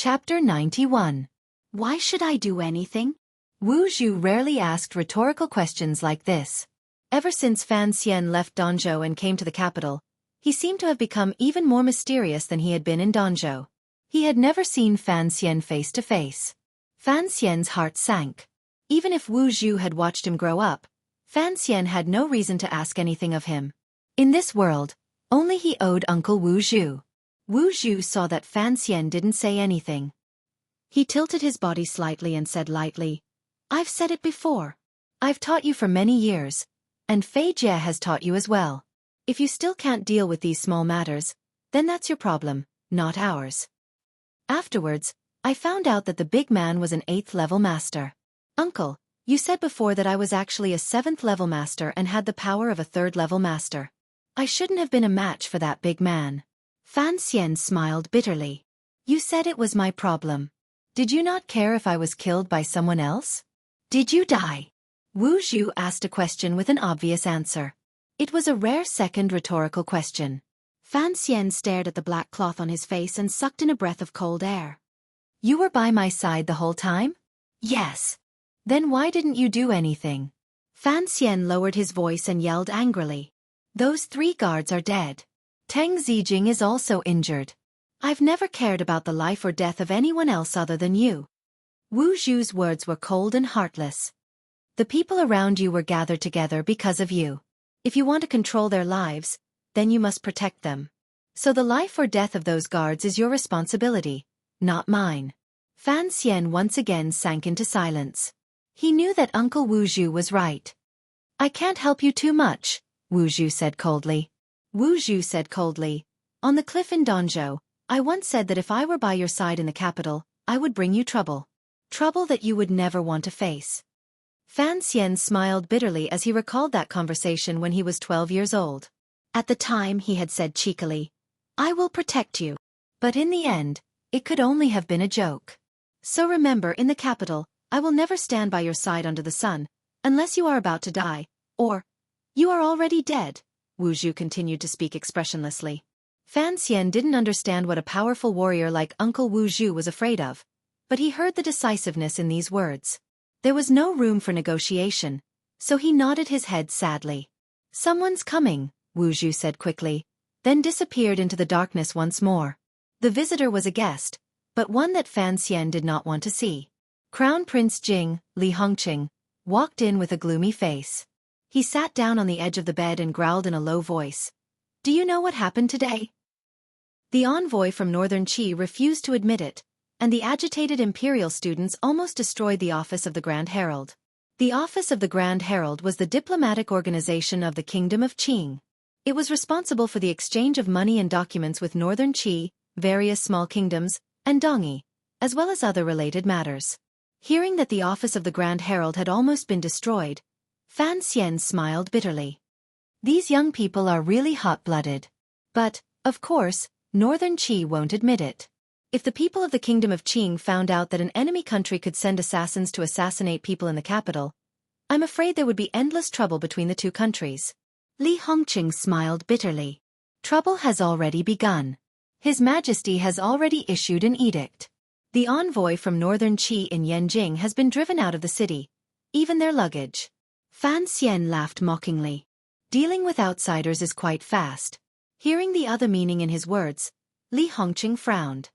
Chapter 91. Why should I do anything? Wu Zhu rarely asked rhetorical questions like this. Ever since Fan Xian left Danzhou and came to the capital, he seemed to have become even more mysterious than he had been in Danzhou. He had never seen Fan Xian face to face. Fan Xian's heart sank. Even if Wu Zhu had watched him grow up, Fan Xian had no reason to ask anything of him. In this world, only he owed Uncle Wu Zhu. Wu Zhu saw that Fan Xian didn't say anything. He tilted his body slightly and said lightly, "I've said it before. I've taught you for many years, and Fei Jie has taught you as well. If you still can't deal with these small matters, then that's your problem, not ours." Afterwards, I found out that the big man was an 8th level master. Uncle, you said before that I was actually a 7th level master and had the power of a 3rd level master. I shouldn't have been a match for that big man. Fan Xian smiled bitterly. You said it was my problem. Did you not care if I was killed by someone else? Did you die? Wu Zhu asked a question with an obvious answer. It was a rare second rhetorical question. Fan Xian stared at the black cloth on his face and sucked in a breath of cold air. You were by my side the whole time? Yes. Then why didn't you do anything? Fan Xian lowered his voice and yelled angrily. Those 3 guards are dead. Teng Zijing is also injured. I've never cared about the life or death of anyone else other than you. Wu Zhu's words were cold and heartless. The people around you were gathered together because of you. If you want to control their lives, then you must protect them. So the life or death of those guards is your responsibility, not mine. Fan Xian once again sank into silence. He knew that Uncle Wu Zhu was right. I can't help you too much, Wu Zhu said coldly. Wu Zhu said coldly, on the cliff in Danzhou, I once said that if I were by your side in the capital, I would bring you trouble. Trouble that you would never want to face. Fan Xian smiled bitterly as he recalled that conversation when he was 12 years old. At the time he had said cheekily, I will protect you. But in the end, it could only have been a joke. So remember, in the capital, I will never stand by your side under the sun, unless you are about to die, or you are already dead. Wu Zhu continued to speak expressionlessly. Fan Xian didn't understand what a powerful warrior like Uncle Wu Zhu was afraid of, but he heard the decisiveness in these words. There was no room for negotiation, so he nodded his head sadly. Someone's coming, Wu Zhu said quickly, then disappeared into the darkness once more. The visitor was a guest, but one that Fan Xian did not want to see. Crown Prince Jing, Li Hongqing, walked in with a gloomy face. He sat down on the edge of the bed and growled in a low voice. Do you know what happened today? The envoy from Northern Qi refused to admit it, and the agitated imperial students almost destroyed the office of the Grand Herald. The office of the Grand Herald was the diplomatic organization of the Kingdom of Qing. It was responsible for the exchange of money and documents with Northern Qi, various small kingdoms, and Dongyi, as well as other related matters. Hearing that the office of the Grand Herald had almost been destroyed, Fan Xian smiled bitterly. These young people are really hot-blooded. But, of course, Northern Qi won't admit it. If the people of the Kingdom of Qing found out that an enemy country could send assassins to assassinate people in the capital, I'm afraid there would be endless trouble between the 2 countries. Li Hongqing smiled bitterly. Trouble has already begun. His Majesty has already issued an edict. The envoy from Northern Qi in Yanjing has been driven out of the city, even their luggage. Fan Xian laughed mockingly. Dealing with outsiders is quite fast. Hearing the other meaning in his words, Li Hongqing frowned.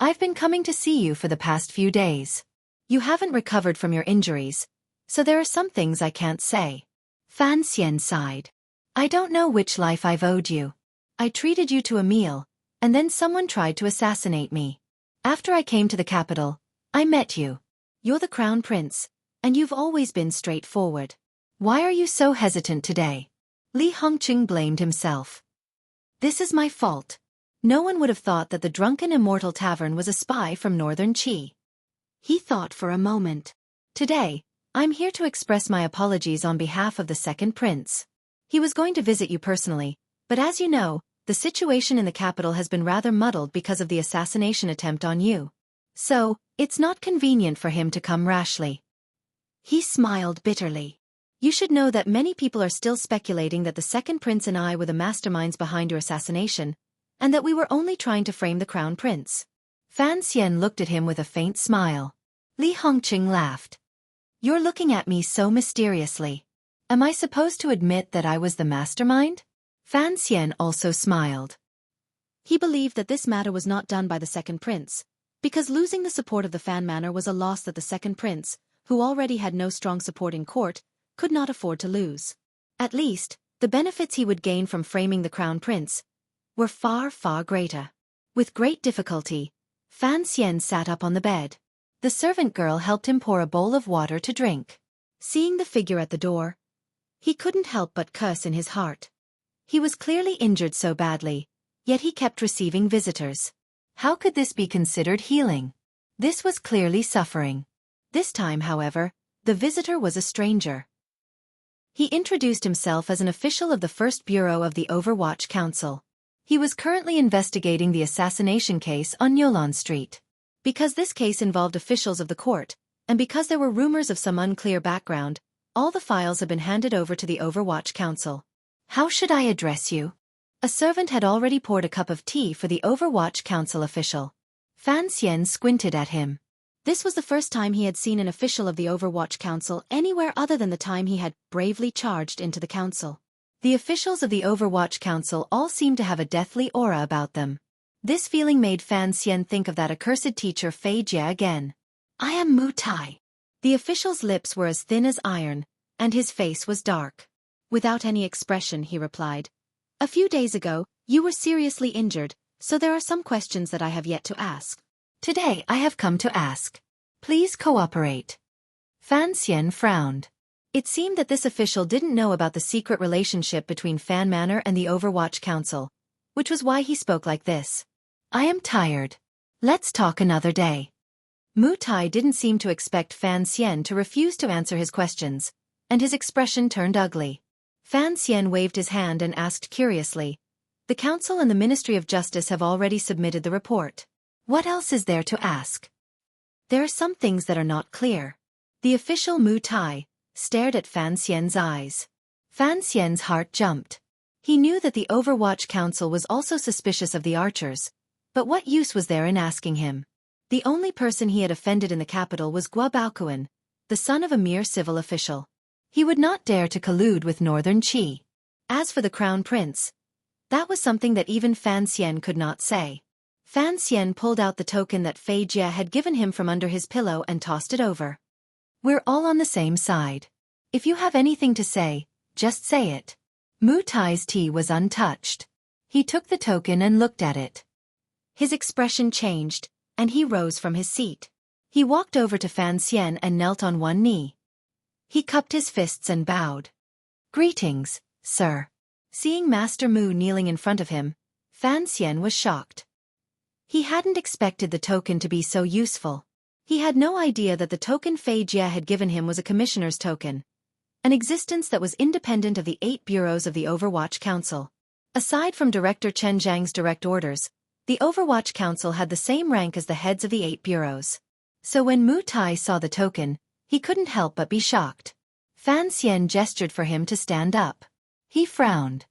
I've been coming to see you for the past few days. You haven't recovered from your injuries, so there are some things I can't say. Fan Xian sighed. I don't know which life I've owed you. I treated you to a meal, and then someone tried to assassinate me. After I came to the capital, I met you. You're the Crown Prince, and you've always been straightforward. Why are you so hesitant today? Li Hongqing blamed himself. This is my fault. No one would have thought that the Drunken Immortal Tavern was a spy from Northern Qi. He thought for a moment. Today, I'm here to express my apologies on behalf of the second prince. He was going to visit you personally, but as you know, the situation in the capital has been rather muddled because of the assassination attempt on you. So, it's not convenient for him to come rashly. He smiled bitterly. You should know that many people are still speculating that the second prince and I were the masterminds behind your assassination, and that we were only trying to frame the crown prince. Fan Xian looked at him with a faint smile. Li Hongqing laughed. You're looking at me so mysteriously. Am I supposed to admit that I was the mastermind? Fan Xian also smiled. He believed that this matter was not done by the second prince, because losing the support of the Fan Manor was a loss that the second prince, who already had no strong support in court, could not afford to lose. At least, the benefits he would gain from framing the crown prince were far, far greater. With great difficulty, Fan Xian sat up on the bed. The servant girl helped him pour a bowl of water to drink. Seeing the figure at the door, he couldn't help but curse in his heart. He was clearly injured so badly, yet he kept receiving visitors. How could this be considered healing? This was clearly suffering. This time, however, the visitor was a stranger. He introduced himself as an official of the First Bureau of the Overwatch Council. He was currently investigating the assassination case on Yolon Street. Because this case involved officials of the court, and because there were rumors of some unclear background, all the files had been handed over to the Overwatch Council. How should I address you? A servant had already poured a cup of tea for the Overwatch Council official. Fan Xian squinted at him. This was the first time he had seen an official of the Overwatch Council anywhere other than the time he had bravely charged into the council. The officials of the Overwatch Council all seemed to have a deathly aura about them. This feeling made Fan Xian think of that accursed teacher Fei Jie again. I am Mu Tai. The official's lips were as thin as iron, and his face was dark. Without any expression, he replied, A few days ago, you were seriously injured, so there are some questions that I have yet to ask. Today I have come to ask. Please cooperate. Fan Xian frowned. It seemed that this official didn't know about the secret relationship between Fan Manor and the Overwatch Council, which was why he spoke like this. I am tired. Let's talk another day. Mu Tai didn't seem to expect Fan Xian to refuse to answer his questions, and his expression turned ugly. Fan Xian waved his hand and asked curiously, The Council and the Ministry of Justice have already submitted the report. What else is there to ask? There are some things that are not clear. The official Mu Tai stared at Fan Xian's eyes. Fan Xian's heart jumped. He knew that the Overwatch Council was also suspicious of the archers, but what use was there in asking him? The only person he had offended in the capital was Guo Baoquan, the son of a mere civil official. He would not dare to collude with Northern Qi. As for the crown prince, that was something that even Fan Xian could not say. Fan Xian pulled out the token that Fei Jie had given him from under his pillow and tossed it over. We're all on the same side. If you have anything to say, just say it. Mu Tai's tea was untouched. He took the token and looked at it. His expression changed, and he rose from his seat. He walked over to Fan Xian and knelt on one knee. He cupped his fists and bowed. Greetings, sir. Seeing Master Mu kneeling in front of him, Fan Xian was shocked. He hadn't expected the token to be so useful. He had no idea that the token Fei Jie had given him was a commissioner's token, an existence that was independent of the 8 bureaus of the Overwatch Council. Aside from Director Chen Zhang's direct orders, the Overwatch Council had the same rank as the heads of the 8 bureaus. So when Mu Tai saw the token, he couldn't help but be shocked. Fan Xian gestured for him to stand up. He frowned.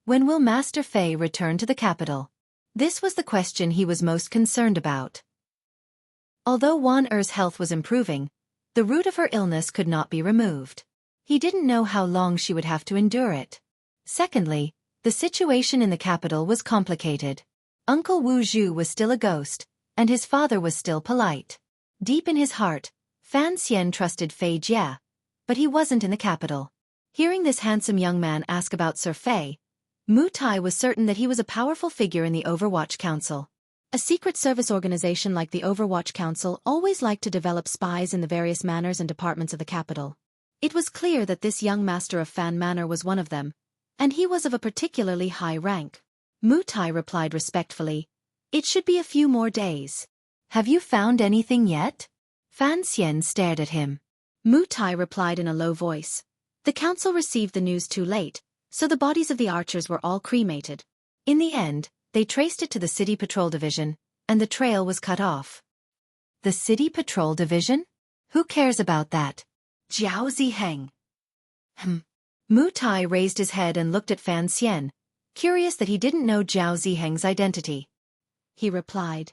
When will Master Fei return to the capital? This was the question he was most concerned about. Although Wan Er's health was improving, the root of her illness could not be removed. He didn't know how long she would have to endure it. Secondly, the situation in the capital was complicated. Uncle Wu Zhu was still a ghost, and his father was still polite. Deep in his heart, Fan Xian trusted Fei Jie, but he wasn't in the capital. Hearing this handsome young man ask about Sir Fei, Mu Tai was certain that he was a powerful figure in the Overwatch Council. A secret service organization like the Overwatch Council always liked to develop spies in the various manors and departments of the capital. It was clear that this young master of Fan Manor was one of them, and he was of a particularly high rank. Mu Tai replied respectfully, It should be a few more days. Have you found anything yet? Fan Xian stared at him. Mu Tai replied in a low voice. The council received the news too late, so the bodies of the archers were all cremated. In the end, they traced it to the City Patrol Division, and the trail was cut off. The City Patrol Division? Who cares about that? Jiao Ziheng. Mu Tai raised his head and looked at Fan Xian, curious that he didn't know Jiao Ziheng's identity. He replied,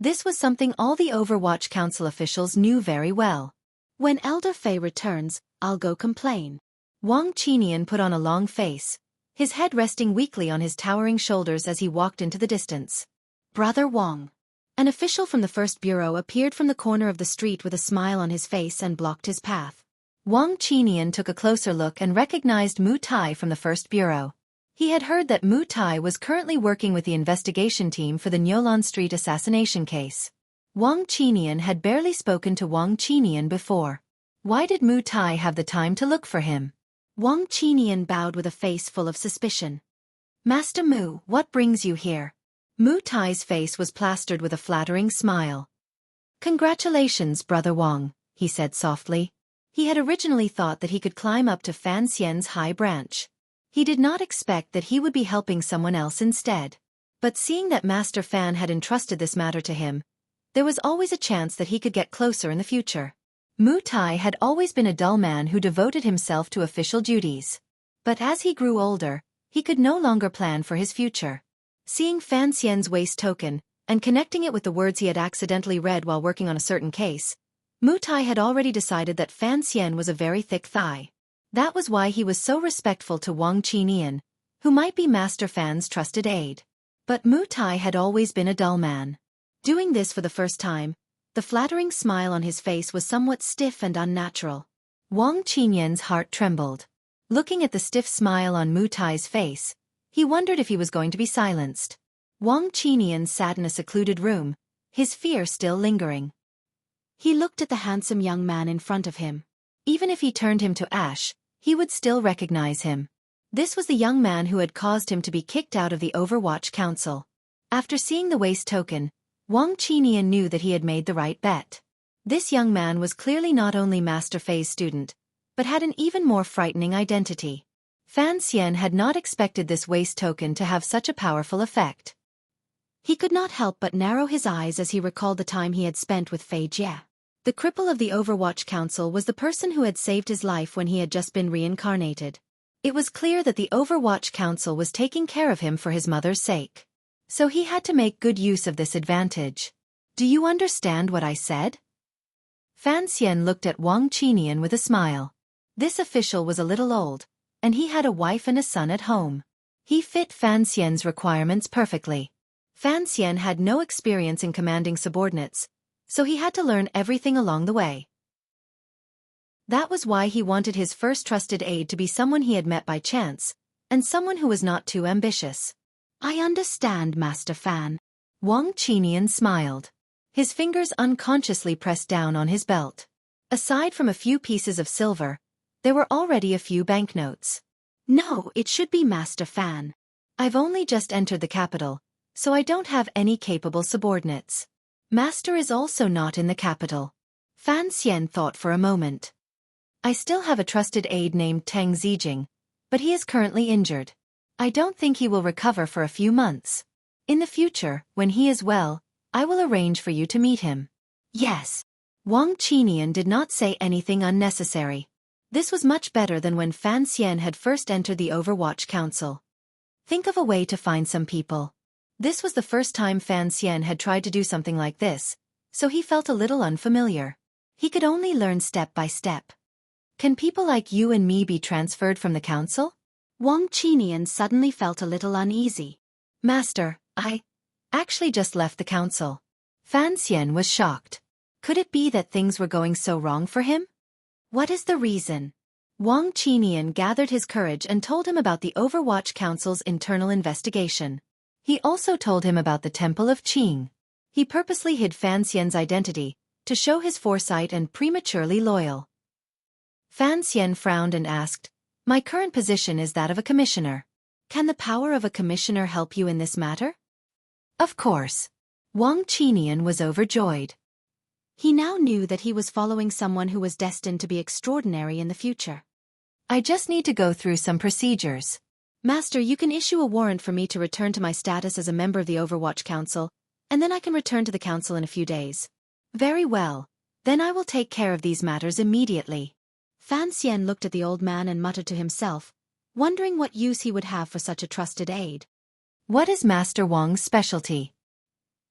This was something all the Overwatch Council officials knew very well. When Elder Faye returns, I'll go complain. Wang Qinian put on a long face, his head resting weakly on his towering shoulders as he walked into the distance. Brother Wang. An official from the First Bureau appeared from the corner of the street with a smile on his face and blocked his path. Wang Qinian took a closer look and recognized Mu Tai from the First Bureau. He had heard that Mu Tai was currently working with the investigation team for the Nyolan Street assassination case. Wang Qinian had barely spoken to Wang Qinian before. Why did Mu Tai have the time to look for him? Wang Qinian bowed with a face full of suspicion. Master Mu, what brings you here? Mu Tai's face was plastered with a flattering smile. Congratulations, Brother Wang, he said softly. He had originally thought that he could climb up to Fan Xian's high branch. He did not expect that he would be helping someone else instead. But seeing that Master Fan had entrusted this matter to him, there was always a chance that he could get closer in the future. Mu Tai had always been a dull man who devoted himself to official duties. But as he grew older, he could no longer plan for his future. Seeing Fan Xian's waist token, and connecting it with the words he had accidentally read while working on a certain case, Mu Tai had already decided that Fan Xian was a very thick thigh. That was why he was so respectful to Wang Qinian, who might be Master Fan's trusted aide. But Mu Tai had always been a dull man. Doing this for the first time, the flattering smile on his face was somewhat stiff and unnatural. Wang Qinian's heart trembled. Looking at the stiff smile on Mu Tai's face, he wondered if he was going to be silenced. Wang Qinian sat in a secluded room, his fear still lingering. He looked at the handsome young man in front of him. Even if he turned him to ash, he would still recognize him. This was the young man who had caused him to be kicked out of the Overwatch Council. After seeing the waist token, Wang Qinian knew that he had made the right bet. This young man was clearly not only Master Fei's student, but had an even more frightening identity. Fan Xian had not expected this waist token to have such a powerful effect. He could not help but narrow his eyes as he recalled the time he had spent with Fei Jie. The cripple of the Overwatch Council was the person who had saved his life when he had just been reincarnated. It was clear that the Overwatch Council was taking care of him for his mother's sake. So he had to make good use of this advantage. Do you understand what I said? Fan Xian looked at Wang Qinian with a smile. This official was a little old, and he had a wife and a son at home. He fit Fan Xian's requirements perfectly. Fan Xian had no experience in commanding subordinates, so he had to learn everything along the way. That was why he wanted his first trusted aide to be someone he had met by chance, and someone who was not too ambitious. I understand, Master Fan. Wang Qinian smiled. His fingers unconsciously pressed down on his belt. Aside from a few pieces of silver, there were already a few banknotes. No, it should be Master Fan. I've only just entered the capital, so I don't have any capable subordinates. Master is also not in the capital. Fan Xian thought for a moment. I still have a trusted aide named Teng Zijing, but he is currently injured. I don't think he will recover for a few months. In the future, when he is well, I will arrange for you to meet him. Yes. Wang Qinian did not say anything unnecessary. This was much better than when Fan Xian had first entered the Overwatch Council. Think of a way to find some people. This was the first time Fan Xian had tried to do something like this, so he felt a little unfamiliar. He could only learn step by step. Can people like you and me be transferred from the council? Wang Qinian suddenly felt a little uneasy. Master, I actually just left the council. Fan Xian was shocked. Could it be that things were going so wrong for him? What is the reason? Wang Qinian gathered his courage and told him about the Overwatch Council's internal investigation. He also told him about the Temple of Qing. He purposely hid Fan Xian's identity, to show his foresight and prematurely loyal. Fan Xian frowned and asked, My current position is that of a commissioner. Can the power of a commissioner help you in this matter? Of course. Wang Qinian was overjoyed. He now knew that he was following someone who was destined to be extraordinary in the future. I just need to go through some procedures. Master, you can issue a warrant for me to return to my status as a member of the Overwatch Council, and then I can return to the council in a few days. Very well. Then I will take care of these matters immediately. Fan Xian looked at the old man and muttered to himself, wondering what use he would have for such a trusted aide. What is Master Wang's specialty?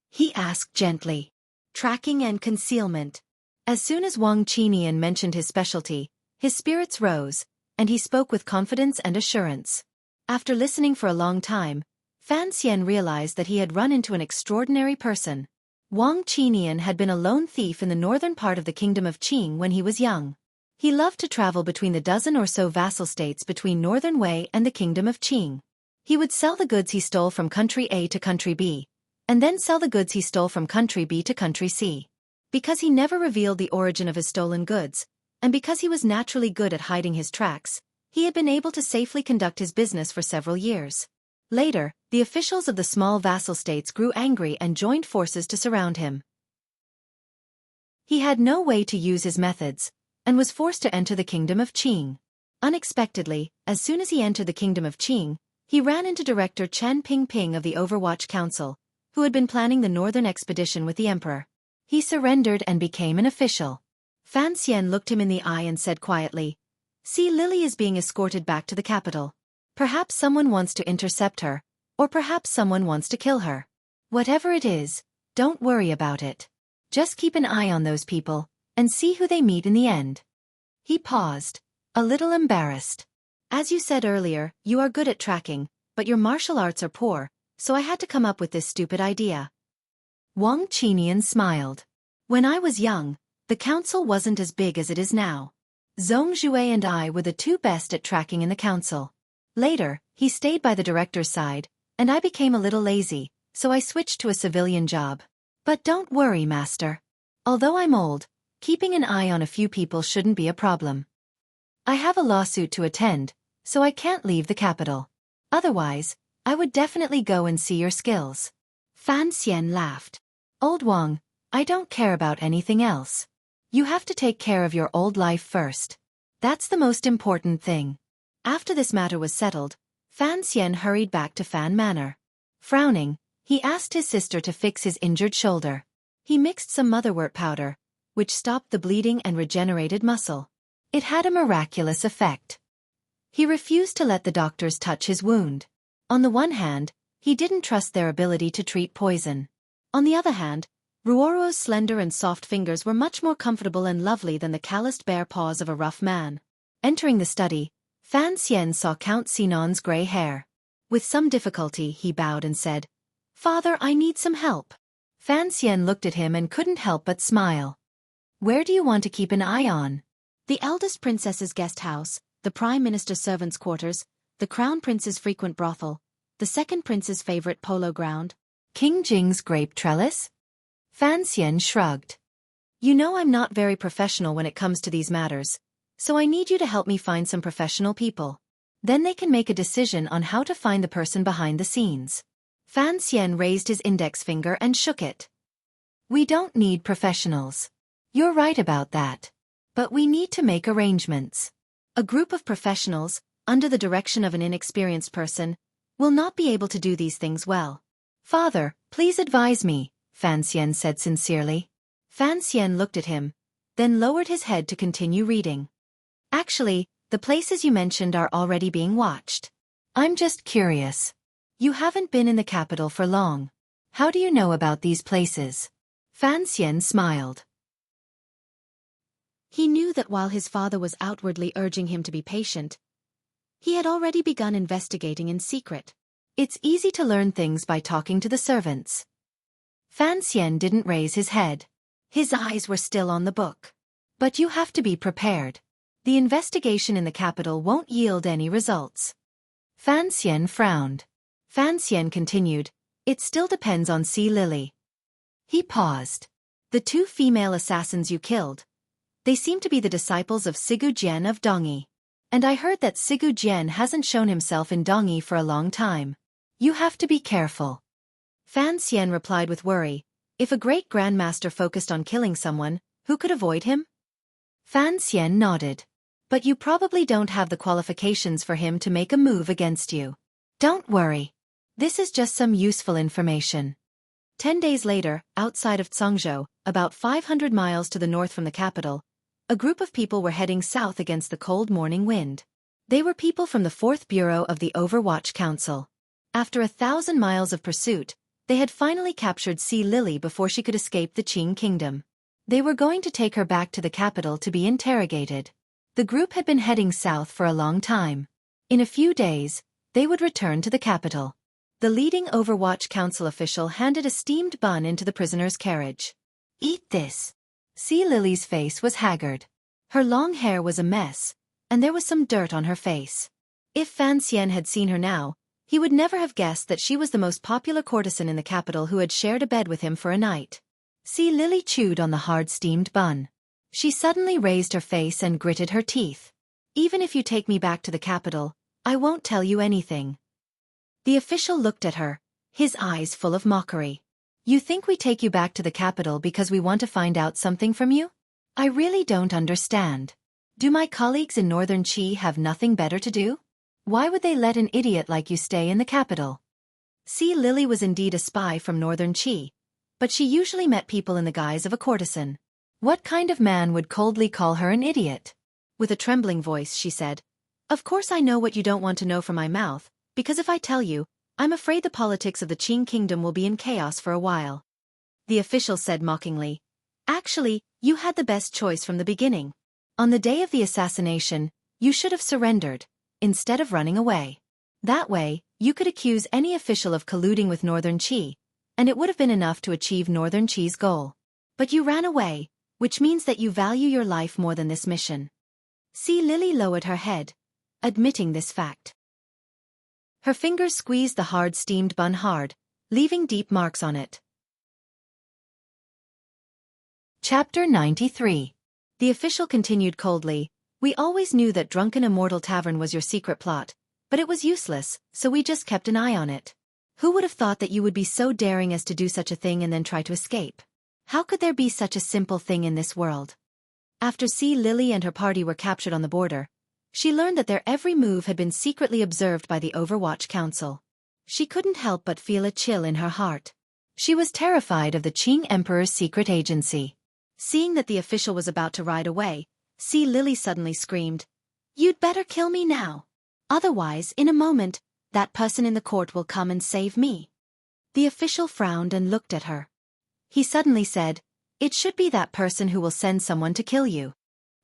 he asked gently. Tracking and concealment. As soon as Wang Qinian mentioned his specialty, his spirits rose, and he spoke with confidence and assurance. After listening for a long time, Fan Xian realized that he had run into an extraordinary person. Wang Qinian had been a lone thief in the northern part of the kingdom of Qing when he was young. He loved to travel between the dozen or so vassal states between northern Wei and the kingdom of Qing. He would sell the goods he stole from country A to country B, and then sell the goods he stole from country B to country C. Because he never revealed the origin of his stolen goods, and because he was naturally good at hiding his tracks, he had been able to safely conduct his business for several years. Later, the officials of the small vassal states grew angry and joined forces to surround him. He had no way to use his methods, and was forced to enter the kingdom of Qing. Unexpectedly, as soon as he entered the kingdom of Qing, he ran into Director Chen Pingping of the Overwatch Council, who had been planning the northern expedition with the emperor. He surrendered and became an official. Fan Xian looked him in the eye and said quietly, "See, Lily is being escorted back to the capital. Perhaps someone wants to intercept her, or perhaps someone wants to kill her. Whatever it is, don't worry about it. Just keep an eye on those people, and see who they meet in the end." He paused, a little embarrassed. "As you said earlier, you are good at tracking, but your martial arts are poor, so I had to come up with this stupid idea." Wang Qinian smiled. "When I was young, the council wasn't as big as it is now. Zhong Zhuai and I were the two best at tracking in the council. Later, he stayed by the director's side, and I became a little lazy, so I switched to a civilian job. But don't worry, master. Although I'm old, keeping an eye on a few people shouldn't be a problem. I have a lawsuit to attend, so I can't leave the capital. Otherwise, I would definitely go and see your skills." Fan Xian laughed. "Old Wang, I don't care about anything else. You have to take care of your old life first. That's the most important thing." After this matter was settled, Fan Xian hurried back to Fan Manor. Frowning, he asked his sister to fix his injured shoulder. He mixed some motherwort powder, which stopped the bleeding and regenerated muscle. It had a miraculous effect. He refused to let the doctors touch his wound. On the one hand, he didn't trust their ability to treat poison. On the other hand, Ruoro's slender and soft fingers were much more comfortable and lovely than the calloused bare paws of a rough man. Entering the study, Fan Xian saw Count Sinan's gray hair. With some difficulty he bowed and said, "Father, I need some help." Fan Xian looked at him and couldn't help but smile. "Where do you want to keep an eye on?" The eldest princess's guest house, the prime minister's servants' quarters, the crown prince's frequent brothel, the second prince's favorite polo ground. King Jing's grape trellis? Fan Xian shrugged. "You know I'm not very professional when it comes to these matters, so I need you to help me find some professional people. Then they can make a decision on how to find the person behind the scenes." Fan Xian raised his index finger and shook it. "We don't need professionals. You're right about that. But we need to make arrangements. A group of professionals, under the direction of an inexperienced person, will not be able to do these things well. Father, please advise me," Fan Xian said sincerely. Fan Xian looked at him, then lowered his head to continue reading. "Actually, the places you mentioned are already being watched. I'm just curious. You haven't been in the capital for long. How do you know about these places?" Fan Xian smiled. He knew that while his father was outwardly urging him to be patient, he had already begun investigating in secret. "It's easy to learn things by talking to the servants." Fan Xian didn't raise his head. His eyes were still on the book. "But you have to be prepared. The investigation in the capital won't yield any results." Fan Xian frowned. Fan Xian continued, "It still depends on Si Lily." He paused. "The two female assassins you killed, they seem to be the disciples of Sigu Jian of Dongyi. And I heard that Sigu Jian hasn't shown himself in Dongyi for a long time. You have to be careful." Fan Xian replied with worry, "If a great grandmaster focused on killing someone, who could avoid him?" Fan Xian nodded. "But you probably don't have the qualifications for him to make a move against you. Don't worry. This is just some useful information." 10 days later, outside of Zhangzhou, about 500 miles to the north from the capital, a group of people were heading south against the cold morning wind. They were people from the 4th Bureau of the Overwatch Council. After 1,000 miles of pursuit, They had finally captured Sea Lily before she could escape the Qing kingdom. They were going to take her back to the capital to be interrogated. The group had been heading south for a long time. In a few days, they would return to the capital. The leading Overwatch Council official handed a steamed bun into the prisoner's carriage. "Eat this." Sea Lily's face was haggard. Her long hair was a mess, and there was some dirt on her face. If Fan Xian had seen her now, he would never have guessed that she was the most popular courtesan in the capital who had shared a bed with him for a night. Sea Lily chewed on the hard steamed bun. She suddenly raised her face and gritted her teeth. "Even if you take me back to the capital, I won't tell you anything." The official looked at her, his eyes full of mockery. "You think we take you back to the capital because we want to find out something from you? I really don't understand. Do my colleagues in Northern Qi have nothing better to do? Why would they let an idiot like you stay in the capital?" Sea Lily was indeed a spy from Northern Qi, but she usually met people in the guise of a courtesan. What kind of man would coldly call her an idiot? With a trembling voice she said, "Of course I know what you don't want to know from my mouth, because if I tell you, I'm afraid the politics of the Qing kingdom will be in chaos for a while." The official said mockingly, "Actually, you had the best choice from the beginning. On the day of the assassination, you should have surrendered, instead of running away. That way, you could accuse any official of colluding with Northern Qi, and it would have been enough to achieve Northern Qi's goal. But you ran away, which means that you value your life more than this mission." Sea Lily lowered her head, admitting this fact. Her fingers squeezed the hard steamed bun hard, leaving deep marks on it. Chapter 93. The official continued coldly, "We always knew that Drunken Immortal Tavern was your secret plot, but it was useless, so we just kept an eye on it. Who would have thought that you would be so daring as to do such a thing and then try to escape? How could there be such a simple thing in this world?" After Sea Lily and her party were captured on the border, she learned that their every move had been secretly observed by the Overwatch Council. She couldn't help but feel a chill in her heart. She was terrified of the Qing Emperor's secret agency. Seeing that the official was about to ride away, Sea Lily suddenly screamed, "You'd better kill me now. Otherwise, in a moment, that person in the court will come and save me." The official frowned and looked at her. He suddenly said, "It should be that person who will send someone to kill you."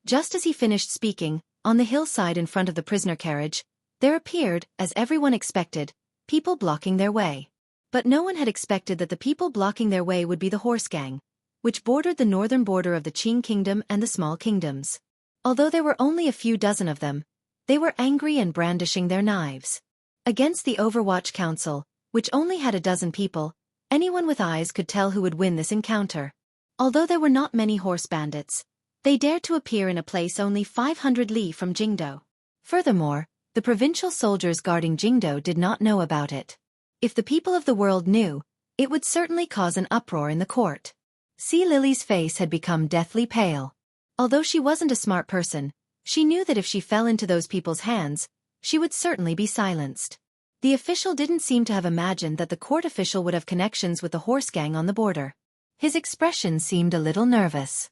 Just as he finished speaking, on the hillside in front of the prisoner carriage, there appeared, as everyone expected, people blocking their way. But no one had expected that the people blocking their way would be the horse gang, which bordered the northern border of the Qing kingdom and the small kingdoms. Although there were only a few dozen of them, they were angry and brandishing their knives. Against the Overwatch Council, which only had a dozen people, anyone with eyes could tell who would win this encounter. Although there were not many horse bandits, they dared to appear in a place only 500 li from Jingdo. Furthermore, the provincial soldiers guarding Jingdo did not know about it. If the people of the world knew, it would certainly cause an uproar in the court. Sea Lily's face had become deathly pale. Although she wasn't a smart person, she knew that if she fell into those people's hands, she would certainly be silenced. The official didn't seem to have imagined that the court official would have connections with the horse gang on the border. His expression seemed a little nervous.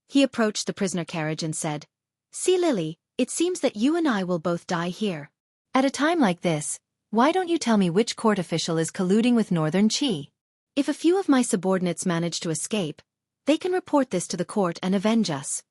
He approached the prisoner carriage and said, "Sea Lily, it seems that you and I will both die here. At a time like this, why don't you tell me which court official is colluding with Northern Qi? If a few of my subordinates manage to escape, they can report this to the court and avenge us."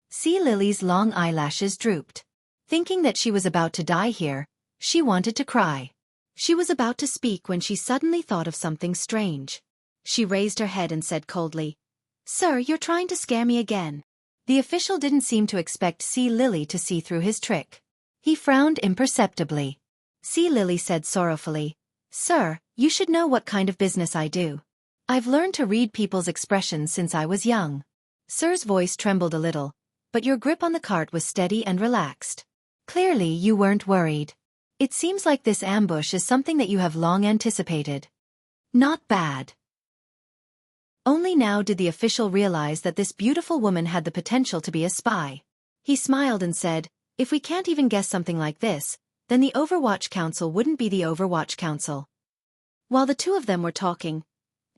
Sea Lily's long eyelashes drooped. Thinking that she was about to die here, she wanted to cry. She was about to speak when she suddenly thought of something strange. She raised her head and said coldly, "Sir, you're trying to scare me again." The official didn't seem to expect Sea Lily to see through his trick. He frowned imperceptibly. Sea Lily said sorrowfully, "Sir, you should know what kind of business I do. I've learned to read people's expressions since I was young." Sir's voice trembled a little, but your grip on the cart was steady and relaxed. Clearly you weren't worried. It seems like this ambush is something that you have long anticipated. Not bad. Only now did the official realize that this beautiful woman had the potential to be a spy. He smiled and said, "If we can't even guess something like this, then the Overwatch Council wouldn't be the Overwatch Council." While the two of them were talking,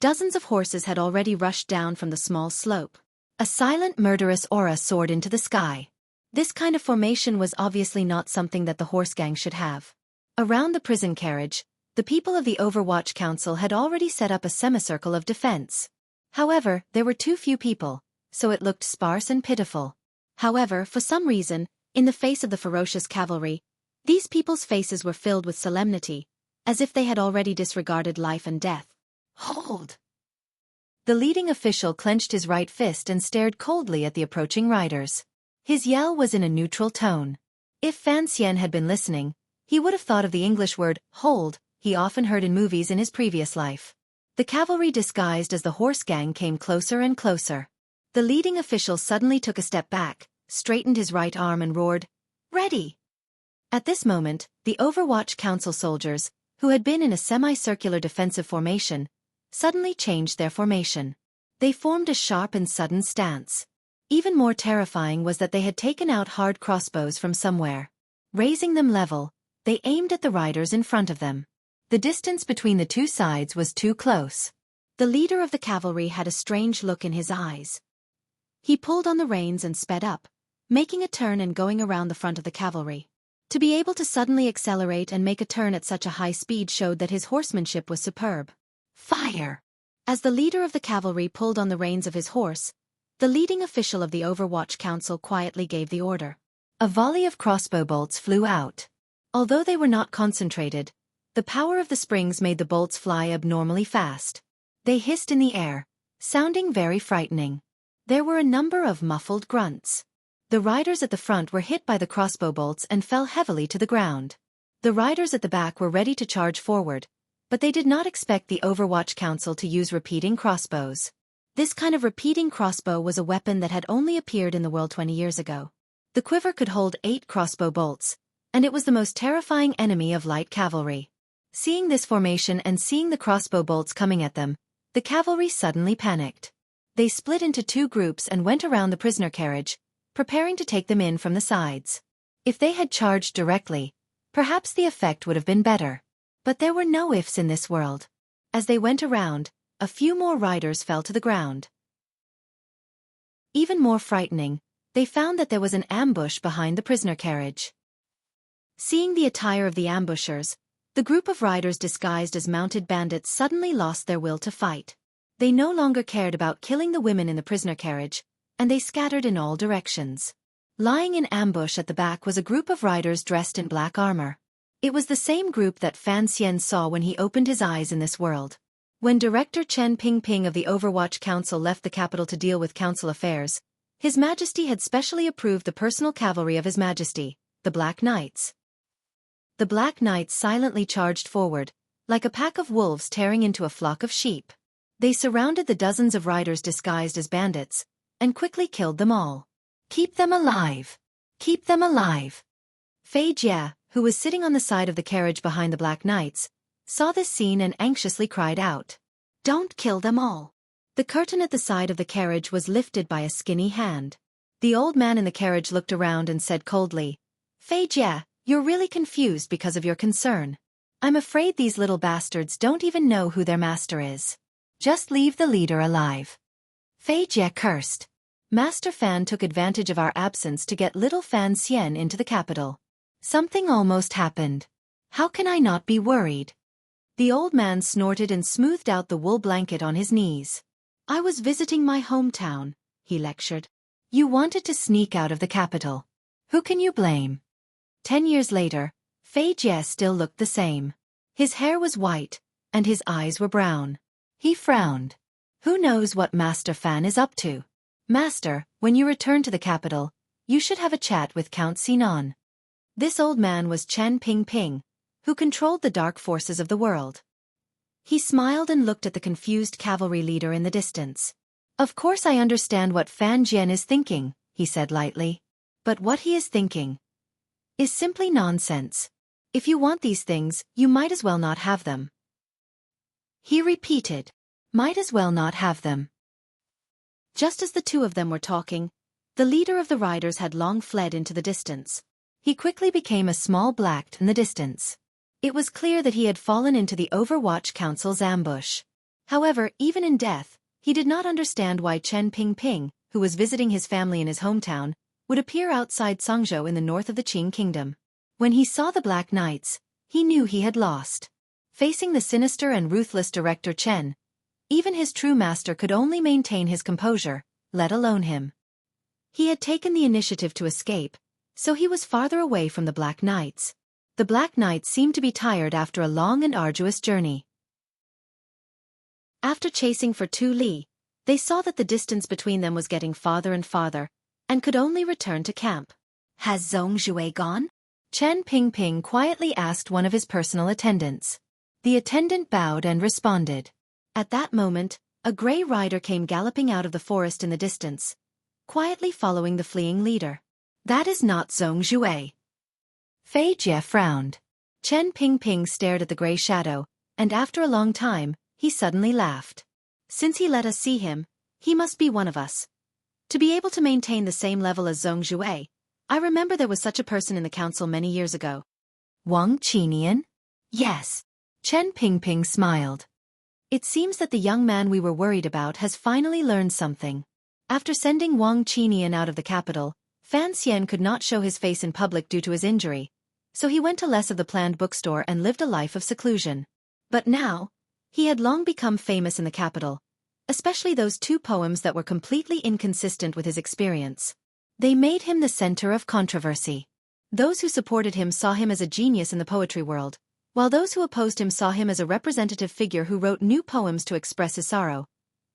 dozens of horses had already rushed down from the small slope. A silent murderous aura soared into the sky. This kind of formation was obviously not something that the horse gang should have. Around the prison carriage, The people of the Overwatch Council had already set up a semicircle of defense. However, there were too few people, so it looked sparse and pitiful. However, for some reason, in the face of the ferocious cavalry, these people's faces were filled with solemnity, as if they had already disregarded life and death. Hold! The leading official clenched his right fist and stared coldly at the approaching riders. His yell was in a neutral tone. If Fan Xian had been listening, he would have thought of the English word, hold, he often heard in movies in his previous life. The cavalry disguised as the horse gang came closer and closer. The leading official suddenly took a step back, straightened his right arm and roared, "Ready!" At this moment, the Overwatch Council soldiers, who had been in a semicircular defensive formation, suddenly changed their formation. They formed a sharp and sudden stance. Even more terrifying was that they had taken out hard crossbows from somewhere. Raising them level, they aimed at the riders in front of them. The distance between the two sides was too close. The leader of the cavalry had a strange look in his eyes. He pulled on the reins and sped up, making a turn and going around the front of the cavalry. To be able to suddenly accelerate and make a turn at such a high speed showed that his horsemanship was superb. Fire! As the leader of the cavalry pulled on the reins of his horse, the leading official of the Overwatch Council quietly gave the order. A volley of crossbow bolts flew out. Although they were not concentrated, the power of the springs made the bolts fly abnormally fast. They hissed in the air, sounding very frightening. There were a number of muffled grunts. The riders at the front were hit by the crossbow bolts and fell heavily to the ground. The riders at the back were ready to charge forward, but they did not expect the Overwatch Council to use repeating crossbows. This kind of repeating crossbow was a weapon that had only appeared in the world 20 years ago. The quiver could hold 8 crossbow bolts, and it was the most terrifying enemy of light cavalry. Seeing this formation and seeing the crossbow bolts coming at them, the cavalry suddenly panicked. They split into 2 groups and went around the prisoner carriage, preparing to take them in from the sides. If they had charged directly, perhaps the effect would have been better. But there were no ifs in this world. As they went around, a few more riders fell to the ground. Even more frightening, they found that there was an ambush behind the prisoner carriage. Seeing the attire of the ambushers, the group of riders disguised as mounted bandits suddenly lost their will to fight. They no longer cared about killing the women in the prisoner carriage, and they scattered in all directions. Lying in ambush at the back was a group of riders dressed in black armor. It was the same group that Fan Xian saw when he opened his eyes in this world. When Director Chen Pingping of the Overwatch Council left the capital to deal with council affairs, His Majesty had specially approved the personal cavalry of His Majesty, the Black Knights. The Black Knights silently charged forward, like a pack of wolves tearing into a flock of sheep. They surrounded the dozens of riders disguised as bandits, and quickly killed them all. "Keep them alive! Keep them alive!" Fei Jia, who was sitting on the side of the carriage behind the Black Knights, saw this scene and anxiously cried out, "Don't kill them all!" The curtain at the side of the carriage was lifted by a skinny hand. The old man in the carriage looked around and said coldly, "Fei Jia, you're really confused because of your concern. I'm afraid these little bastards don't even know who their master is. Just leave the leader alive." Fei Jie cursed. Master Fan took advantage of our absence to get little Fan Xian into the capital. Something almost happened. How can I not be worried? The old man snorted and smoothed out the wool blanket on his knees. "I was visiting my hometown," he lectured. "You wanted to sneak out of the capital. Who can you blame?" 10 years later, Fei Jie still looked the same. His hair was white, and his eyes were brown. He frowned. Who knows what Master Fan is up to? "Master, when you return to the capital, you should have a chat with Count Sinan." This old man was Chen Pingping, who controlled the dark forces of the world. He smiled and looked at the confused cavalry leader in the distance. "Of course I understand what Fan Jian is thinking," he said lightly. "But what he is thinking is simply nonsense. If you want these things, you might as well not have them." He repeated, "Might as well not have them." Just as the two of them were talking, the leader of the riders had long fled into the distance. He quickly became a small black in the distance. It was clear that he had fallen into the Overwatch Council's ambush. However, even in death, he did not understand why Chen Pingping, who was visiting his family in his hometown, would appear outside Songzhou in the north of the Qing kingdom. When he saw the Black Knights, he knew he had lost. Facing the sinister and ruthless director Chen, even his true master could only maintain his composure, let alone him. He had taken the initiative to escape, so he was farther away from the Black Knights. The Black Knights seemed to be tired after a long and arduous journey. After chasing for 2 li, they saw that the distance between them was getting farther and farther, and could only return to camp. Has Xueqi gone? Chen Pingping quietly asked one of his personal attendants. The attendant bowed and responded. At that moment, a gray rider came galloping out of the forest in the distance, quietly following the fleeing leader. That is not Xueqi. Fei Jie frowned. Chen Pingping stared at the gray shadow, and after a long time, he suddenly laughed. Since he let us see him, he must be one of us. To be able to maintain the same level as Xueqi, I remember there was such a person in the council many years ago. Wang Qinian? Yes. Chen Pingping smiled. It seems that the young man we were worried about has finally learned something. After sending Wang Qinian out of the capital, Fan Xian could not show his face in public due to his injury, so he went to less of the planned bookstore and lived a life of seclusion. But now, he had long become famous in the capital, especially those 2 poems that were completely inconsistent with his experience. They made him the center of controversy. Those who supported him saw him as a genius in the poetry world, while those who opposed him saw him as a representative figure who wrote new poems to express his sorrow.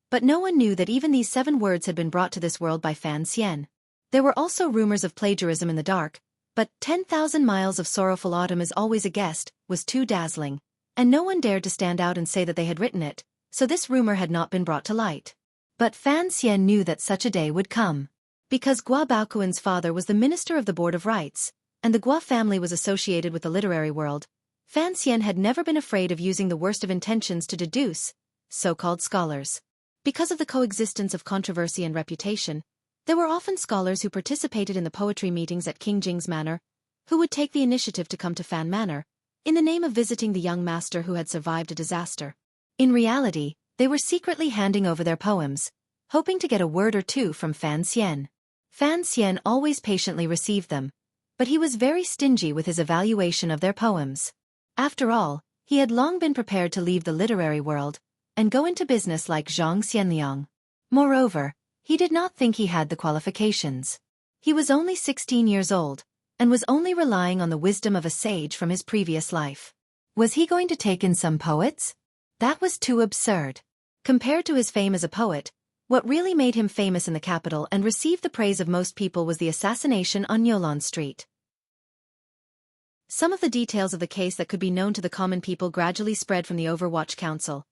But no one knew that even these 7 words had been brought to this world by Fan Xian. There were also rumors of plagiarism in the dark, but 10,000 miles of sorrowful autumn is always a guest was too dazzling, and no one dared to stand out and say that they had written it, so this rumor had not been brought to light. But Fan Xian knew that such a day would come. Because Gua Baoquan's father was the minister of the Board of Rights, and the Gua family was associated with the literary world, Fan Xian had never been afraid of using the worst of intentions to deduce so-called scholars. Because of the coexistence of controversy and reputation, there were often scholars who participated in the poetry meetings at King Jing's manor, who would take the initiative to come to Fan Manor, in the name of visiting the young master who had survived a disaster. In reality, they were secretly handing over their poems, hoping to get a word or 2 from Fan Xian. Fan Xian always patiently received them, but he was very stingy with his evaluation of their poems. After all, he had long been prepared to leave the literary world and go into business like Zhang Xianliang. Moreover, he did not think he had the qualifications. He was only 16 years old, and was only relying on the wisdom of a sage from his previous life. Was he going to take in some poets? That was too absurd. Compared to his fame as a poet, what really made him famous in the capital and received the praise of most people was the assassination on Yolon Street. Some of the details of the case that could be known to the common people gradually spread from the Overwatch Council.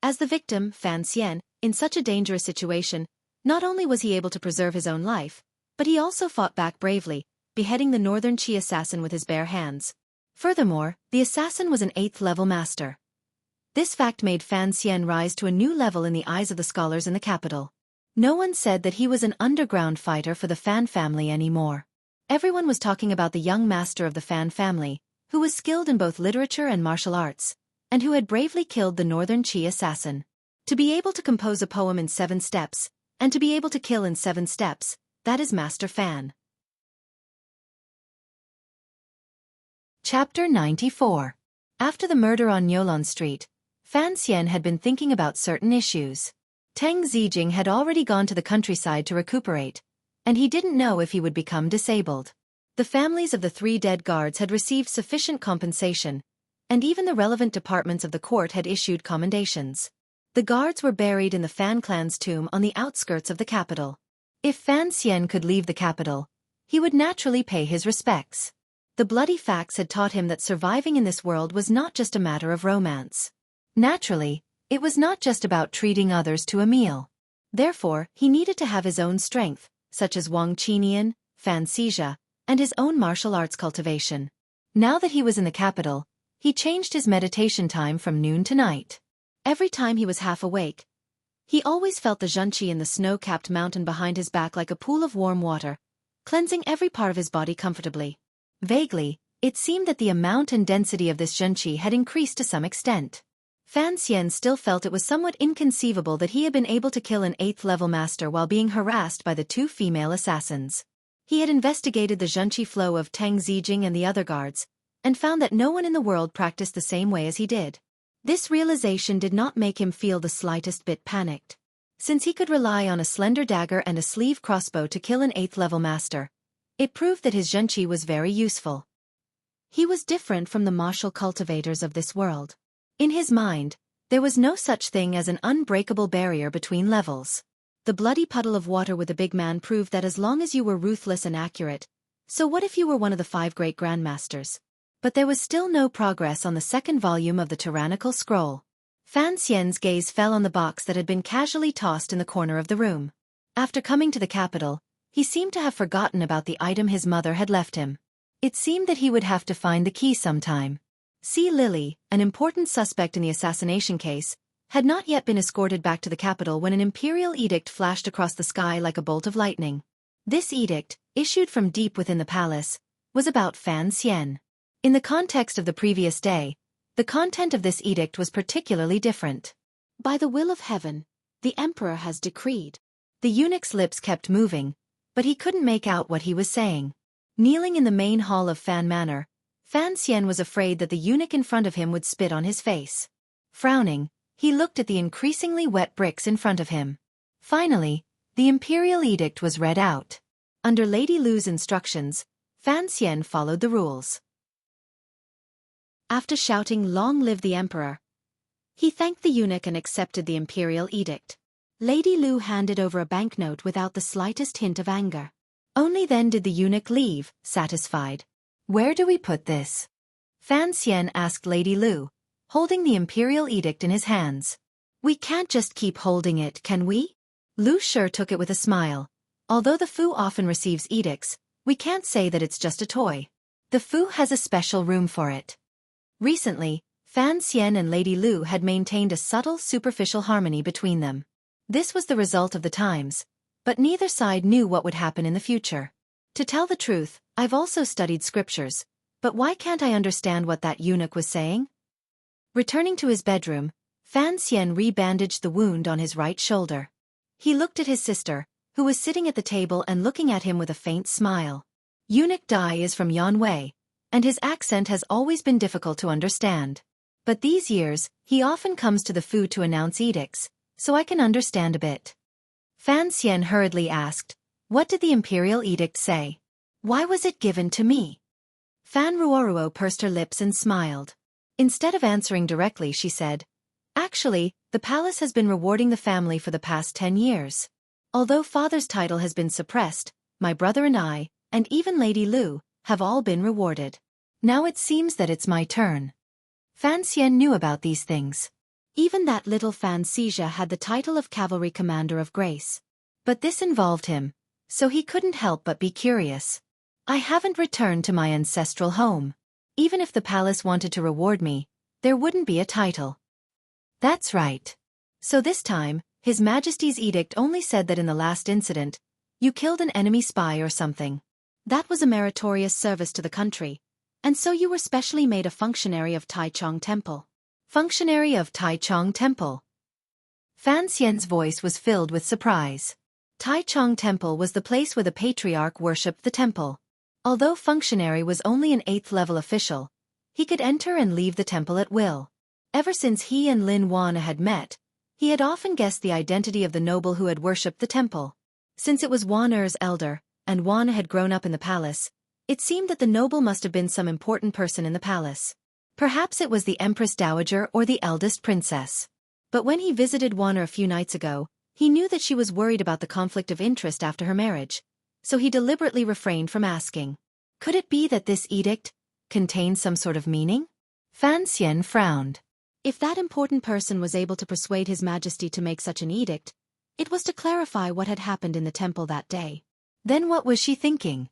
As the victim, Fan Xian, in such a dangerous situation, not only was he able to preserve his own life, but he also fought back bravely, beheading the Northern Qi assassin with his bare hands. Furthermore, the assassin was an 8th-level master. This fact made Fan Xian rise to a new level in the eyes of the scholars in the capital. No one said that he was an underground fighter for the Fan family anymore. Everyone was talking about the young master of the Fan family, who was skilled in both literature and martial arts, and who had bravely killed the Northern Qi assassin. To be able to compose a poem in 7 steps, and to be able to kill in 7 steps, that is Master Fan. Chapter 94. After the murder on Yolon Street, Fan Xian had been thinking about certain issues. Teng Zijing had already gone to the countryside to recuperate, and he didn't know if he would become disabled. The families of the 3 dead guards had received sufficient compensation, and even the relevant departments of the court had issued commendations. The guards were buried in the Fan clan's tomb on the outskirts of the capital. If Fan Xian could leave the capital, he would naturally pay his respects. The bloody facts had taught him that surviving in this world was not just a matter of romance. Naturally, it was not just about treating others to a meal. Therefore, he needed to have his own strength, such as Wang Qinian, Fan Xizha, and his own martial arts cultivation. Now that he was in the capital, he changed his meditation time from noon to night. Every time he was half awake, he always felt the zhenqi in the snow-capped mountain behind his back like a pool of warm water, cleansing every part of his body comfortably. Vaguely, it seemed that the amount and density of this zhenqi had increased to some extent. Fan Xian still felt it was somewhat inconceivable that he had been able to kill an 8th-level master while being harassed by the 2 female assassins. He had investigated the zhenqi flow of Teng Zijing and the other guards, and found that no one in the world practiced the same way as he did. This realization did not make him feel the slightest bit panicked. Since he could rely on a slender dagger and a sleeve crossbow to kill an 8th-level master, it proved that his Xueqi was very useful. He was different from the martial cultivators of this world. In his mind, there was no such thing as an unbreakable barrier between levels. The bloody puddle of water with the big man proved that as long as you were ruthless and accurate, so what if you were one of the 5 great grandmasters? But there was still no progress on the 2nd volume of the tyrannical scroll. Fan Xian's gaze fell on the box that had been casually tossed in the corner of the room. After coming to the capital, he seemed to have forgotten about the item his mother had left him. It seemed that he would have to find the key sometime. See Lily, an important suspect in the assassination case, had not yet been escorted back to the capital when an imperial edict flashed across the sky like a bolt of lightning. This edict, issued from deep within the palace, was about Fan Xian. In the context of the previous day, the content of this edict was particularly different. By the will of heaven, the emperor has decreed. The eunuch's lips kept moving, but he couldn't make out what he was saying. Kneeling in the main hall of Fan Manor, Fan Xian was afraid that the eunuch in front of him would spit on his face. Frowning, he looked at the increasingly wet bricks in front of him. Finally, the imperial edict was read out. Under Lady Lu's instructions, Fan Xian followed the rules. After shouting "Long live the emperor," he thanked the eunuch and accepted the imperial edict. Lady Lu handed over a banknote without the slightest hint of anger. Only then did the eunuch leave, satisfied. Where do we put this? Fan Xian asked Lady Lu, holding the imperial edict in his hands. We can't just keep holding it, can we? Lu Shi took it with a smile. Although the Fu often receives edicts, we can't say that it's just a toy. The Fu has a special room for it. Recently, Fan Xian and Lady Lu had maintained a subtle, superficial harmony between them. This was the result of the times, but neither side knew what would happen in the future. To tell the truth, I've also studied scriptures, but why can't I understand what that eunuch was saying? Returning to his bedroom, Fan Xian rebandaged the wound on his right shoulder. He looked at his sister, who was sitting at the table and looking at him with a faint smile. Eunuch Dai is from Yanwei, and his accent has always been difficult to understand. But these years, he often comes to the Fu to announce edicts, so I can understand a bit. Fan Xian hurriedly asked, what did the imperial edict say? Why was it given to me? Fan Ruoruo pursed her lips and smiled. Instead of answering directly, she said, actually, the palace has been rewarding the family for the past 10 years. Although father's title has been suppressed, my brother and I, and even Lady Lu, have all been rewarded. Now it seems that it's my turn. Fan Xian knew about these things. Even that little Fan Xizha had the title of Cavalry Commander of Grace. But this involved him, so he couldn't help but be curious. I haven't returned to my ancestral home. Even if the palace wanted to reward me, there wouldn't be a title. That's right. So this time, His Majesty's edict only said that in the last incident, you killed an enemy spy or something. That was a meritorious service to the country, and so you were specially made a functionary of Taichung Temple. Functionary of Taichung Temple. Fan Xian's voice was filled with surprise. Taichung Temple was the place where the patriarch worshipped the temple. Although functionary was only an 8th-level official, he could enter and leave the temple at will. Ever since he and Lin Wana had met, he had often guessed the identity of the noble who had worshipped the temple. Since it was Waner's elder, and Wana had grown up in the palace, it seemed that the noble must have been some important person in the palace. Perhaps it was the Empress Dowager or the eldest princess. But when he visited Wana a few nights ago, he knew that she was worried about the conflict of interest after her marriage, so he deliberately refrained from asking. Could it be that this edict contained some sort of meaning? Fan Xian frowned. If that important person was able to persuade His Majesty to make such an edict, it was to clarify what had happened in the temple that day. Then what was she thinking?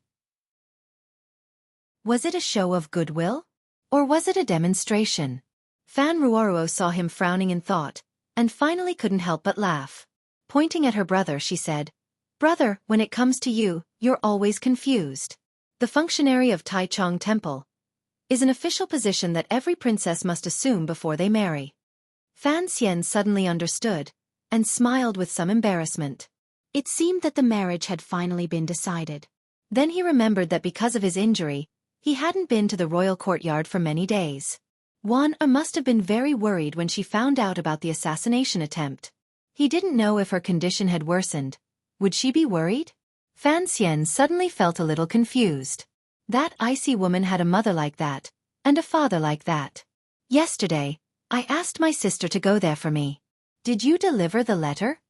Was it a show of goodwill? Or was it a demonstration? Fan Ruoruo saw him frowning in thought, and finally couldn't help but laugh. Pointing at her brother, she said, Brother, when it comes to you, you're always confused. The functionary of Taichung Temple is an official position that every princess must assume before they marry. Fan Xian suddenly understood, and smiled with some embarrassment. It seemed that the marriage had finally been decided. Then he remembered that because of his injury, he hadn't been to the royal courtyard for many days. Wan must have been very worried when she found out about the assassination attempt. He didn't know if her condition had worsened. Would she be worried? Fan Xian suddenly felt a little confused. That icy woman had a mother like that, and a father like that. Yesterday, I asked my sister to go there for me. Did you deliver the letter?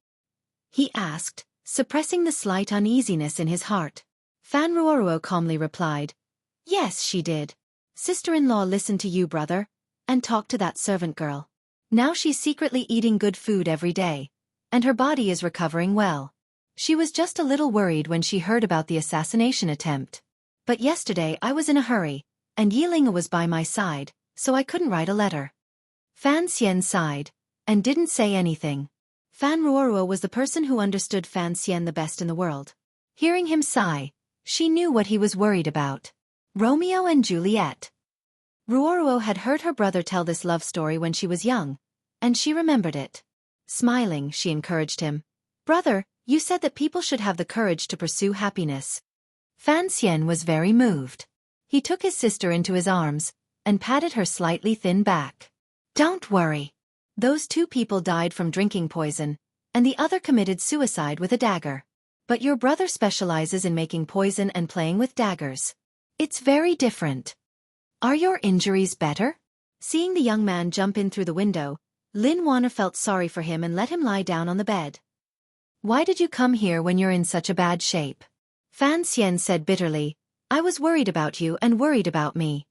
He asked, suppressing the slight uneasiness in his heart. Fan Ruoruo calmly replied, Yes, she did. Sister-in-law listened to you, brother, and talked to that servant girl. Now she's secretly eating good food every day, and her body is recovering well. She was just a little worried when she heard about the assassination attempt. But yesterday I was in a hurry, and Yiling was by my side, so I couldn't write a letter. Fan Xian sighed, and didn't say anything. Fan Ruoruo was the person who understood Fan Xian the best in the world. Hearing him sigh, she knew what he was worried about. Romeo and Juliet. Ruoruo had heard her brother tell this love story when she was young, and she remembered it. Smiling, she encouraged him. Brother, you said that people should have the courage to pursue happiness. Fan Xian was very moved. He took his sister into his arms, and patted her slightly thin back. Don't worry. Those 2 people died from drinking poison, and the other committed suicide with a dagger. But your brother specializes in making poison and playing with daggers. It's very different. Are your injuries better? Seeing the young man jump in through the window, Lin Wanner felt sorry for him and let him lie down on the bed. Why did you come here when you're in such a bad shape? Fan Xian said bitterly, I was worried about you and worried about me.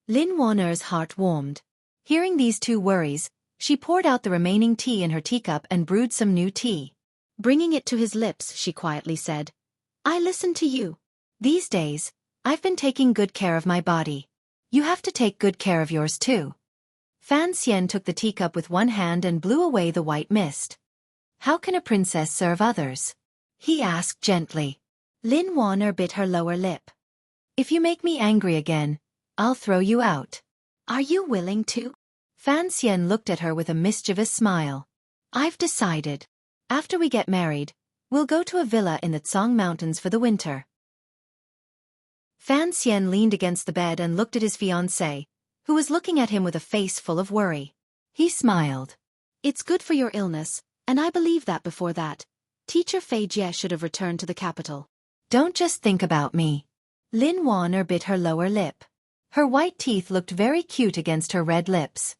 Lin Wanner's heart warmed. Hearing these 2 worries, she poured out the remaining tea in her teacup and brewed some new tea. Bringing it to his lips, she quietly said, I listen to you. These days, I've been taking good care of my body. You have to take good care of yours too. Fan Xian took the teacup with one hand and blew away the white mist. How can a princess serve others? He asked gently. Lin Wanner bit her lower lip. If you make me angry again, I'll throw you out. Are you willing to? Fan Xian looked at her with a mischievous smile. I've decided. After we get married, we'll go to a villa in the Tsang Mountains for the winter. Fan Xian leaned against the bed and looked at his fiancée, who was looking at him with a face full of worry. He smiled. It's good for your illness, and I believe that before that, Teacher Fei Jie should have returned to the capital. Don't just think about me. Lin Wanner bit her lower lip. Her white teeth looked very cute against her red lips.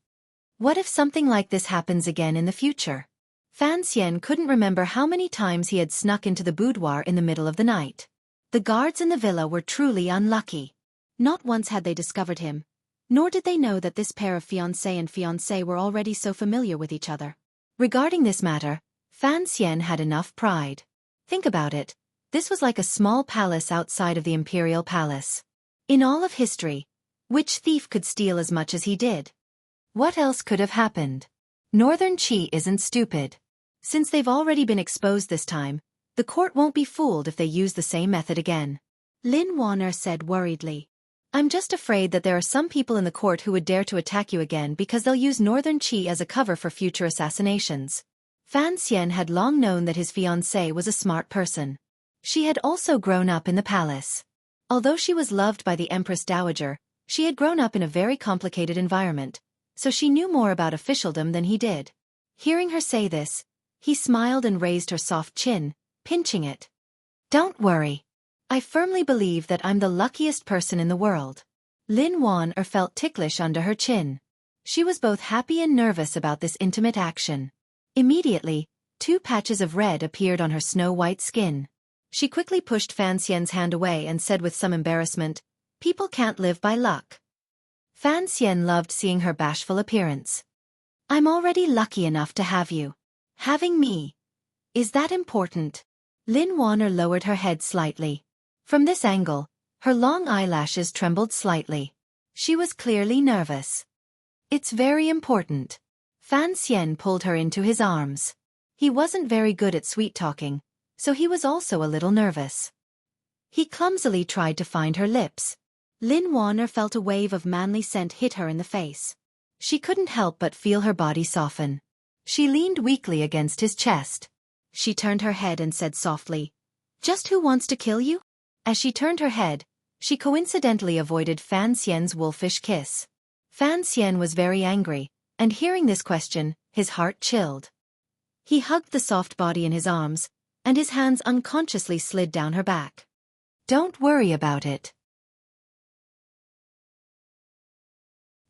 What if something like this happens again in the future? Fan Xian couldn't remember how many times he had snuck into the boudoir in the middle of the night. The guards in the villa were truly unlucky. Not once had they discovered him, nor did they know that this pair of fiancé and fiancée were already so familiar with each other. Regarding this matter, Fan Xian had enough pride. Think about it, this was like a small palace outside of the imperial palace. In all of history, which thief could steal as much as he did? What else could have happened? Northern Qi isn't stupid. Since they've already been exposed this time, the court won't be fooled if they use the same method again. Lin Wanner said worriedly. I'm just afraid that there are some people in the court who would dare to attack you again because they'll use Northern Qi as a cover for future assassinations. Fan Xian had long known that his fiancée was a smart person. She had also grown up in the palace. Although she was loved by the Empress Dowager, she had grown up in a very complicated environment, so she knew more about officialdom than he did. Hearing her say this, he smiled and raised her soft chin, pinching it. Don't worry. I firmly believe that I'm the luckiest person in the world. Lin Wanner felt ticklish under her chin. She was both happy and nervous about this intimate action. Immediately, 2 patches of red appeared on her snow-white skin. She quickly pushed Fan Xian's hand away and said with some embarrassment, People can't live by luck. Fan Xian loved seeing her bashful appearance. I'm already lucky enough to have you. Having me. Is that important? Lin Wanner lowered her head slightly. From this angle, her long eyelashes trembled slightly. She was clearly nervous. It's very important. Fan Xian pulled her into his arms. He wasn't very good at sweet-talking, so he was also a little nervous. He clumsily tried to find her lips. Lin Wanner felt a wave of manly scent hit her in the face. She couldn't help but feel her body soften. She leaned weakly against his chest. She turned her head and said softly, Just who wants to kill you? As she turned her head, she coincidentally avoided Fan Xian's wolfish kiss. Fan Xian was very angry, and hearing this question, his heart chilled. He hugged the soft body in his arms, and his hands unconsciously slid down her back. Don't worry about it.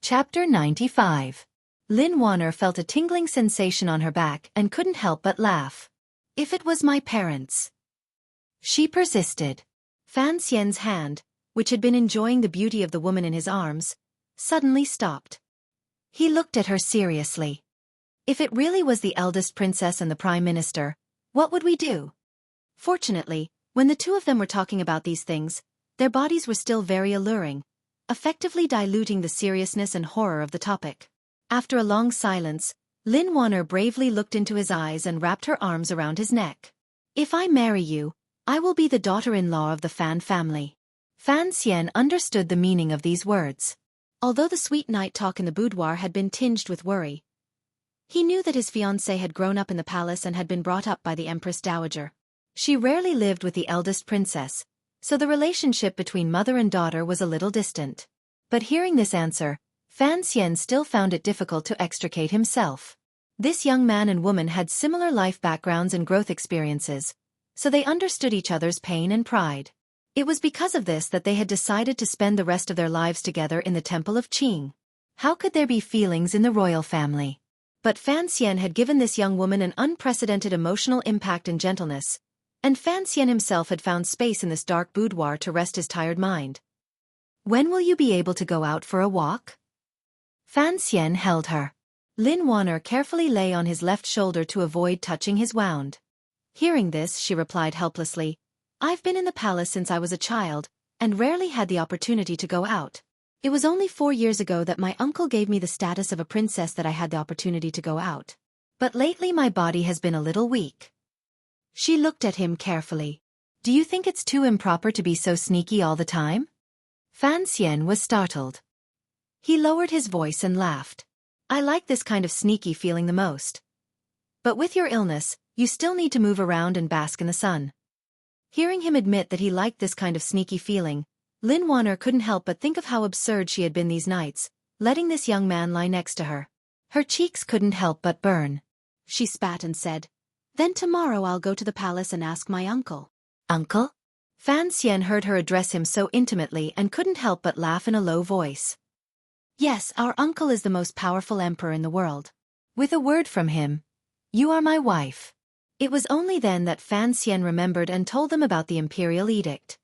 Chapter 95. Lin Wanner felt a tingling sensation on her back and couldn't help but laugh. If it was my parents. She persisted. Fan Xian's hand, which had been enjoying the beauty of the woman in his arms, suddenly stopped. He looked at her seriously. If it really was the eldest princess and the prime minister, what would we do? Fortunately, when the two of them were talking about these things, their bodies were still very alluring, effectively diluting the seriousness and horror of the topic. After a long silence, Lin Wanner bravely looked into his eyes and wrapped her arms around his neck. If I marry you, I will be the daughter-in-law of the Fan family. Fan Xian understood the meaning of these words. Although the sweet night talk in the boudoir had been tinged with worry, he knew that his fiancée had grown up in the palace and had been brought up by the Empress Dowager. She rarely lived with the eldest princess, so the relationship between mother and daughter was a little distant. But hearing this answer, Fan Xian still found it difficult to extricate himself. This young man and woman had similar life backgrounds and growth experiences, so they understood each other's pain and pride. It was because of this that they had decided to spend the rest of their lives together in the Temple of Qing. How could there be feelings in the royal family? But Fan Xian had given this young woman an unprecedented emotional impact and gentleness, and Fan Xian himself had found space in this dark boudoir to rest his tired mind. When will you be able to go out for a walk? Fan Xian held her. Lin Wanner carefully lay on his left shoulder to avoid touching his wound. Hearing this, she replied helplessly, I've been in the palace since I was a child, and rarely had the opportunity to go out. It was only 4 years ago that my uncle gave me the status of a princess that I had the opportunity to go out. But lately my body has been a little weak. She looked at him carefully. Do you think it's too improper to be so sneaky all the time? Fan Xian was startled. He lowered his voice and laughed. I like this kind of sneaky feeling the most. But with your illness, you still need to move around and bask in the sun. Hearing him admit that he liked this kind of sneaky feeling, Lin Wanner couldn't help but think of how absurd she had been these nights, letting this young man lie next to her. Her cheeks couldn't help but burn. She spat and said, Then tomorrow I'll go to the palace and ask my uncle. Uncle? Fan Xian heard her address him so intimately and couldn't help but laugh in a low voice. Yes, our uncle is the most powerful emperor in the world. With a word from him, you are my wife. It was only then that Fan Xian remembered and told them about the imperial edict.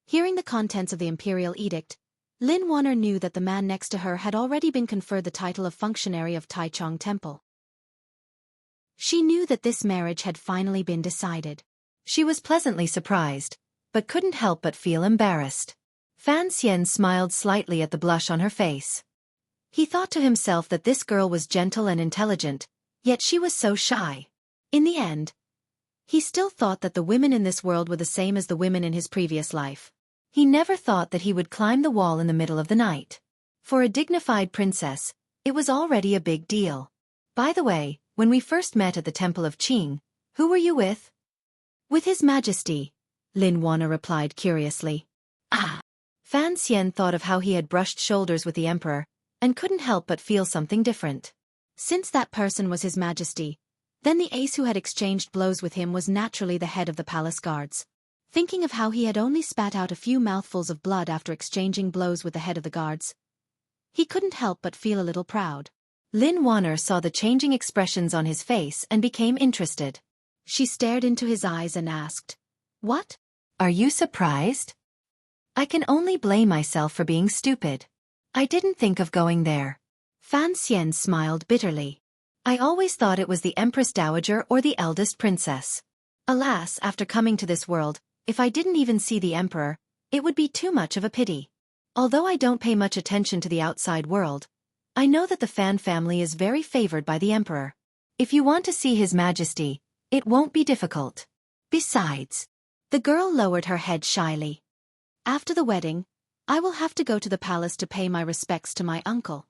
Hearing the contents of the imperial edict, Lin Wanner knew that the man next to her had already been conferred the title of functionary of Taichung Temple. She knew that this marriage had finally been decided. She was pleasantly surprised, but couldn't help but feel embarrassed. Fan Xian smiled slightly at the blush on her face. He thought to himself that this girl was gentle and intelligent, yet she was so shy. In the end, he still thought that the women in this world were the same as the women in his previous life. He never thought that he would climb the wall in the middle of the night. For a dignified princess, it was already a big deal. By the way, when we first met at the Temple of Qing, who were you with? With His Majesty, Lin Wanner replied curiously. Ah! Fan Xian thought of how he had brushed shoulders with the emperor, and couldn't help but feel something different. Since that person was His Majesty, then the ace who had exchanged blows with him was naturally the head of the palace guards. Thinking of how he had only spat out a few mouthfuls of blood after exchanging blows with the head of the guards, he couldn't help but feel a little proud. Lin Wanner saw the changing expressions on his face and became interested. She stared into his eyes and asked, What? Are you surprised? I can only blame myself for being stupid. I didn't think of going there. Fan Xian smiled bitterly. I always thought it was the Empress Dowager or the eldest princess. Alas, after coming to this world, if I didn't even see the emperor, it would be too much of a pity. Although I don't pay much attention to the outside world, I know that the Fan family is very favored by the emperor. If you want to see His Majesty, it won't be difficult. Besides, the girl lowered her head shyly. After the wedding, I will have to go to the palace to pay my respects to my uncle.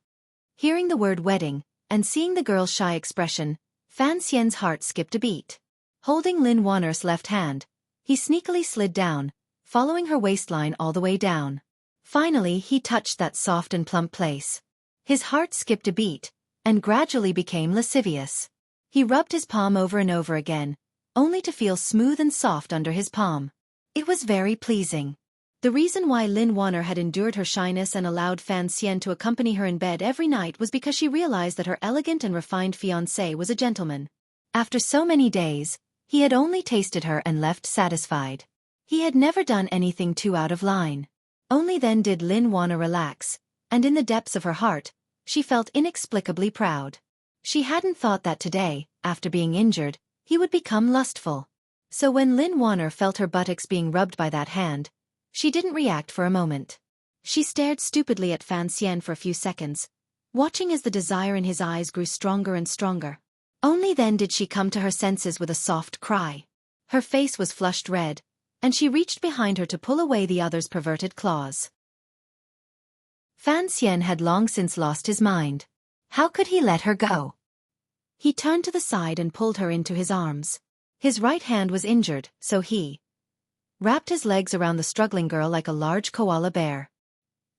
Hearing the word wedding, and seeing the girl's shy expression, Fan Xian's heart skipped a beat. Holding Lin Wanner's left hand, he sneakily slid down, following her waistline all the way down. Finally he touched that soft and plump place. His heart skipped a beat, and gradually became lascivious. He rubbed his palm over and over again, only to feel smooth and soft under his palm. It was very pleasing. The reason why Lin Wanner had endured her shyness and allowed Fan Xian to accompany her in bed every night was because she realized that her elegant and refined fiancé was a gentleman. After so many days, he had only tasted her and left satisfied. He had never done anything too out of line. Only then did Lin Wanner relax, and in the depths of her heart, she felt inexplicably proud. She hadn't thought that today, after being injured, he would become lustful. So when Lin Wanner felt her buttocks being rubbed by that hand, she didn't react for a moment. She stared stupidly at Fan Xian for a few seconds, watching as the desire in his eyes grew stronger and stronger. Only then did she come to her senses with a soft cry. Her face was flushed red, and she reached behind her to pull away the other's perverted claws. Fan Xian had long since lost his mind. How could he let her go? He turned to the side and pulled her into his arms. His right hand was injured, so he wrapped his legs around the struggling girl like a large koala bear.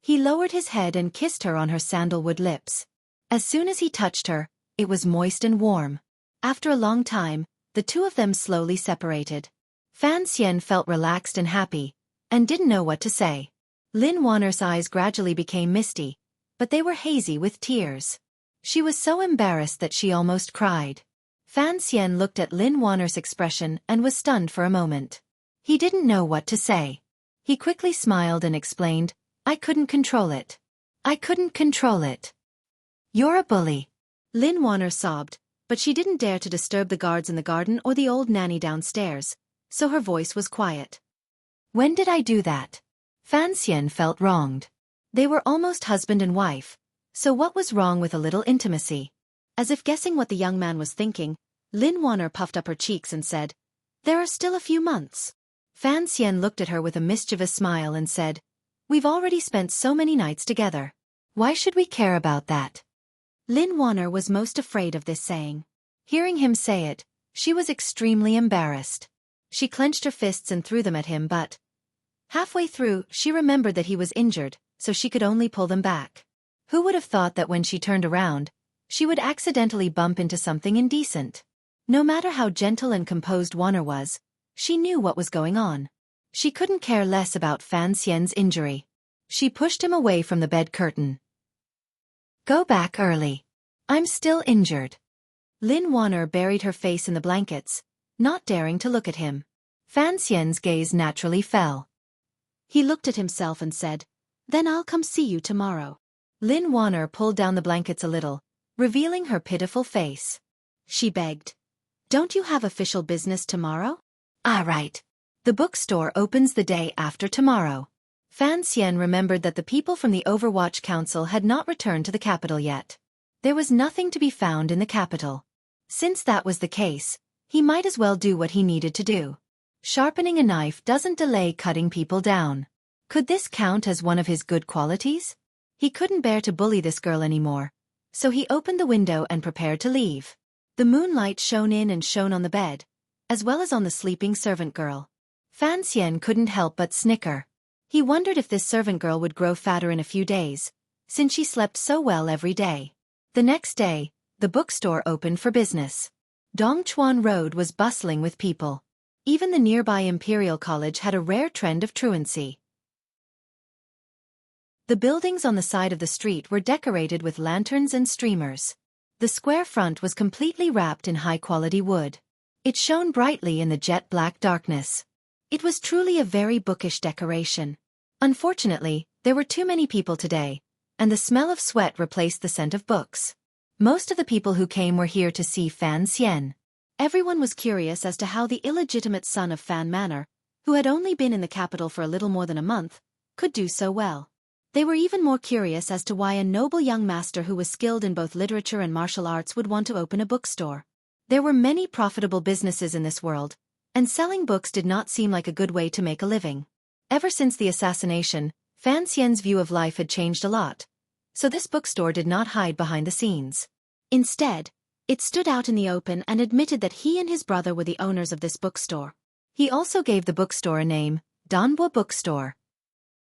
He lowered his head and kissed her on her sandalwood lips. As soon as he touched her, it was moist and warm. After a long time, the two of them slowly separated. Fan Xian felt relaxed and happy, and didn't know what to say. Lin Wanner's eyes gradually became misty, but they were hazy with tears. She was so embarrassed that she almost cried. Fan Xian looked at Lin Wanner's expression and was stunned for a moment. He didn't know what to say. He quickly smiled and explained, "I couldn't control it. I couldn't control it." "You're a bully." Lin Wanner sobbed, but she didn't dare to disturb the guards in the garden or the old nanny downstairs, so her voice was quiet. "When did I do that?" Fan Xian felt wronged. They were almost husband and wife, so what was wrong with a little intimacy? As if guessing what the young man was thinking, Lin Wanner puffed up her cheeks and said, "There are still a few months." Fan Xian looked at her with a mischievous smile and said, "We've already spent so many nights together. Why should we care about that?" Lin Wanner was most afraid of this saying. Hearing him say it, she was extremely embarrassed. She clenched her fists and threw them at him, but halfway through, she remembered that he was injured, so she could only pull them back. Who would have thought that when she turned around, she would accidentally bump into something indecent? No matter how gentle and composed Wanner was, she knew what was going on. She couldn't care less about Fan Xian's injury. She pushed him away from the bed curtain. "Go back early. I'm still injured." Lin Wanner buried her face in the blankets, not daring to look at him. Fan Xian's gaze naturally fell. He looked at himself and said, "Then I'll come see you tomorrow." Lin Wanner pulled down the blankets a little, revealing her pitiful face. She begged, "Don't you have official business tomorrow?" "Ah, right. The bookstore opens the day after tomorrow." Fan Xian remembered that the people from the Overwatch Council had not returned to the capital yet. There was nothing to be found in the capital. Since that was the case, he might as well do what he needed to do. Sharpening a knife doesn't delay cutting people down. Could this count as one of his good qualities? He couldn't bear to bully this girl anymore, so he opened the window and prepared to leave. The moonlight shone in and shone on the bed, as well as on the sleeping servant girl. Fan Xian couldn't help but snicker. He wondered if this servant girl would grow fatter in a few days, since she slept so well every day. The next day, the bookstore opened for business. Dongchuan Road was bustling with people. Even the nearby Imperial College had a rare trend of truancy. The buildings on the side of the street were decorated with lanterns and streamers. The square front was completely wrapped in high-quality wood. It shone brightly in the jet-black darkness. It was truly a very bookish decoration. Unfortunately, there were too many people today, and the smell of sweat replaced the scent of books. Most of the people who came were here to see Fan Xian. Everyone was curious as to how the illegitimate son of Fan Manor, who had only been in the capital for a little more than a month, could do so well. They were even more curious as to why a noble young master who was skilled in both literature and martial arts would want to open a bookstore. There were many profitable businesses in this world, and selling books did not seem like a good way to make a living. Ever since the assassination, Fan Xian's view of life had changed a lot, so this bookstore did not hide behind the scenes. Instead, it stood out in the open and admitted that he and his brother were the owners of this bookstore. He also gave the bookstore a name, Danbo Bookstore.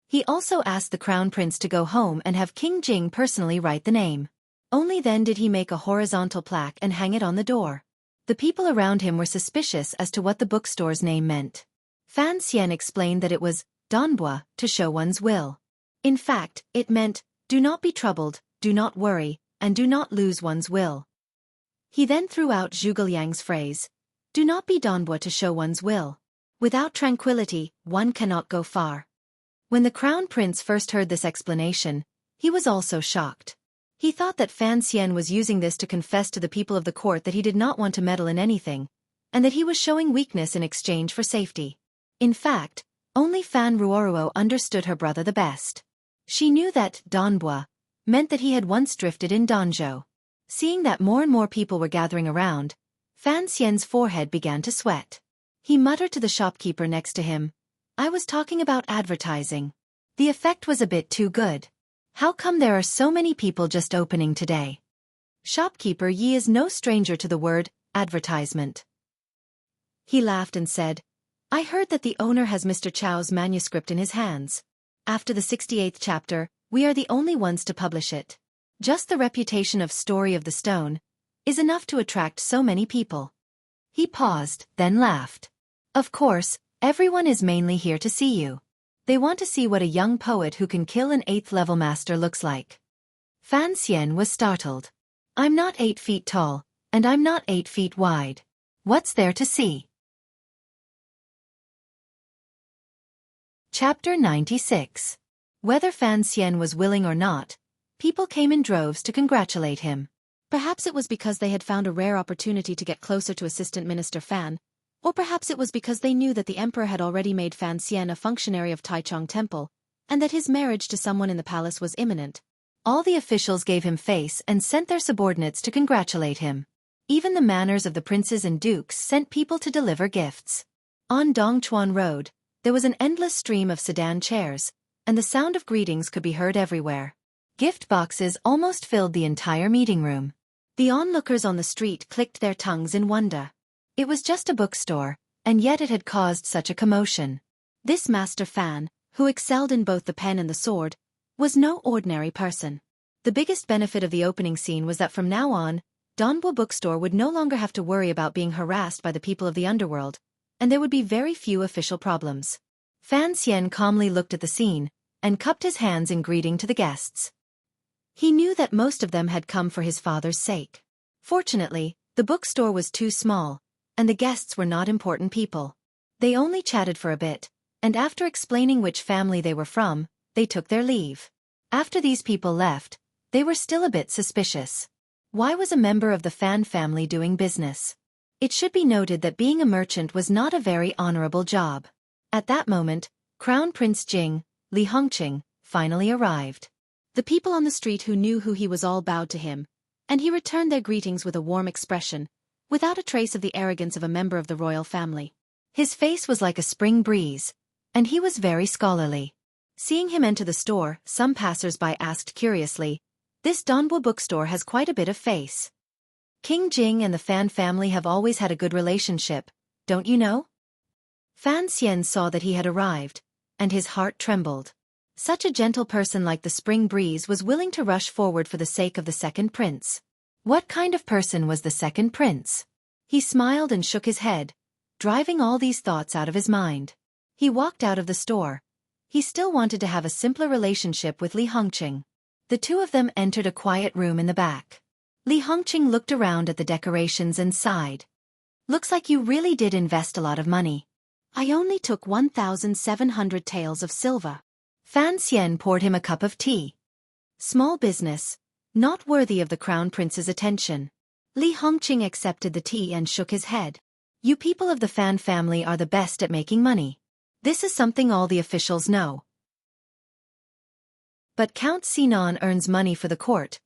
He also asked the crown prince to go home and have King Jing personally write the name. Only then did he make a horizontal plaque and hang it on the door. The people around him were suspicious as to what the bookstore's name meant. Fan Xian explained that it was Donbua, to show one's will. In fact, it meant, do not be troubled, do not worry, and do not lose one's will. He then threw out Zhuge Liang's phrase, do not be Donbua to show one's will. Without tranquility, one cannot go far. When the crown prince first heard this explanation, he was also shocked. He thought that Fan Xian was using this to confess to the people of the court that he did not want to meddle in anything, and that he was showing weakness in exchange for safety. In fact, only Fan Ruoruo understood her brother the best. She knew that Donbua meant that he had once drifted in Danzhou. Seeing that more and more people were gathering around, Fan Xian's forehead began to sweat. He muttered to the shopkeeper next to him, I was talking about advertising. The effect was a bit too good. How come there are so many people just opening today? Shopkeeper Yi is no stranger to the word advertisement. He laughed and said, I heard that the owner has Mr. Chao's manuscript in his hands. After the 68th chapter, we are the only ones to publish it. Just the reputation of Story of the Stone is enough to attract so many people. He paused, then laughed. Of course, everyone is mainly here to see you. They want to see what a young poet who can kill an 8th-level master looks like. Fan Xian was startled. I'm not 8 feet tall, and I'm not 8 feet wide. What's there to see? Chapter 96. Whether Fan Xian was willing or not, people came in droves to congratulate him. Perhaps it was because they had found a rare opportunity to get closer to Assistant Minister Fan, or perhaps it was because they knew that the emperor had already made Fan Xian a functionary of Taichung Temple, and that his marriage to someone in the palace was imminent. All the officials gave him face and sent their subordinates to congratulate him. Even the manors of the princes and dukes sent people to deliver gifts. On Dongchuan Road, there was an endless stream of sedan chairs, and the sound of greetings could be heard everywhere. Gift boxes almost filled the entire meeting room. The onlookers on the street clicked their tongues in wonder. It was just a bookstore, and yet it had caused such a commotion. This Master Fan, who excelled in both the pen and the sword, was no ordinary person. The biggest benefit of the opening scene was that from now on, Donbua Bookstore would no longer have to worry about being harassed by the people of the underworld, and there would be very few official problems. Fan Xian calmly looked at the scene, and cupped his hands in greeting to the guests. He knew that most of them had come for his father's sake. Fortunately, the bookstore was too small, and the guests were not important people. They only chatted for a bit, and after explaining which family they were from, they took their leave. After these people left, they were still a bit suspicious. Why was a member of the Fan family doing business? It should be noted that being a merchant was not a very honorable job. At that moment, Crown Prince Jing, Li Hongqing, finally arrived. The people on the street who knew who he was all bowed to him, and he returned their greetings with a warm expression, without a trace of the arrogance of a member of the royal family. His face was like a spring breeze, and he was very scholarly. Seeing him enter the store, some passers-by asked curiously, this Donbua bookstore has quite a bit of face. King Jing and the Fan family have always had a good relationship, don't you know? Fan Xian saw that he had arrived, and his heart trembled. Such a gentle person like the spring breeze was willing to rush forward for the sake of the second prince. What kind of person was the second prince? He smiled and shook his head, driving all these thoughts out of his mind. He walked out of the store. He still wanted to have a simpler relationship with Li Hongqing. The two of them entered a quiet room in the back. Li Hongqing looked around at the decorations and sighed. Looks like you really did invest a lot of money. I only took 1,700 taels of silver. Fan Xian poured him a cup of tea. Small business, not worthy of the crown prince's attention. Li Hongqing accepted the tea and shook his head. You people of the Fan family are the best at making money. This is something all the officials know. But Count Sinan earns money for the court,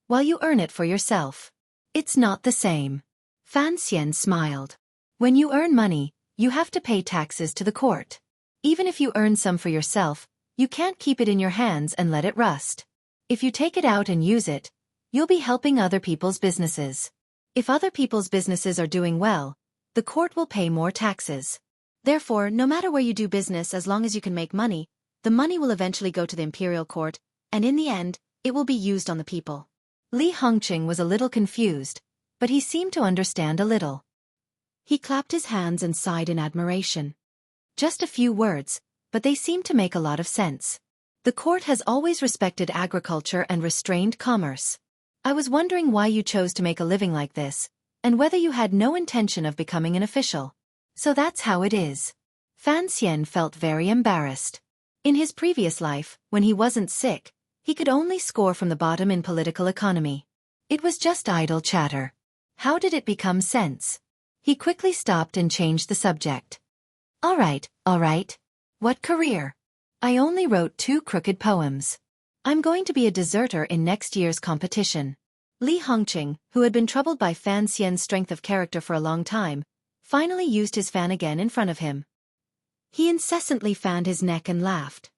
while you earn it for yourself. It's not the same. Fan Xian smiled. When you earn money, you have to pay taxes to the court. Even if you earn some for yourself, you can't keep it in your hands and let it rust. If you take it out and use it, you'll be helping other people's businesses. If other people's businesses are doing well, the court will pay more taxes. Therefore, no matter where you do business, as long as you can make money, The money will eventually go to the imperial court, and in the end, it will be used on the people. Li Hongqing was a little confused, but he seemed to understand a little. He clapped his hands and sighed in admiration. Just a few words, but they seemed to make a lot of sense. The court has always respected agriculture and restrained commerce. I was wondering why you chose to make a living like this, and whether you had no intention of becoming an official. So that's how it is. Fan Xian felt very embarrassed. In his previous life, when he wasn't sick, he could only score from the bottom in political economy. It was just idle chatter. How did it become sense? He quickly stopped and changed the subject. All right. What career? I only wrote 2 crooked poems. I'm going to be a deserter in next year's competition. Li Hongqing, who had been troubled by Fan Xian's strength of character for a long time, finally used his fan again in front of him. He incessantly fanned his neck and laughed.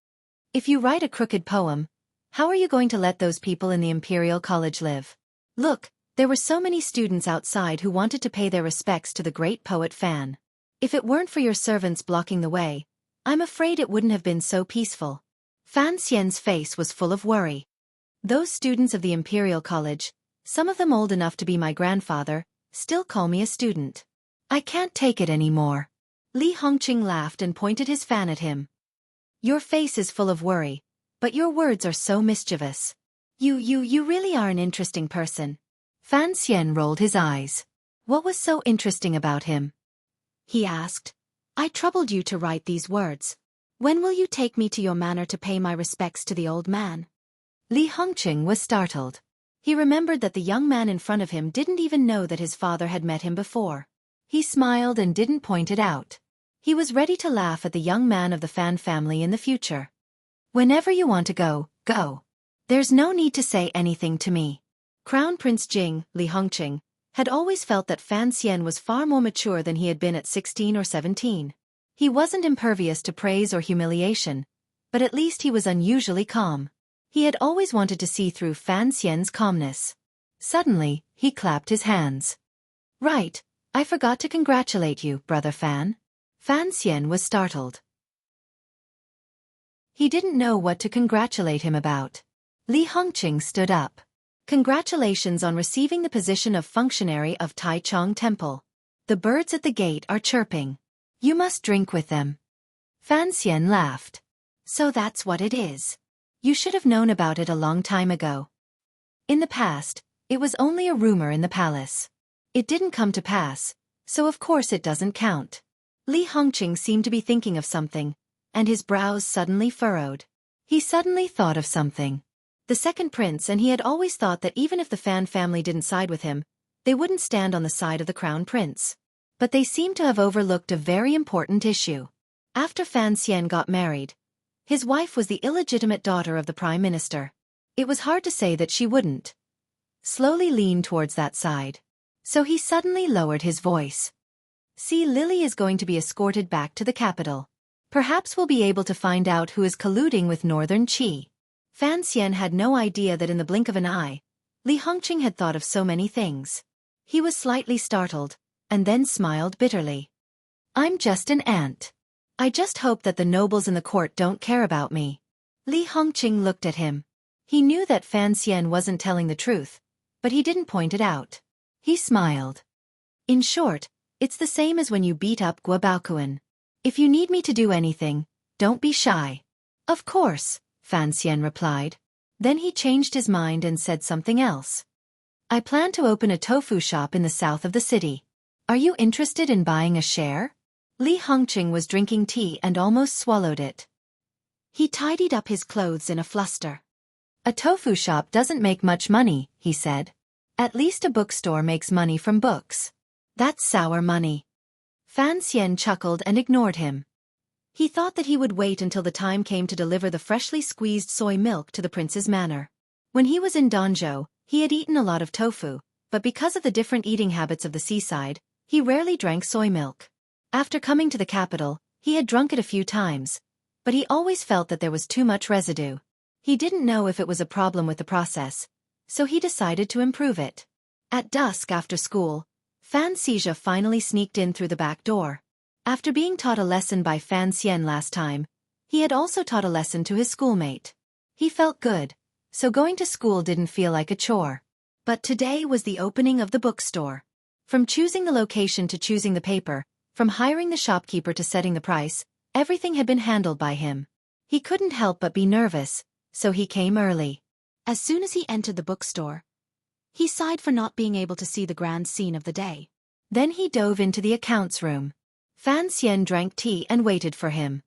If you write a crooked poem, how are you going to let those people in the Imperial College live? Look, there were so many students outside who wanted to pay their respects to the great poet Fan. If it weren't for your servants blocking the way, I'm afraid it wouldn't have been so peaceful. Fan Xian's face was full of worry. Those students of the Imperial College, some of them old enough to be my grandfather, still call me a student. I can't take it anymore. Li Hongqing laughed and pointed his fan at him. Your face is full of worry, but your words are so mischievous. You really are an interesting person. Fan Xian rolled his eyes. What was so interesting about him? He asked. I troubled you to write these words. When will you take me to your manor to pay my respects to the old man? Li Hongqing was startled. He remembered that the young man in front of him didn't even know that his father had met him before. He smiled and didn't point it out. He was ready to laugh at the young man of the Fan family in the future. Whenever you want to go, go. There's no need to say anything to me. Crown Prince Jing, Li Hongqing, had always felt that Fan Xian was far more mature than he had been at 16 or 17. He wasn't impervious to praise or humiliation, but at least he was unusually calm. He had always wanted to see through Fan Xian's calmness. Suddenly, he clapped his hands. Right, I forgot to congratulate you, brother Fan. Fan Xian was startled. He didn't know what to congratulate him about. Li Hongqing stood up. Congratulations on receiving the position of functionary of Taichung Temple. The birds at the gate are chirping. You must drink with them. Fan Xian laughed. So that's what it is. You should have known about it a long time ago. In the past, it was only a rumor in the palace. It didn't come to pass, so of course it doesn't count. Li Hongqing seemed to be thinking of something, and his brows suddenly furrowed. He suddenly thought of something. The second prince, and he had always thought that even if the Fan family didn't side with him, they wouldn't stand on the side of the crown prince. But they seemed to have overlooked a very important issue. After Fan Xian got married, his wife was the illegitimate daughter of the prime minister. It was hard to say that she wouldn't slowly lean towards that side. So he suddenly lowered his voice. See, Lily is going to be escorted back to the capital. Perhaps we'll be able to find out who is colluding with Northern Qi. Fan Xian had no idea that in the blink of an eye, Li Hongqing had thought of so many things. He was slightly startled, and then smiled bitterly. I'm just an ant. I just hope that the nobles in the court don't care about me. Li Hongqing looked at him. He knew that Fan Xian wasn't telling the truth, but he didn't point it out. He smiled. In short, it's the same as when you beat up Guobaokuan. If you need me to do anything, don't be shy. Of course, Fan Xian replied. Then he changed his mind and said something else. I plan to open a tofu shop in the south of the city. Are you interested in buying a share? Li Hongqing was drinking tea and almost swallowed it. He tidied up his clothes in a fluster. A tofu shop doesn't make much money, he said. At least a bookstore makes money from books. That's sour money. Fan Xian chuckled and ignored him. He thought that he would wait until the time came to deliver the freshly squeezed soy milk to the prince's manor. When he was in Danzhou, he had eaten a lot of tofu, but because of the different eating habits of the seaside, he rarely drank soy milk. After coming to the capital, he had drunk it a few times, but he always felt that there was too much residue. He didn't know if it was a problem with the process, so he decided to improve it. At dusk after school, Fan Xizha finally sneaked in through the back door. After being taught a lesson by Fan Xian last time, He had also taught a lesson to his schoolmate. He felt good, so going to school didn't feel like a chore. But today was the opening of the bookstore. From choosing the location to choosing the paper, from hiring the shopkeeper to setting the price, everything had been handled by him. He couldn't help but be nervous, so he came early. As soon as he entered the bookstore, he sighed for not being able to see the grand scene of the day. Then he dove into the accounts room. Fan Xian drank tea and waited for him.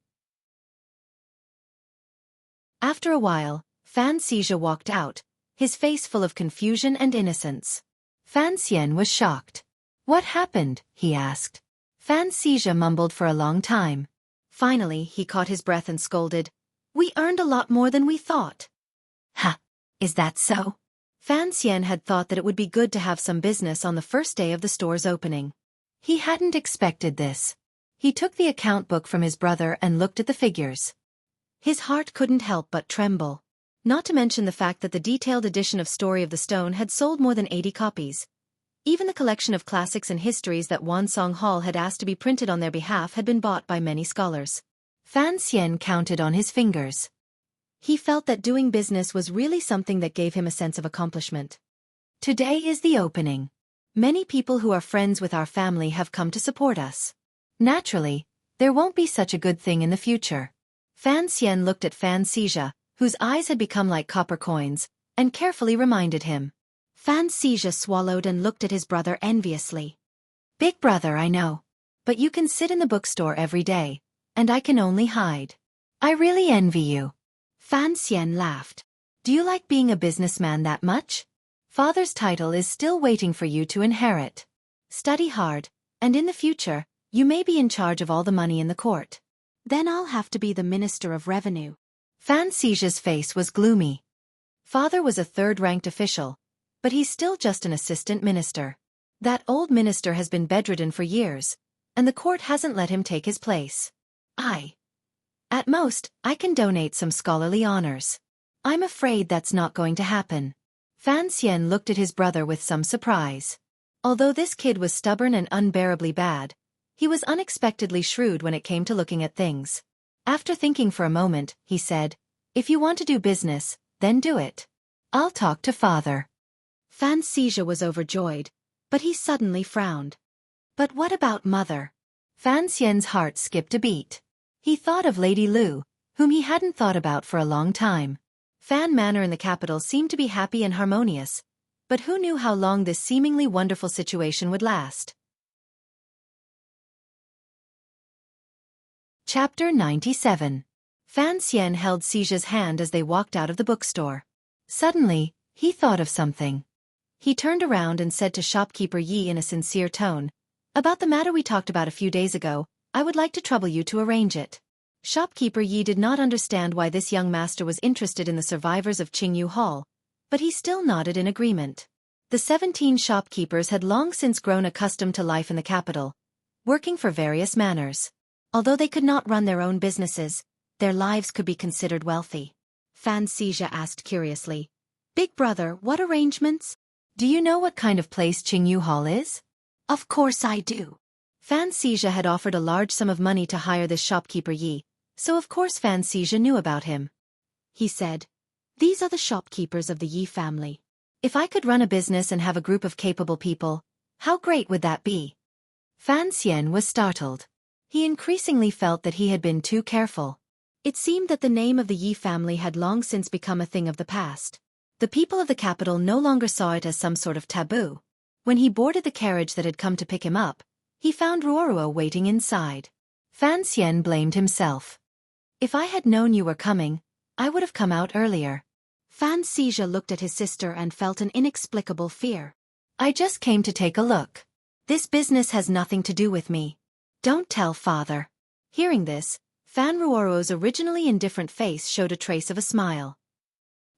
After a while, Fan Xizha walked out, his face full of confusion and innocence. Fan Xian was shocked. "What happened?" he asked. Fan Xizha mumbled for a long time. Finally, he caught his breath and scolded, "We earned a lot more than we thought." "Ha! Is that so?" Fan Xian had thought that it would be good to have some business on the first day of the store's opening. He hadn't expected this. He took the account book from his brother and looked at the figures. His heart couldn't help but tremble. Not to mention the fact that the detailed edition of Story of the Stone had sold more than 80 copies. Even the collection of classics and histories that Wansong Hall had asked to be printed on their behalf had been bought by many scholars. Fan Xian counted on his fingers. He felt that doing business was really something that gave him a sense of accomplishment. Today is the opening. Many people who are friends with our family have come to support us. Naturally, there won't be such a good thing in the future. Fan Xian looked at Fan Xizha, whose eyes had become like copper coins, and carefully reminded him. Fan Xizha swallowed and looked at his brother enviously. "Big brother, I know. But you can sit in the bookstore every day, and I can only hide. I really envy you." Fan Xian laughed. "Do you like being a businessman that much? Father's title is still waiting for you to inherit. Study hard, and in the future, you may be in charge of all the money in the court." "Then I'll have to be the Minister of Revenue." Fan Xizha's face was gloomy. Father was a third-ranked official, but he's still just an assistant minister. That old minister has been bedridden for years, and the court hasn't let him take his place. At most, I can donate some scholarly honors. I'm afraid that's not going to happen. Fan Xian looked at his brother with some surprise. Although this kid was stubborn and unbearably bad, he was unexpectedly shrewd when it came to looking at things. After thinking for a moment, he said, "If you want to do business, then do it. I'll talk to father." Fan Xizha was overjoyed, but he suddenly frowned. But what about mother? Fan Xian's heart skipped a beat. He thought of Lady Lu, whom he hadn't thought about for a long time. Fan Manor in the capital seemed to be happy and harmonious, but who knew how long this seemingly wonderful situation would last? Chapter 97. Fan Xian held Xizha's hand as they walked out of the bookstore. Suddenly, he thought of something. He turned around and said to shopkeeper Yi in a sincere tone, "About the matter we talked about a few days ago, I would like to trouble you to arrange it." Shopkeeper Yi did not understand why this young master was interested in the survivors of Qingyu Hall, but he still nodded in agreement. The 17 shopkeepers had long since grown accustomed to life in the capital, working for various manors. Although they could not run their own businesses, their lives could be considered wealthy. Fan Xizha asked curiously, "Big brother, what arrangements?" "Do you know what kind of place Qingyu Hall is?" "Of course I do." Fan Xizha had offered a large sum of money to hire this shopkeeper Yi, so of course Fan Xizha knew about him. He said, "These are the shopkeepers of the Yi family." "If I could run a business and have a group of capable people, how great would that be?" Fan Xian was startled. He increasingly felt that he had been too careful. It seemed that the name of the Yi family had long since become a thing of the past. The people of the capital no longer saw it as some sort of taboo. When he boarded the carriage that had come to pick him up, he found Ruoruo waiting inside. Fan Xian blamed himself. "If I had known you were coming, I would have come out earlier." Fan Xizha looked at his sister and felt an inexplicable fear. "I just came to take a look. This business has nothing to do with me. Don't tell father." Hearing this, Fan Ruoruo's originally indifferent face showed a trace of a smile.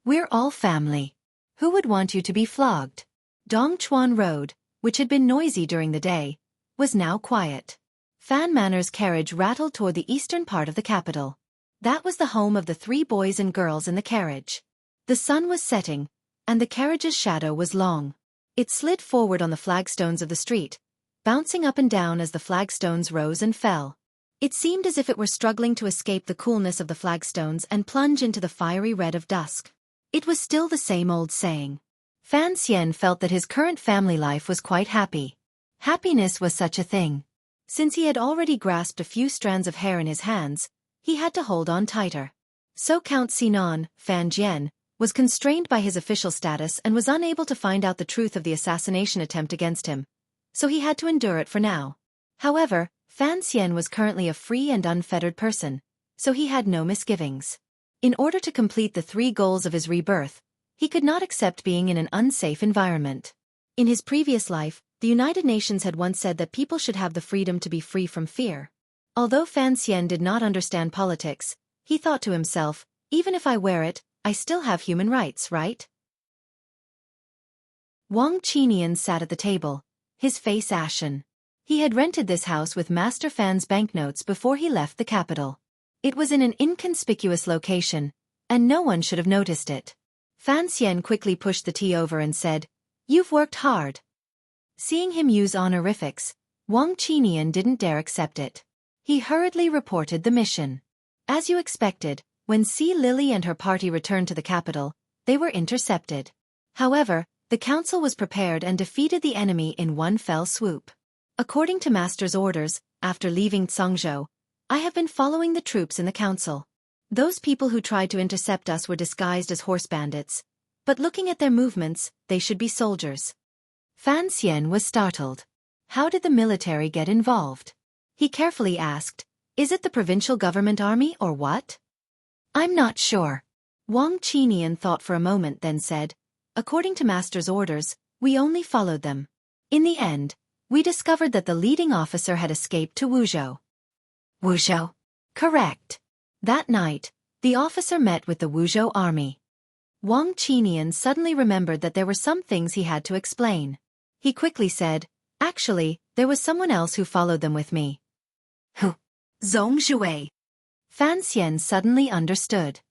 "We're all family. Who would want you to be flogged?" Dongchuan Road, which had been noisy during the day, was now quiet. Fan Manor's carriage rattled toward the eastern part of the capital. That was the home of the 3 boys and girls in the carriage. The sun was setting, and the carriage's shadow was long. It slid forward on the flagstones of the street, bouncing up and down as the flagstones rose and fell. It seemed as if it were struggling to escape the coolness of the flagstones and plunge into the fiery red of dusk. It was still the same old saying. Fan Xian felt that his current family life was quite happy. Happiness was such a thing. Since he had already grasped a few strands of hair in his hands, he had to hold on tighter. So Count Sinan, Fan Jian, was constrained by his official status and was unable to find out the truth of the assassination attempt against him. So he had to endure it for now. However, Fan Xian was currently a free and unfettered person, so he had no misgivings. In order to complete the 3 goals of his rebirth, he could not accept being in an unsafe environment. In his previous life, the United Nations had once said that people should have the freedom to be free from fear. Although Fan Xian did not understand politics, he thought to himself, even if I wear it, I still have human rights, right? Wang Qinian sat at the table, his face ashen. He had rented this house with Master Fan's banknotes before he left the capital. It was in an inconspicuous location, and no one should have noticed it. Fan Xian quickly pushed the tea over and said, "You've worked hard." Seeing him use honorifics, Wang Qinian didn't dare accept it. He hurriedly reported the mission. As you expected, when Si Lily and her party returned to the capital, they were intercepted. However, the council was prepared and defeated the enemy in one fell swoop. According to Master's orders, after leaving Cangzhou, I have been following the troops in the council. Those people who tried to intercept us were disguised as horse bandits, but looking at their movements, they should be soldiers. Fan Xian was startled. How did the military get involved? He carefully asked, "Is it the provincial government army or what?" "I'm not sure." Wang Qinian thought for a moment then said, "According to Master's orders, we only followed them. In the end, we discovered that the leading officer had escaped to Wuzhou." "Wuzhou?" "Correct." That night, the officer met with the Wuzhou army. Wang Qinian suddenly remembered that there were some things he had to explain. He quickly said, "Actually, there was someone else who followed them with me." "Who?" "Zhong Zhuai." Fan Xian suddenly understood.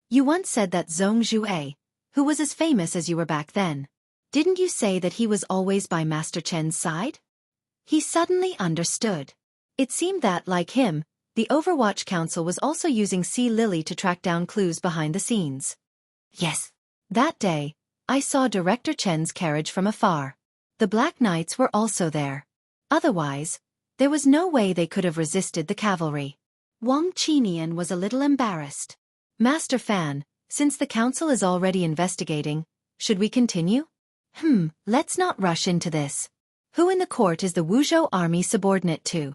"You once said that Zhong Zhuai, who was as famous as you were back then. Didn't you say that he was always by Master Chen's side?" He suddenly understood. It seemed that, like him, the Overwatch Council was also using Si Lily to track down clues behind the scenes. "Yes. That day, I saw Director Chen's carriage from afar. The Black Knights were also there. Otherwise, there was no way they could have resisted the cavalry." Wang Qinian was a little embarrassed. "Master Fan, since the council is already investigating, should we continue?" Let's not rush into this. Who in the court is the Wuzhou army subordinate to?"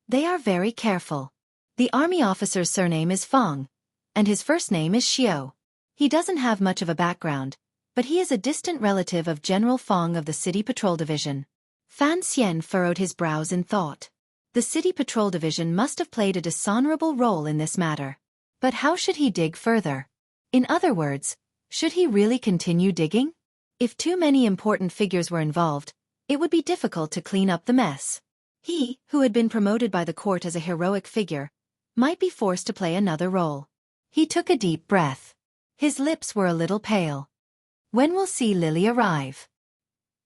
"They are very careful. The army officer's surname is Feng, and his first name is Xiao. He doesn't have much of a background, but he is a distant relative of General Feng of the City Patrol Division." Fan Xian furrowed his brows in thought. The City Patrol Division must have played a dishonorable role in this matter. But how should he dig further? In other words, should he really continue digging? If too many important figures were involved, it would be difficult to clean up the mess. He, who had been promoted by the court as a heroic figure, might be forced to play another role. He took a deep breath. His lips were a little pale. "When will Si Lily arrive?"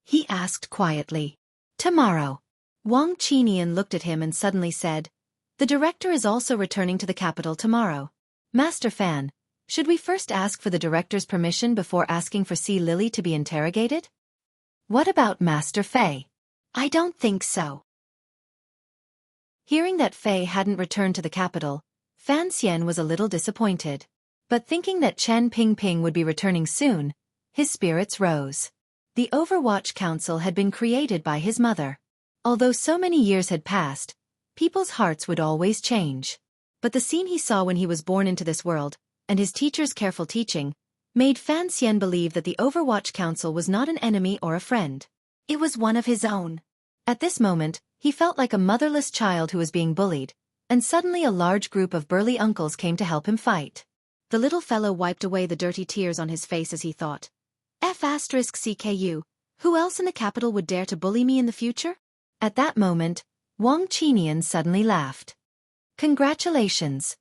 he asked quietly. "Tomorrow." Wang Qinian looked at him and suddenly said, "The director is also returning to the capital tomorrow. Master Fan, should we first ask for the director's permission before asking for Si Lily to be interrogated?" "What about Master Fei?" "I don't think so." Hearing that Fei hadn't returned to the capital, Fan Xian was a little disappointed. But thinking that Chen Pingping would be returning soon, his spirits rose. The Overwatch Council had been created by his mother. Although so many years had passed, people's hearts would always change. But the scene he saw when he was born into this world, and his teacher's careful teaching, made Fan Xian believe that the Overwatch Council was not an enemy or a friend. It was one of his own. At this moment, he felt like a motherless child who was being bullied, and suddenly a large group of burly uncles came to help him fight. The little fellow wiped away the dirty tears on his face as he thought, "*CKU, who else in the capital would dare to bully me in the future?" At that moment, Wang Qinian suddenly laughed. "Congratulations,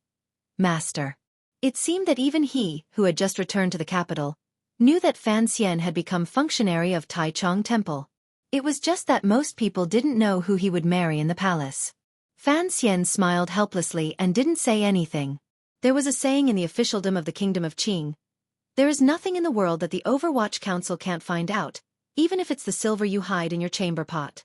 Master." It seemed that even he, who had just returned to the capital, knew that Fan Xian had become functionary of Taichung Temple. It was just that most people didn't know who he would marry in the palace. Fan Xian smiled helplessly and didn't say anything. There was a saying in the officialdom of the Kingdom of Qing. There is nothing in the world that the Overwatch Council can't find out, even if it's the silver you hide in your chamber pot.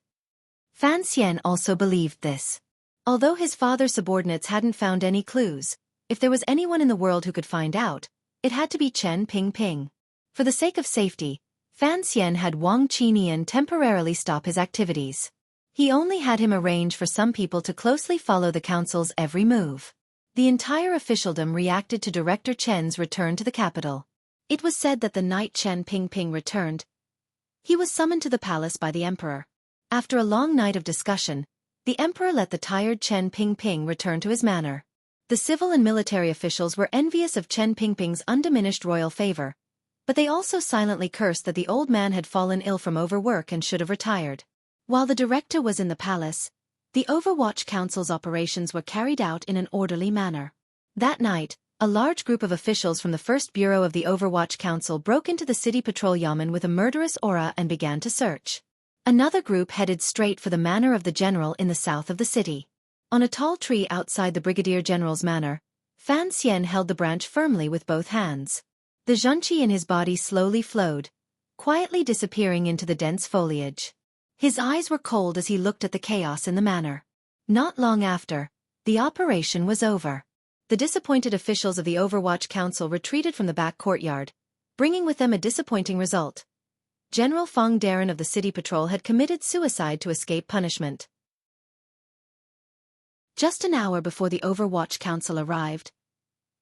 Fan Xian also believed this. Although his father's subordinates hadn't found any clues, if there was anyone in the world who could find out, it had to be Chen Pingping. For the sake of safety, Fan Xian had Wang Qinian temporarily stop his activities. He only had him arrange for some people to closely follow the council's every move. The entire officialdom reacted to Director Chen's return to the capital. It was said that the night Chen Pingping returned, he was summoned to the palace by the emperor. After a long night of discussion, the emperor let the tired Chen Pingping return to his manor. The civil and military officials were envious of Chen Pingping's undiminished royal favor, but they also silently cursed that the old man had fallen ill from overwork and should have retired. While the director was in the palace, the Overwatch Council's operations were carried out in an orderly manner. That night, a large group of officials from the First Bureau of the Overwatch Council broke into the city patrol yamen with a murderous aura and began to search. Another group headed straight for the manor of the general in the south of the city. On a tall tree outside the brigadier general's manor, Fan Xian held the branch firmly with both hands. The zhengqi in his body slowly flowed, quietly disappearing into the dense foliage. His eyes were cold as he looked at the chaos in the manor. Not long after, the operation was over. The disappointed officials of the Overwatch Council retreated from the back courtyard, bringing with them a disappointing result. General Feng Darren of the city patrol had committed suicide to escape punishment. Just an hour before the Overwatch Council arrived,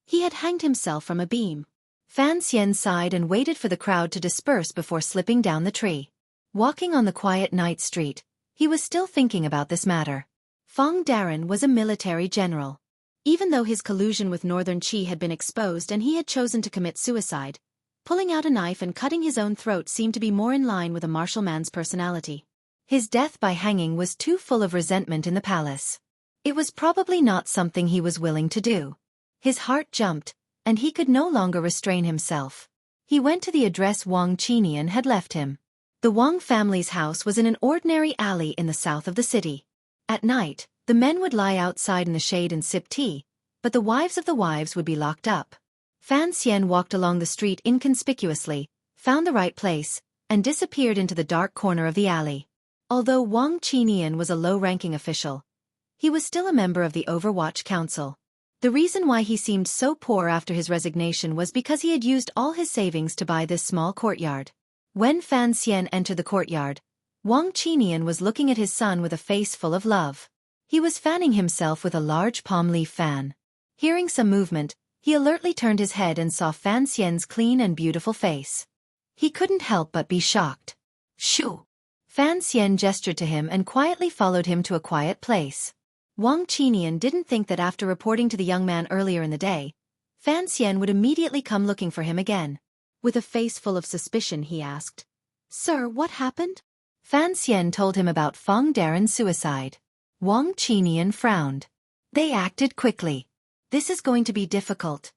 he had hanged himself from a beam. Fan Xian sighed and waited for the crowd to disperse before slipping down the tree. Walking on the quiet night street, he was still thinking about this matter. Feng Darren was a military general. Even though his collusion with Northern Qi had been exposed and he had chosen to commit suicide, pulling out a knife and cutting his own throat seemed to be more in line with a martial man's personality. His death by hanging was too full of resentment in the palace. It was probably not something he was willing to do. His heart jumped, and he could no longer restrain himself. He went to the address Wang Qinian had left him. The Wang family's house was in an ordinary alley in the south of the city. At night, the men would lie outside in the shade and sip tea, but the wives of the wives would be locked up. Fan Xian walked along the street inconspicuously, found the right place, and disappeared into the dark corner of the alley. Although Wang Qinian was a low-ranking official, he was still a member of the Overwatch Council. The reason why he seemed so poor after his resignation was because he had used all his savings to buy this small courtyard. When Fan Xian entered the courtyard, Wang Qinian was looking at his son with a face full of love. He was fanning himself with a large palm leaf fan. Hearing some movement, he alertly turned his head and saw Fan Xian's clean and beautiful face. He couldn't help but be shocked. Shoo! Fan Xian gestured to him and quietly followed him to a quiet place. Wang Qinian didn't think that after reporting to the young man earlier in the day, Fan Xian would immediately come looking for him again. With a face full of suspicion he asked, "Sir, what happened?" Fan Xian told him about Feng Darren's suicide. Wang Qinian frowned. They acted quickly. This is going to be difficult.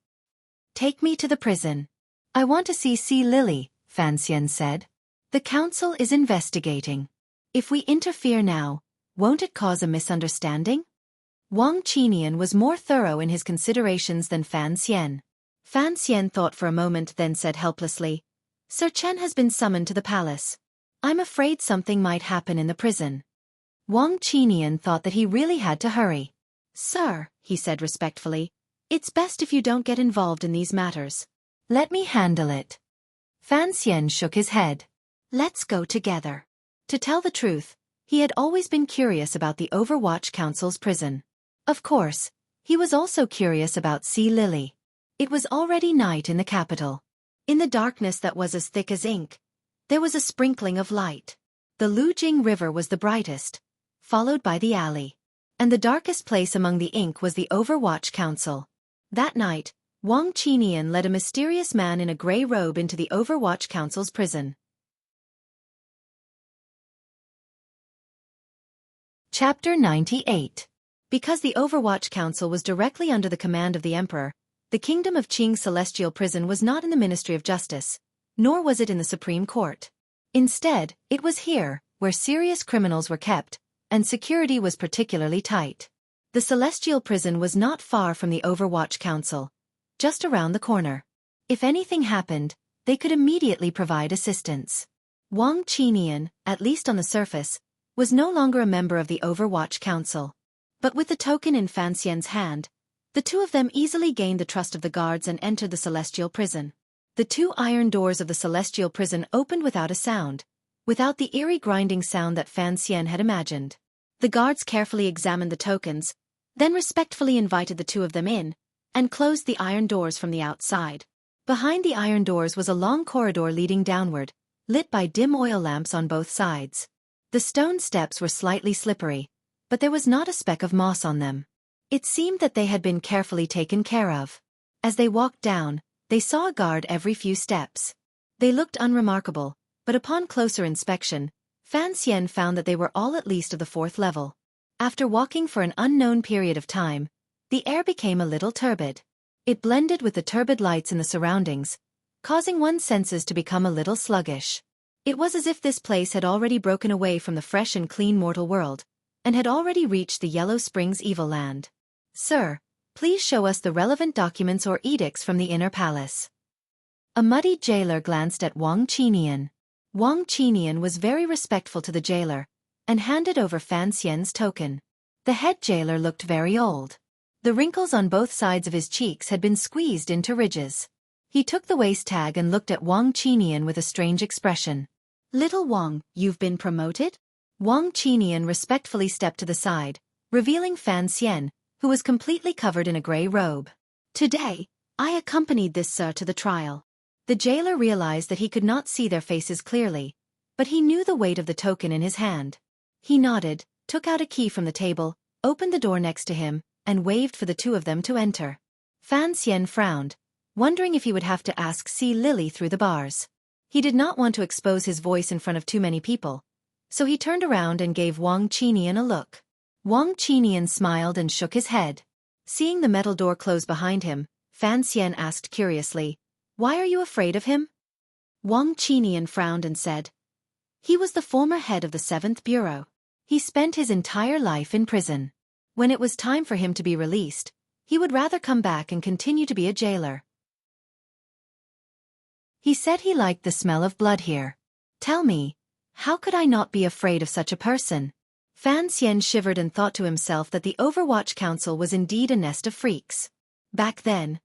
Take me to the prison. I want to see Lily, Fan Xian said. The council is investigating. If we interfere now, won't it cause a misunderstanding? Wang Qinian was more thorough in his considerations than Fan Xian. Fan Xian thought for a moment then said helplessly, Sir Chen has been summoned to the palace. I'm afraid something might happen in the prison. Wang Qinian thought that he really had to hurry. Sir, he said respectfully, it's best if you don't get involved in these matters. Let me handle it. Fan Xian shook his head. Let's go together. To tell the truth, he had always been curious about the Overwatch Council's prison. Of course, he was also curious about Lily. It was already night in the capital. In the darkness that was as thick as ink, there was a sprinkling of light. The Lujing River was the brightest, followed by the alley. And the darkest place among the ink was the Overwatch Council. That night, Wang Qinian led a mysterious man in a gray robe into the Overwatch Council's prison. Chapter 98. Because the Overwatch Council was directly under the command of the Emperor, the Kingdom of Qing's celestial prison was not in the Ministry of Justice, nor was it in the Supreme Court. Instead, it was here, where serious criminals were kept, and security was particularly tight. The celestial prison was not far from the Overwatch Council, just around the corner. If anything happened, they could immediately provide assistance. Wang Qinian, at least on the surface, was no longer a member of the Overwatch Council. But with the token in Fan Xian's hand, the two of them easily gained the trust of the guards and entered the celestial prison. The two iron doors of the celestial prison opened without a sound, without the eerie grinding sound that Fan Xian had imagined. The guards carefully examined the tokens, then respectfully invited the two of them in, and closed the iron doors from the outside. Behind the iron doors was a long corridor leading downward, lit by dim oil lamps on both sides. The stone steps were slightly slippery, but there was not a speck of moss on them. It seemed that they had been carefully taken care of. As they walked down, they saw a guard every few steps. They looked unremarkable, but upon closer inspection, Fan Xian found that they were all at least of the 4th level. After walking for an unknown period of time, the air became a little turbid. It blended with the turbid lights in the surroundings, causing one's senses to become a little sluggish. It was as if this place had already broken away from the fresh and clean mortal world, and had already reached the Yellow Springs Evil Land. "Sir, please show us the relevant documents or edicts from the inner palace." A muddy jailer glanced at Wang Qinian. Wang Qinian was very respectful to the jailer, and handed over Fan Xian's token. The head jailer looked very old. The wrinkles on both sides of his cheeks had been squeezed into ridges. He took the waist tag and looked at Wang Qinian with a strange expression. "Little Wang, you've been promoted?" Wang Qinian respectfully stepped to the side, revealing Fan Xian, who was completely covered in a gray robe. "Today, I accompanied this sir to the trial." The jailer realized that he could not see their faces clearly, but he knew the weight of the token in his hand. He nodded, took out a key from the table, opened the door next to him, and waved for the two of them to enter. Fan Xian frowned, wondering if he would have to ask Si Lily through the bars. He did not want to expose his voice in front of too many people, so he turned around and gave Wang Qinian a look. Wang Qinian smiled and shook his head. Seeing the metal door close behind him, Fan Xian asked curiously, "Why are you afraid of him?" Wang Qinian frowned and said, "He was the former head of the 7th Bureau. He spent his entire life in prison. When it was time for him to be released, he would rather come back and continue to be a jailer. He said he liked the smell of blood here. Tell me, how could I not be afraid of such a person?" Fan Xian shivered and thought to himself that the Overwatch Council was indeed a nest of freaks. Back then,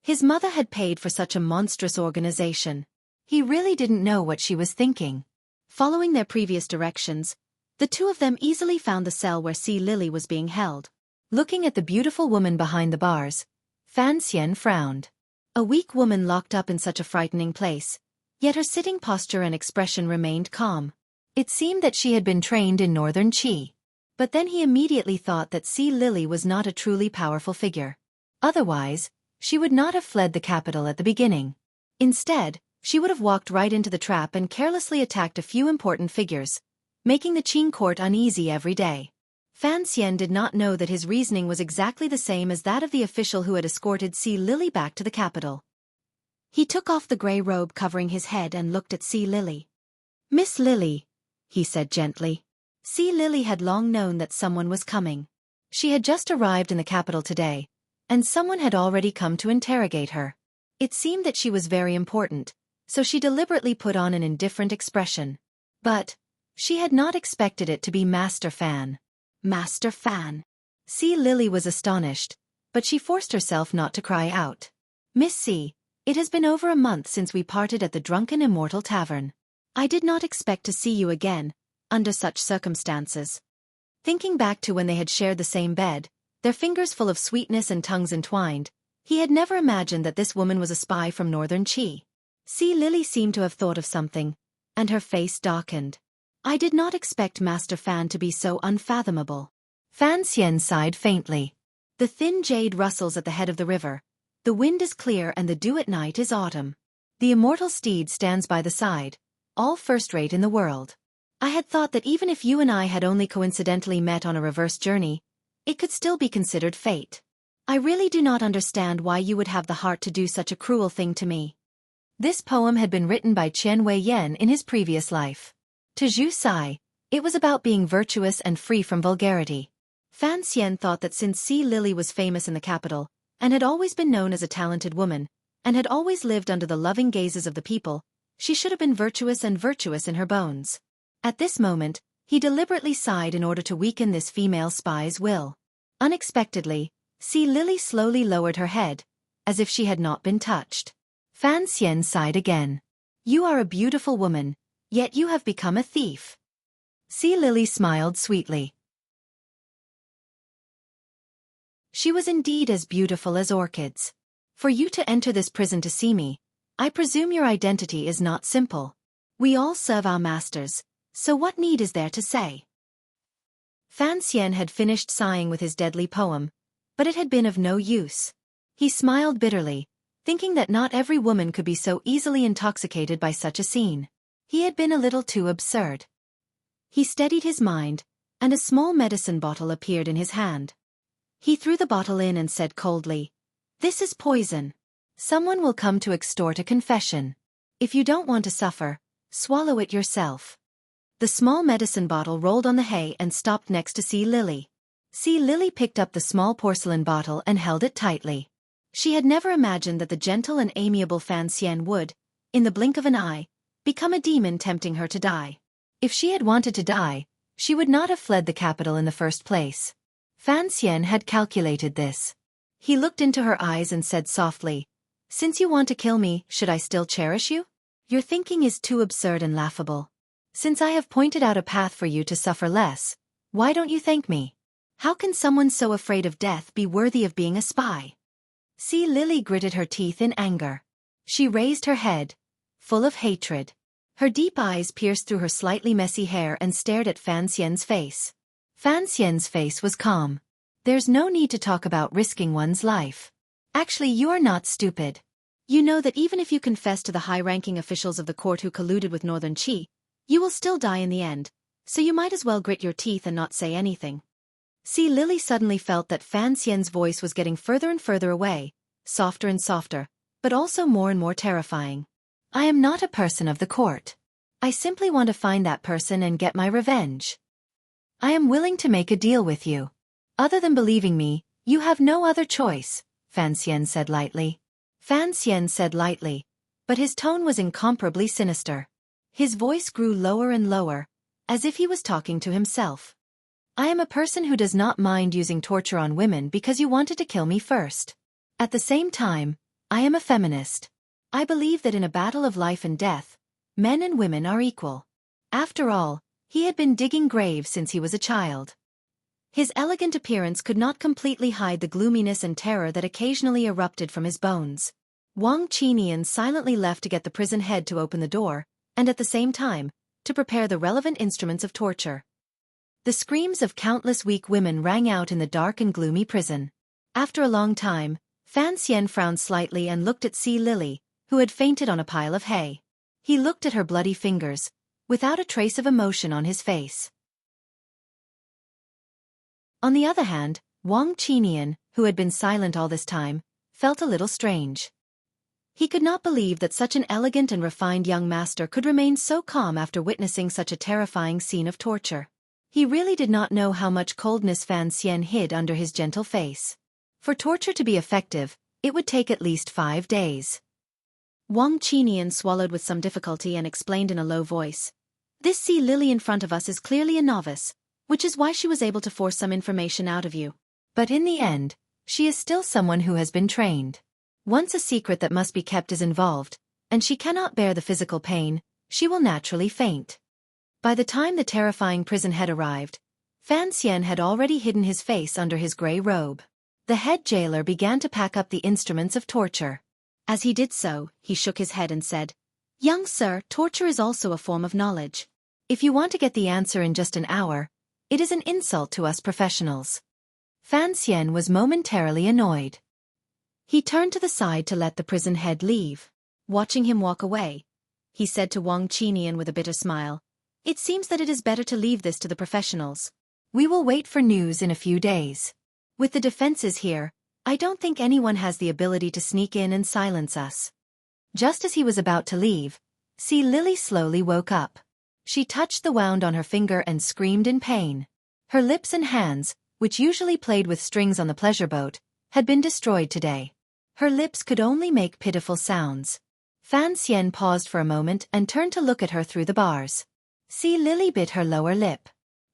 his mother had paid for such a monstrous organization. He really didn't know what she was thinking. Following their previous directions, the two of them easily found the cell where Si Lily was being held. Looking at the beautiful woman behind the bars, Fan Xian frowned. A weak woman locked up in such a frightening place, yet her sitting posture and expression remained calm. It seemed that she had been trained in Northern Qi. But then he immediately thought that Si Lily was not a truly powerful figure. Otherwise, she would not have fled the capital at the beginning. Instead, she would have walked right into the trap and carelessly attacked a few important figures, making the Qin court uneasy every day. Fan Xian did not know that his reasoning was exactly the same as that of the official who had escorted Si Lily back to the capital. He took off the gray robe covering his head and looked at Si Lily. "Miss Lily," he said gently. Si Lily had long known that someone was coming. She had just arrived in the capital today, and someone had already come to interrogate her. It seemed that she was very important, so she deliberately put on an indifferent expression. But she had not expected it to be Master Fan. Master Fan. Si Lily was astonished, but she forced herself not to cry out. "Miss Si, it has been over a month since we parted at the Drunken Immortal Tavern. I did not expect to see you again, under such circumstances." Thinking back to when they had shared the same bed, their fingers full of sweetness and tongues entwined, he had never imagined that this woman was a spy from Northern Qi. Si Lily seemed to have thought of something, and her face darkened. "I did not expect Master Fan to be so unfathomable." Fan Xian sighed faintly. The thin jade rustles at the head of the river. The wind is clear and the dew at night is autumn. The immortal steed stands by the side, all first-rate in the world. I had thought that even if you and I had only coincidentally met on a reverse journey, it could still be considered fate. I really do not understand why you would have the heart to do such a cruel thing to me. This poem had been written by Qian Weiyan in his previous life. To Zhu Sai, it was about being virtuous and free from vulgarity. Fan Xian thought that since Sea Lily was famous in the capital, and had always been known as a talented woman, and had always lived under the loving gazes of the people, she should have been virtuous and virtuous in her bones. At this moment, he deliberately sighed in order to weaken this female spy's will. Unexpectedly, Sea Lily slowly lowered her head, as if she had not been touched. Fan Xian sighed again. You are a beautiful woman, yet you have become a thief. Sea Lily smiled sweetly. She was indeed as beautiful as orchids. For you to enter this prison to see me, I presume your identity is not simple. We all serve our masters, so what need is there to say? Fan Xian had finished sighing with his deadly poem, but it had been of no use. He smiled bitterly, thinking that not every woman could be so easily intoxicated by such a scene. He had been a little too absurd. He steadied his mind, and a small medicine bottle appeared in his hand. He threw the bottle in and said coldly, "This is poison. Someone will come to extort a confession. If you don't want to suffer, swallow it yourself." The small medicine bottle rolled on the hay and stopped next to Sea Lily. Sea Lily picked up the small porcelain bottle and held it tightly. She had never imagined that the gentle and amiable Fan Xian would, in the blink of an eye, become a demon tempting her to die. If she had wanted to die, she would not have fled the capital in the first place. Fan Xian had calculated this. He looked into her eyes and said softly, "Since you want to kill me, should I still cherish you? Your thinking is too absurd and laughable. Since I have pointed out a path for you to suffer less, why don't you thank me? How can someone so afraid of death be worthy of being a spy?" Sea Lily gritted her teeth in anger. She raised her head, full of hatred. Her deep eyes pierced through her slightly messy hair and stared at Fan Xian's face. Fan Xian's face was calm. "There's no need to talk about risking one's life. Actually, you are not stupid. You know that even if you confess to the high-ranking officials of the court who colluded with Northern Qi, you will still die in the end, so you might as well grit your teeth and not say anything." Sea Lily suddenly felt that Fan Xian's voice was getting further and further away, softer and softer, but also more and more terrifying. "I am not a person of the court. I simply want to find that person and get my revenge. I am willing to make a deal with you. Other than believing me, you have no other choice," Fan Xian said lightly. Fan Xian said lightly, but his tone was incomparably sinister. His voice grew lower and lower, as if he was talking to himself. "I am a person who does not mind using torture on women because you wanted to kill me first. At the same time, I am a feminist. I believe that in a battle of life and death, men and women are equal." After all, he had been digging graves since he was a child. His elegant appearance could not completely hide the gloominess and terror that occasionally erupted from his bones. Wang Qinian silently left to get the prison head to open the door, and at the same time, to prepare the relevant instruments of torture. The screams of countless weak women rang out in the dark and gloomy prison. After a long time, Fan Xian frowned slightly and looked at Sea Lily, who had fainted on a pile of hay. He looked at her bloody fingers, without a trace of emotion on his face. On the other hand, Wang Qinian, who had been silent all this time, felt a little strange. He could not believe that such an elegant and refined young master could remain so calm after witnessing such a terrifying scene of torture. He really did not know how much coldness Fan Xian hid under his gentle face. For torture to be effective, it would take at least 5 days. Wang Qinian swallowed with some difficulty and explained in a low voice, "This Sea Lily in front of us is clearly a novice, which is why she was able to force some information out of you. But in the end, she is still someone who has been trained. Once a secret that must be kept is involved, and she cannot bear the physical pain, she will naturally faint." By the time the terrifying prison head arrived, Fan Xian had already hidden his face under his gray robe. The head jailer began to pack up the instruments of torture. As he did so, he shook his head and said, "Young sir, torture is also a form of knowledge. If you want to get the answer in just an hour, it is an insult to us professionals." Fan Xian was momentarily annoyed. He turned to the side to let the prison head leave. Watching him walk away, he said to Wang Qinian with a bitter smile, "It seems that it is better to leave this to the professionals. We will wait for news in a few days. With the defenses here, I don't think anyone has the ability to sneak in and silence us." Just as he was about to leave, Sea Lily slowly woke up. She touched the wound on her finger and screamed in pain. Her lips and hands, which usually played with strings on the pleasure boat, had been destroyed today. Her lips could only make pitiful sounds. Fan Xian paused for a moment and turned to look at her through the bars. Sea Lily bit her lower lip.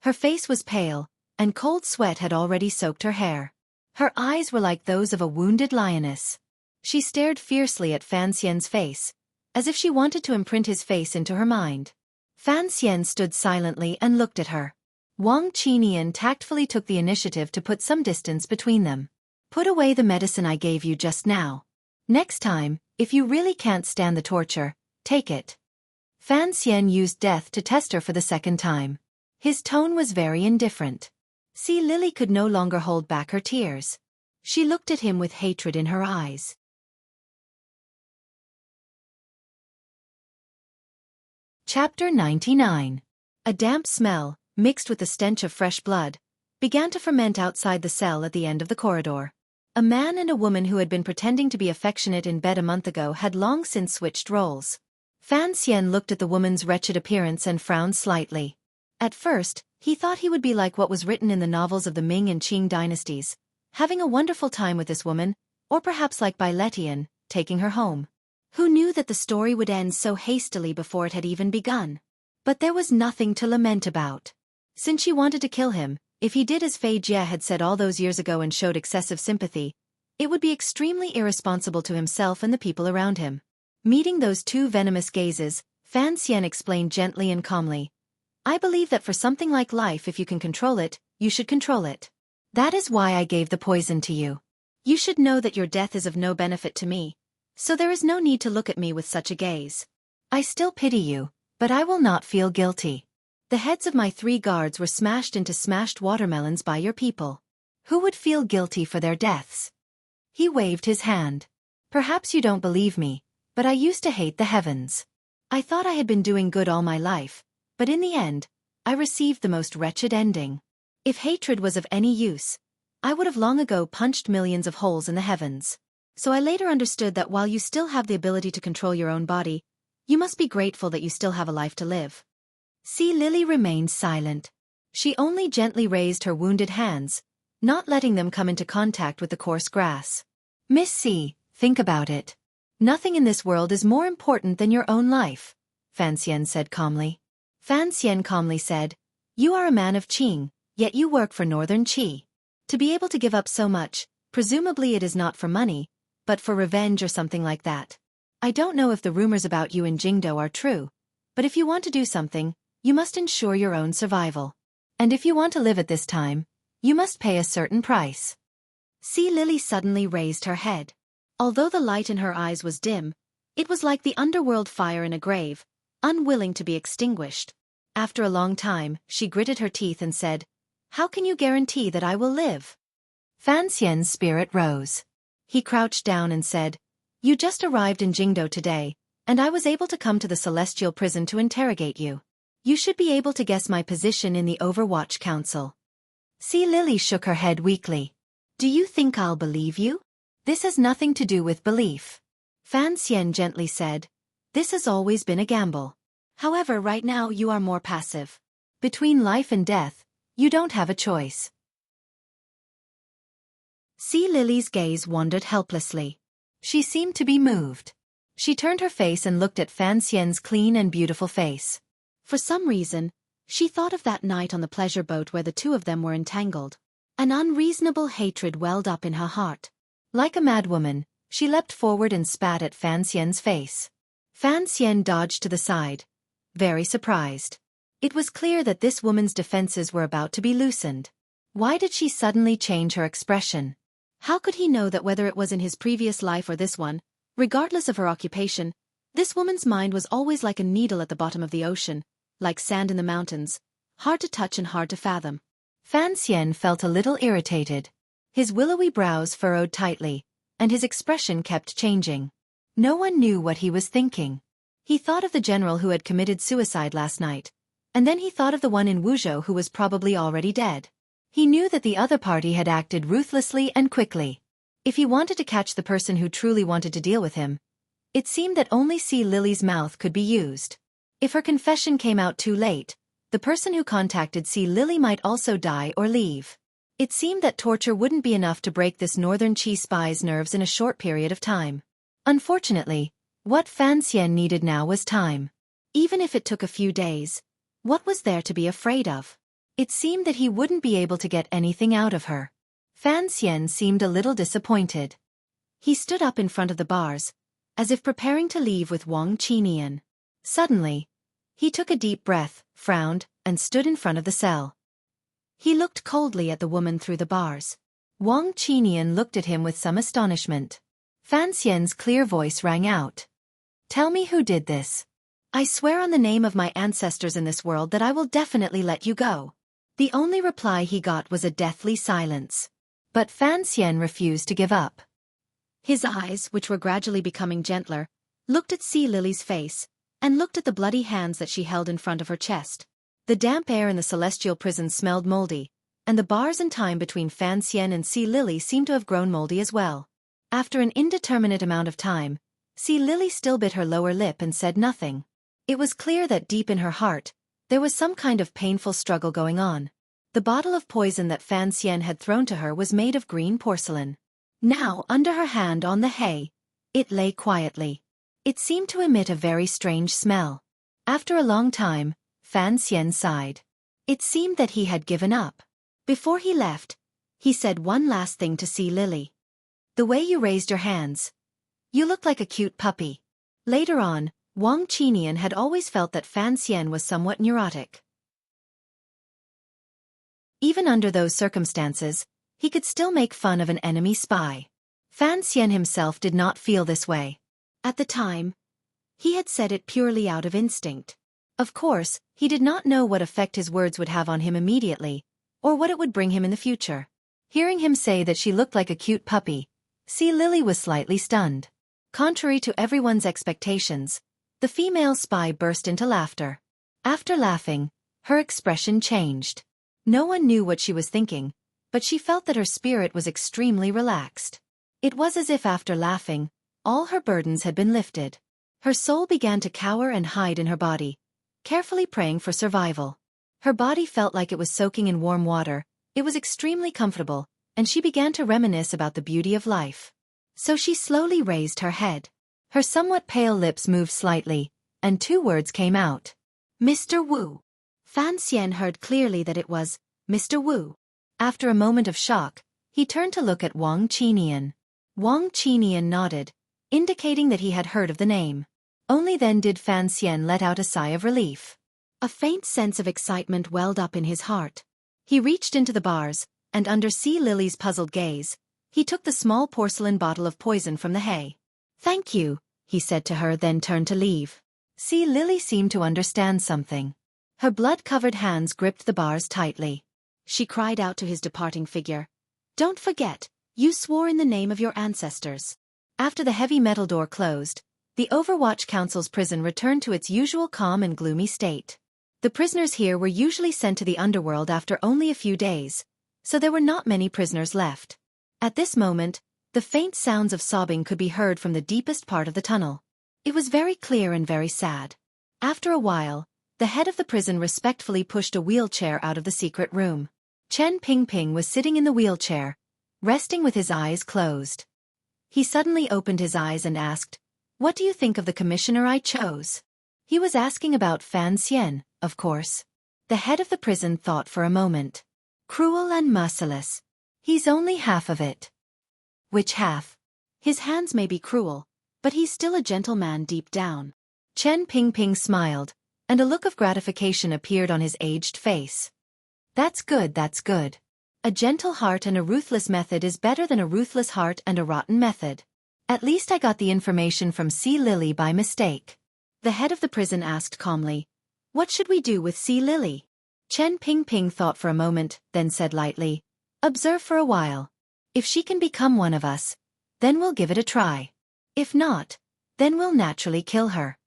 Her face was pale, and cold sweat had already soaked her hair. Her eyes were like those of a wounded lioness. She stared fiercely at Fan Xian's face, as if she wanted to imprint his face into her mind. Fan Xian stood silently and looked at her. Wang Qinian tactfully took the initiative to put some distance between them. Put away the medicine I gave you just now. Next time, if you really can't stand the torture, take it. Fan Xian used death to test her for the second time. His tone was very indifferent. Sea Lily could no longer hold back her tears. She looked at him with hatred in her eyes. Chapter 99. A damp smell, mixed with the stench of fresh blood, began to ferment outside the cell at the end of the corridor. A man and a woman who had been pretending to be affectionate in bed a month ago had long since switched roles. Fan Xian looked at the woman's wretched appearance and frowned slightly. At first, he thought he would be like what was written in the novels of the Ming and Qing dynasties, having a wonderful time with this woman, or perhaps like Bai Letian, taking her home. Who knew that the story would end so hastily before it had even begun? But there was nothing to lament about. Since she wanted to kill him, if he did as Fei Jie had said all those years ago and showed excessive sympathy, it would be extremely irresponsible to himself and the people around him. Meeting those two venomous gazes, Fan Xian explained gently and calmly, I believe that for something like life, if you can control it, you should control it. That is why I gave the poison to you. You should know that your death is of no benefit to me, so there is no need to look at me with such a gaze. I still pity you, but I will not feel guilty. The heads of my 3 guards were smashed into smashed watermelons by your people. Who would feel guilty for their deaths? He waved his hand. Perhaps you don't believe me, but I used to hate the heavens. I thought I had been doing good all my life, but in the end, I received the most wretched ending. If hatred was of any use, I would have long ago punched millions of holes in the heavens. So I later understood that while you still have the ability to control your own body, you must be grateful that you still have a life to live. Sea Lily remained silent. She only gently raised her wounded hands, not letting them come into contact with the coarse grass. Miss C, think about it. Nothing in this world is more important than your own life, Fan Xian said calmly. Fan Xian calmly said, you are a man of Qing, yet you work for Northern Qi. To be able to give up so much, presumably it is not for money, but for revenge or something like that. I don't know if the rumors about you in Jingdo are true, but if you want to do something, you must ensure your own survival. And if you want to live at this time, you must pay a certain price. Sea Lily suddenly raised her head. Although the light in her eyes was dim, it was like the underworld fire in a grave, unwilling to be extinguished. After a long time, she gritted her teeth and said, how can you guarantee that I will live? Fan Xian's spirit rose. He crouched down and said, you just arrived in Jingdo today, and I was able to come to the Celestial Prison to interrogate you. You should be able to guess my position in the Overwatch Council. Sea Lily shook her head weakly. Do you think I'll believe you? This has nothing to do with belief. Fan Xian gently said, this has always been a gamble. However, right now you are more passive. Between life and death, you don't have a choice. Sea Lily's gaze wandered helplessly. She seemed to be moved. She turned her face and looked at Fan Xian's clean and beautiful face. For some reason, she thought of that night on the pleasure boat where the two of them were entangled. An unreasonable hatred welled up in her heart. Like a madwoman, she leapt forward and spat at Fan Xian's face. Fan Xian dodged to the side, very surprised. It was clear that this woman's defenses were about to be loosened. Why did she suddenly change her expression? How could he know that whether it was in his previous life or this one, regardless of her occupation, this woman's mind was always like a needle at the bottom of the ocean, like sand in the mountains, hard to touch and hard to fathom. Fan Xian felt a little irritated. His willowy brows furrowed tightly, and his expression kept changing. No one knew what he was thinking. He thought of the general who had committed suicide last night, and then he thought of the one in Wuzhou who was probably already dead. He knew that the other party had acted ruthlessly and quickly. If he wanted to catch the person who truly wanted to deal with him, it seemed that only Sea Lily's mouth could be used. If her confession came out too late, the person who contacted Sea Lily might also die or leave. It seemed that torture wouldn't be enough to break this northern Qi spy's nerves in a short period of time. Unfortunately, what Fan Xian needed now was time. Even if it took a few days, what was there to be afraid of? It seemed that he wouldn't be able to get anything out of her. Fan Xian seemed a little disappointed. He stood up in front of the bars, as if preparing to leave with Wang Qinian. Suddenly, he took a deep breath, frowned, and stood in front of the cell. He looked coldly at the woman through the bars. Wang Qinian looked at him with some astonishment. Fan Xian's clear voice rang out. "Tell me who did this. I swear on the name of my ancestors in this world that I will definitely let you go." The only reply he got was a deathly silence. But Fan Xian refused to give up. His eyes, which were gradually becoming gentler, looked at Sea Lily's face, and looked at the bloody hands that she held in front of her chest. The damp air in the celestial prison smelled moldy, and the bars and time between Fan Xian and Sea Lily seemed to have grown moldy as well. After an indeterminate amount of time, Sea Lily still bit her lower lip and said nothing. It was clear that deep in her heart, there was some kind of painful struggle going on. The bottle of poison that Fan Xian had thrown to her was made of green porcelain. Now, under her hand on the hay, it lay quietly. It seemed to emit a very strange smell. After a long time, Fan Xian sighed. It seemed that he had given up. Before he left, he said one last thing to Sea Lily. "The way you raised your hands. You look like a cute puppy." Later on, Wang Qinian had always felt that Fan Xian was somewhat neurotic. Even under those circumstances, he could still make fun of an enemy spy. Fan Xian himself did not feel this way. At the time, he had said it purely out of instinct. Of course, he did not know what effect his words would have on him immediately, or what it would bring him in the future. Hearing him say that she looked like a cute puppy, Sea Lily was slightly stunned. Contrary to everyone's expectations, the female spy burst into laughter. After laughing, her expression changed. No one knew what she was thinking, but she felt that her spirit was extremely relaxed. It was as if after laughing, all her burdens had been lifted. Her soul began to cower and hide in her body, carefully praying for survival. Her body felt like it was soaking in warm water, it was extremely comfortable, and she began to reminisce about the beauty of life. So she slowly raised her head. Her somewhat pale lips moved slightly, and two words came out. "Mr. Wu." Fan Xian heard clearly that it was Mr. Wu. After a moment of shock, he turned to look at Wang Qinian. Wang Qinian nodded, indicating that he had heard of the name. Only then did Fan Xian let out a sigh of relief. A faint sense of excitement welled up in his heart. He reached into the bars, and under Sea Lily's puzzled gaze, he took the small porcelain bottle of poison from the hay. "Thank you," he said to her, then turned to leave. Sea Lily seemed to understand something. Her blood-covered hands gripped the bars tightly. She cried out to his departing figure, "Don't forget, you swore in the name of your ancestors." After the heavy metal door closed, the Overwatch Council's prison returned to its usual calm and gloomy state. The prisoners here were usually sent to the underworld after only a few days, so there were not many prisoners left. At this moment, the faint sounds of sobbing could be heard from the deepest part of the tunnel. It was very clear and very sad. After a while, the head of the prison respectfully pushed a wheelchair out of the secret room. Chen Pingping was sitting in the wheelchair, resting with his eyes closed. He suddenly opened his eyes and asked, "What do you think of the commissioner I chose?" He was asking about Fan Xian, of course. The head of the prison thought for a moment. "Cruel and merciless. He's only half of it." "Which half?" "His hands may be cruel, but he's still a gentleman deep down." Chen Pingping smiled, and a look of gratification appeared on his aged face. That's good, that's good. A gentle heart and a ruthless method is better than a ruthless heart and a rotten method. At least I got the information from Sea Lily by mistake." The head of the prison asked calmly, "What should we do with Sea Lily?" Chen Pingping thought for a moment, then said lightly, "Observe for a while. If she can become one of us, then we'll give it a try. If not, then we'll naturally kill her."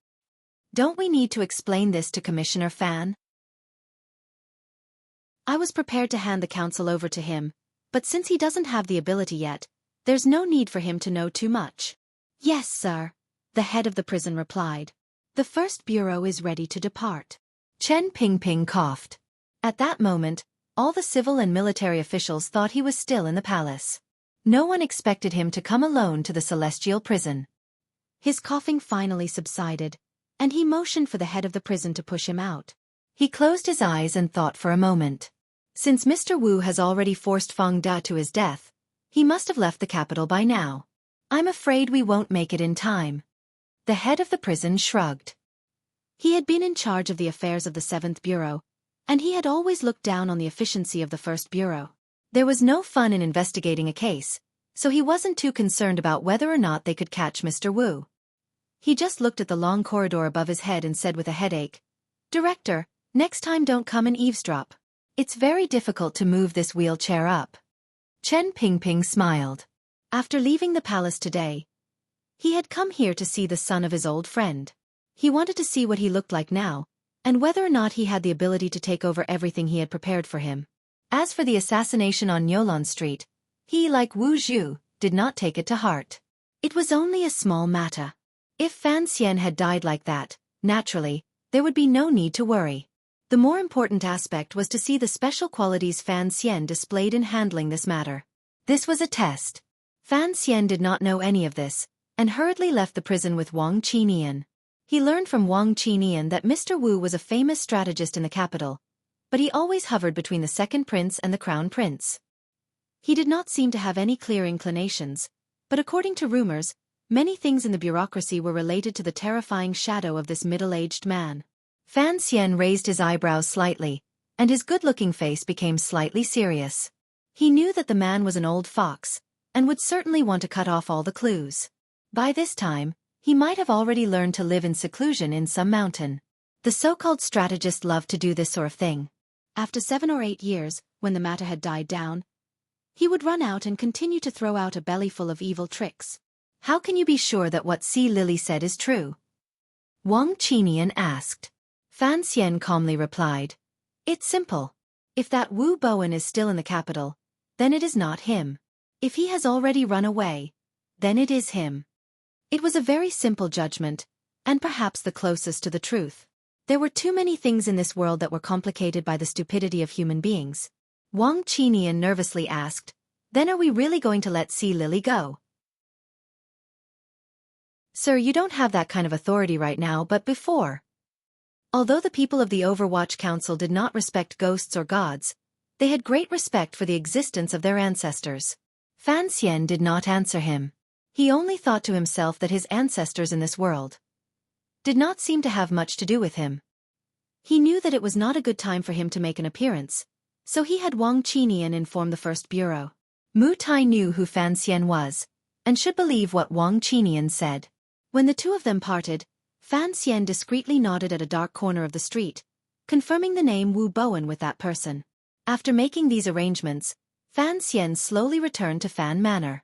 Don't we need to explain this to Commissioner Fan? I was prepared to hand the council over to him, but since he doesn't have the ability yet, there's no need for him to know too much. "Yes, sir," the head of the prison replied. "The first bureau is ready to depart." Chen Pingping coughed. At that moment, All the civil and military officials thought he was still in the palace. No one expected him to come alone to the celestial prison. His coughing finally subsided, and he motioned for the head of the prison to push him out. He closed his eyes and thought for a moment. Since Mr. Wu has already forced Feng Da to his death, he must have left the capital by now. I'm afraid we won't make it in time. The head of the prison shrugged. He had been in charge of the affairs of the 7th Bureau, and he had always looked down on the efficiency of the 1st Bureau. There was no fun in investigating a case, so he wasn't too concerned about whether or not they could catch Mr. Wu. He just looked at the long corridor above his head and said with a headache, "Director, next time don't come and eavesdrop. It's very difficult to move this wheelchair up." Chen Pingping smiled. After leaving the palace today, he had come here to see the son of his old friend. He wanted to see what he looked like now, and whether or not he had the ability to take over everything he had prepared for him. As for the assassination on Nyolan Street, he, like Wu Zhu, did not take it to heart. It was only a small matter. If Fan Xian had died like that, naturally, there would be no need to worry. The more important aspect was to see the special qualities Fan Xian displayed in handling this matter. This was a test. Fan Xian did not know any of this, and hurriedly left the prison with Wang Qinian. He learned from Wang Qinian that Mr. Wu was a famous strategist in the capital, but he always hovered between the second prince and the crown prince. He did not seem to have any clear inclinations, but according to rumors, many things in the bureaucracy were related to the terrifying shadow of this middle-aged man. Fan Xian raised his eyebrows slightly, and his good-looking face became slightly serious. He knew that the man was an old fox, and would certainly want to cut off all the clues. By this time, he might have already learned to live in seclusion in some mountain. The so-called strategist loved to do this sort of thing. After 7 or 8 years, when the matter had died down, he would run out and continue to throw out a bellyful of evil tricks. How can you be sure that what Si Lily said is true? Wang Qinian asked. Fan Xian calmly replied. It's simple. If that Wu Bowen is still in the capital, then it is not him. If he has already run away, then it is him. It was a very simple judgment, and perhaps the closest to the truth. There were too many things in this world that were complicated by the stupidity of human beings. Wang Qinian nervously asked, then are we really going to let Si Lily go? Sir, you don't have that kind of authority right now, but before. Although the people of the Overwatch Council did not respect ghosts or gods, they had great respect for the existence of their ancestors. Fan Xian did not answer him. He only thought to himself that his ancestors in this world did not seem to have much to do with him. He knew that it was not a good time for him to make an appearance, so he had Wang Qinian inform the 1st Bureau. Mu Tai knew who Fan Xian was, and should believe what Wang Qinian said. When the two of them parted, Fan Xian discreetly nodded at a dark corner of the street, confirming the name Wu Bowen with that person. After making these arrangements, Fan Xian slowly returned to Fan Manor.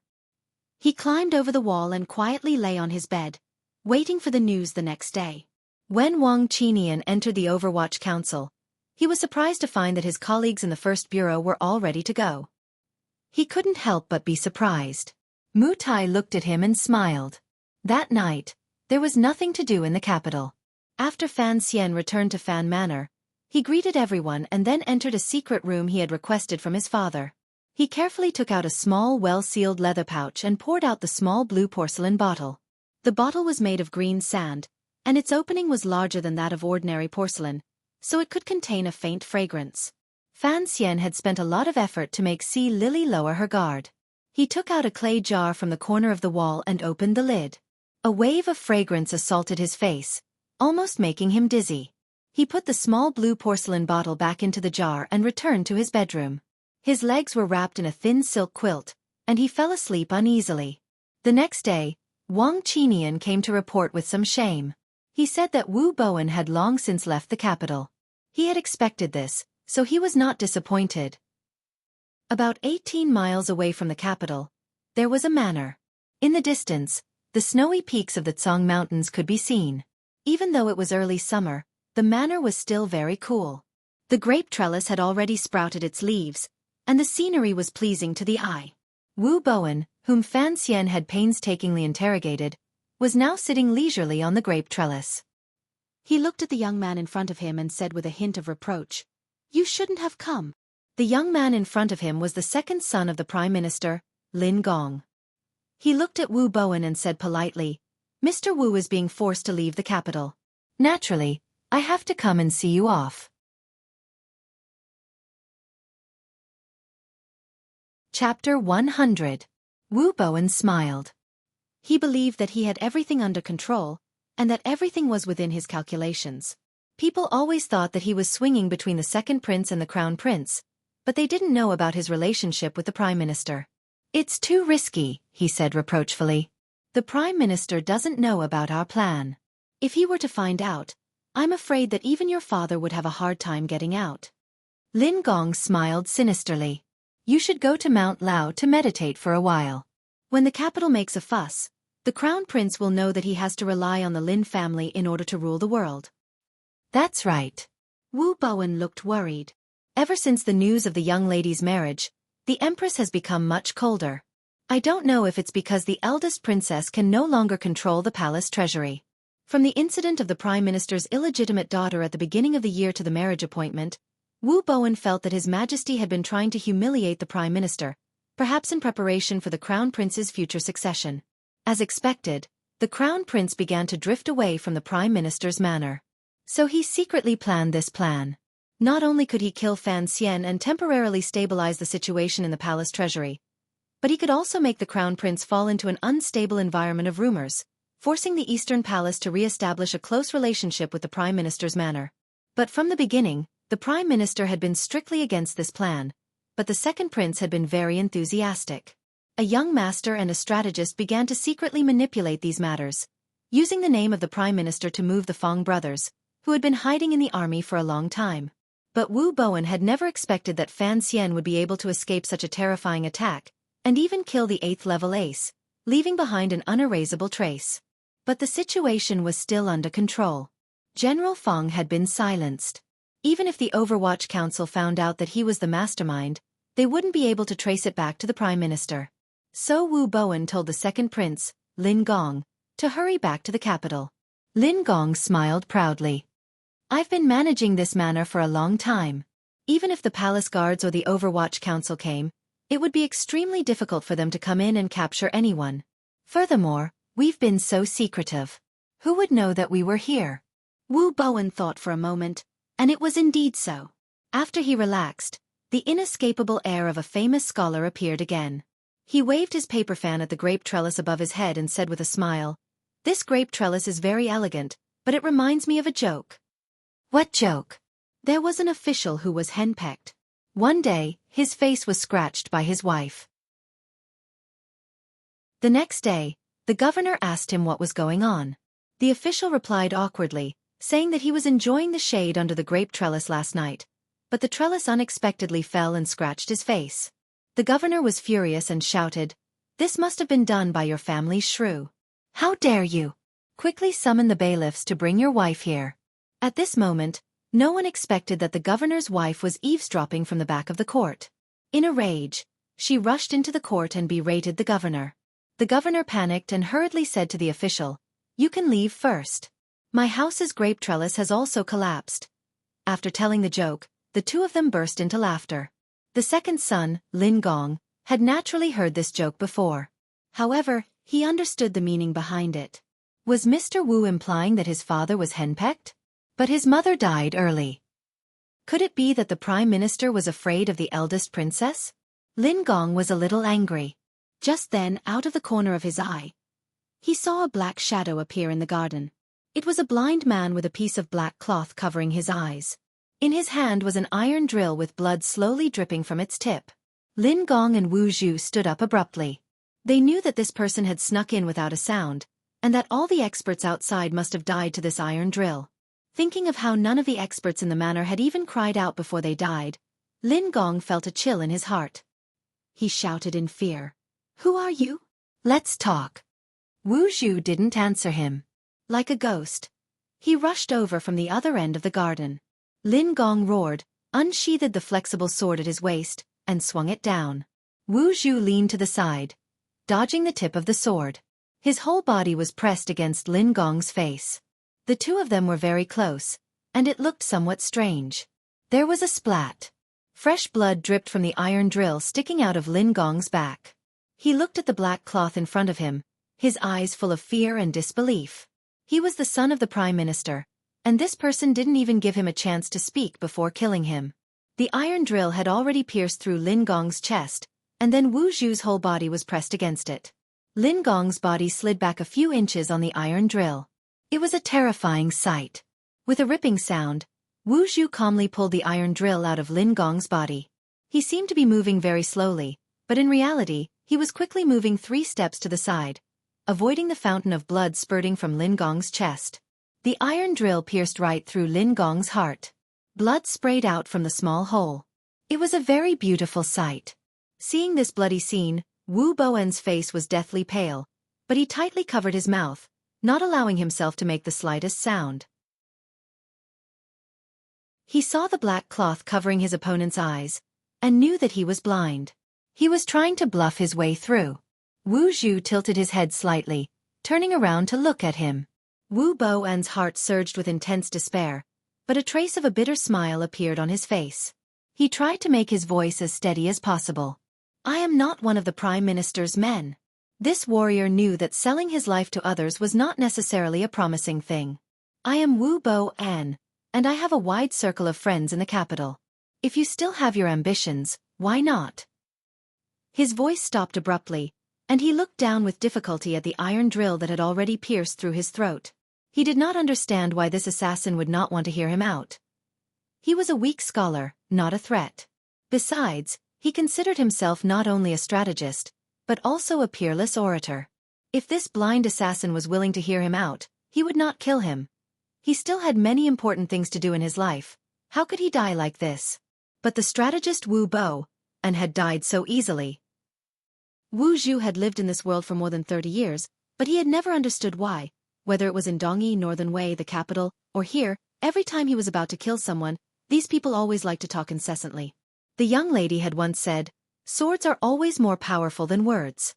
He climbed over the wall and quietly lay on his bed, waiting for the news the next day. When Wang Qinian entered the Overwatch Council, he was surprised to find that his colleagues in the 1st Bureau were all ready to go. He couldn't help but be surprised. Mu Tai looked at him and smiled. That night, there was nothing to do in the capital. After Fan Xian returned to Fan Manor, he greeted everyone and then entered a secret room he had requested from his father. He carefully took out a small well-sealed leather pouch and poured out the small blue porcelain bottle. The bottle was made of green sand, and its opening was larger than that of ordinary porcelain, so it could contain a faint fragrance. Fan Xian had spent a lot of effort to make Si Lily lower her guard. He took out a clay jar from the corner of the wall and opened the lid. A wave of fragrance assaulted his face, almost making him dizzy. He put the small blue porcelain bottle back into the jar and returned to his bedroom. His legs were wrapped in a thin silk quilt, and he fell asleep uneasily. The next day, Wang Qinian came to report with some shame. He said that Wu Bowen had long since left the capital. He had expected this, so he was not disappointed. About 18 miles away from the capital, there was a manor. In the distance, the snowy peaks of the Tsang Mountains could be seen. Even though it was early summer, the manor was still very cool. The grape trellis had already sprouted its leaves, and the scenery was pleasing to the eye. Wu Bowen, whom Fan Xian had painstakingly interrogated, was now sitting leisurely on the grape trellis. He looked at the young man in front of him and said with a hint of reproach, "You shouldn't have come." The young man in front of him was the second son of the Prime Minister, Lin Gong. He looked at Wu Bowen and said politely, "Mr. Wu is being forced to leave the capital. Naturally, I have to come and see you off." Chapter 100. Wu Bowen smiled. He believed that he had everything under control, and that everything was within his calculations. People always thought that he was swinging between the second prince and the crown prince, but they didn't know about his relationship with the prime minister. "It's too risky," he said reproachfully. "The prime minister doesn't know about our plan. If he were to find out, I'm afraid that even your father would have a hard time getting out." Lin Gong smiled sinisterly. "You should go to Mount Lao to meditate for a while." When the capital makes a fuss, the crown prince will know that he has to rely on the Lin family in order to rule the world. "That's right." Wu Bowen looked worried. "Ever since the news of the young lady's marriage, the empress has become much colder. I don't know if it's because the eldest princess can no longer control the palace treasury." From the incident of the prime minister's illegitimate daughter at the beginning of the year to the marriage appointment, Wu Bowen felt that His Majesty had been trying to humiliate the prime minister, perhaps in preparation for the crown prince's future succession. As expected, the crown prince began to drift away from the prime minister's manner. So he secretly planned this plan. Not only could he kill Fan Xian and temporarily stabilize the situation in the palace treasury, but he could also make the crown prince fall into an unstable environment of rumors, forcing the Eastern Palace to re-establish a close relationship with the prime minister's manor. But from the beginning, the prime minister had been strictly against this plan, but the second prince had been very enthusiastic. A young master and a strategist began to secretly manipulate these matters, using the name of the prime minister to move the Fong brothers, who had been hiding in the army for a long time. But Wu Bowen had never expected that Fan Xian would be able to escape such a terrifying attack, and even kill the 8th level ace, leaving behind an unerasable trace. But the situation was still under control. General Fong had been silenced. Even if the Overwatch Council found out that he was the mastermind, they wouldn't be able to trace it back to the Prime Minister. So Wu Bowen told the second prince, Lin Gong, to hurry back to the capital. Lin Gong smiled proudly. "I've been managing this manor for a long time. Even if the palace guards or the Overwatch Council came, it would be extremely difficult for them to come in and capture anyone. Furthermore, we've been so secretive. Who would know that we were here?" Wu Bowen thought for a moment, and it was indeed so. After he relaxed, the inescapable air of a famous scholar appeared again. He waved his paper fan at the grape trellis above his head and said with a smile, "This grape trellis is very elegant, but it reminds me of a joke." "What joke?" There was an official who was henpecked. One day, his face was scratched by his wife. The next day, the governor asked him what was going on. The official replied awkwardly, saying that he was enjoying the shade under the grape trellis last night, but the trellis unexpectedly fell and scratched his face. The governor was furious and shouted, "This must have been done by your family's shrew. How dare you? Quickly summon the bailiffs to bring your wife here." At this moment, no one expected that the governor's wife was eavesdropping from the back of the court. In a rage, she rushed into the court and berated the governor. The governor panicked and hurriedly said to the official, "You can leave first. My house's grape trellis has also collapsed." After telling the joke, the two of them burst into laughter. The second son, Lin Gong, had naturally heard this joke before. However, he understood the meaning behind it. Was Mr. Wu implying that his father was henpecked? But his mother died early. Could it be that the prime minister was afraid of the eldest princess? Lin Gong was a little angry. Just then, out of the corner of his eye, he saw a black shadow appear in the garden. It was a blind man with a piece of black cloth covering his eyes. In his hand was an iron drill with blood slowly dripping from its tip. Lin Gong and Wu Zhu stood up abruptly. They knew that this person had snuck in without a sound, and that all the experts outside must have died to this iron drill. Thinking of how none of the experts in the manor had even cried out before they died, Lin Gong felt a chill in his heart. He shouted in fear, "Who are you? Let's talk." Wu Zhu didn't answer him. Like a ghost, he rushed over from the other end of the garden. Lin Gong roared, unsheathed the flexible sword at his waist, and swung it down. Wu Zhu leaned to the side, dodging the tip of the sword. His whole body was pressed against Lin Gong's face. The two of them were very close, and it looked somewhat strange. There was a splat. Fresh blood dripped from the iron drill sticking out of Lin Gong's back. He looked at the black cloth in front of him, his eyes full of fear and disbelief. He was the son of the Prime Minister, and this person didn't even give him a chance to speak before killing him. The iron drill had already pierced through Lin Gong's chest, and then Wu Zhu's whole body was pressed against it. Lin Gong's body slid back a few inches on the iron drill. It was a terrifying sight. With a ripping sound, Wu Zhu calmly pulled the iron drill out of Lin Gong's body. He seemed to be moving very slowly, but in reality, he was quickly moving 3 steps to the side, avoiding the fountain of blood spurting from Lin Gong's chest. The iron drill pierced right through Lin Gong's heart. Blood sprayed out from the small hole. It was a very beautiful sight. Seeing this bloody scene, Wu Bowen's face was deathly pale, but he tightly covered his mouth, not allowing himself to make the slightest sound. He saw the black cloth covering his opponent's eyes, and knew that he was blind. He was trying to bluff his way through. Wu Zhu tilted his head slightly, turning around to look at him. Wu Bowen's heart surged with intense despair, but a trace of a bitter smile appeared on his face. He tried to make his voice as steady as possible. I am not one of the Prime Minister's men. This warrior knew that selling his life to others was not necessarily a promising thing. I am Wu Bowen, and I have a wide circle of friends in the capital. If you still have your ambitions, why not? His voice stopped abruptly, and he looked down with difficulty at the iron drill that had already pierced through his throat. He did not understand why this assassin would not want to hear him out. He was a weak scholar, not a threat. Besides, he considered himself not only a strategist, but also a peerless orator. If this blind assassin was willing to hear him out, he would not kill him. He still had many important things to do in his life. How could he die like this? But the strategist Wu Bo, and had died so easily. Wu Zhu had lived in this world for more than 30 years, but he had never understood why, whether it was in Dongyi, Northern Wei, the capital, or here, every time he was about to kill someone, these people always liked to talk incessantly. The young lady had once said, "Swords are always more powerful than words."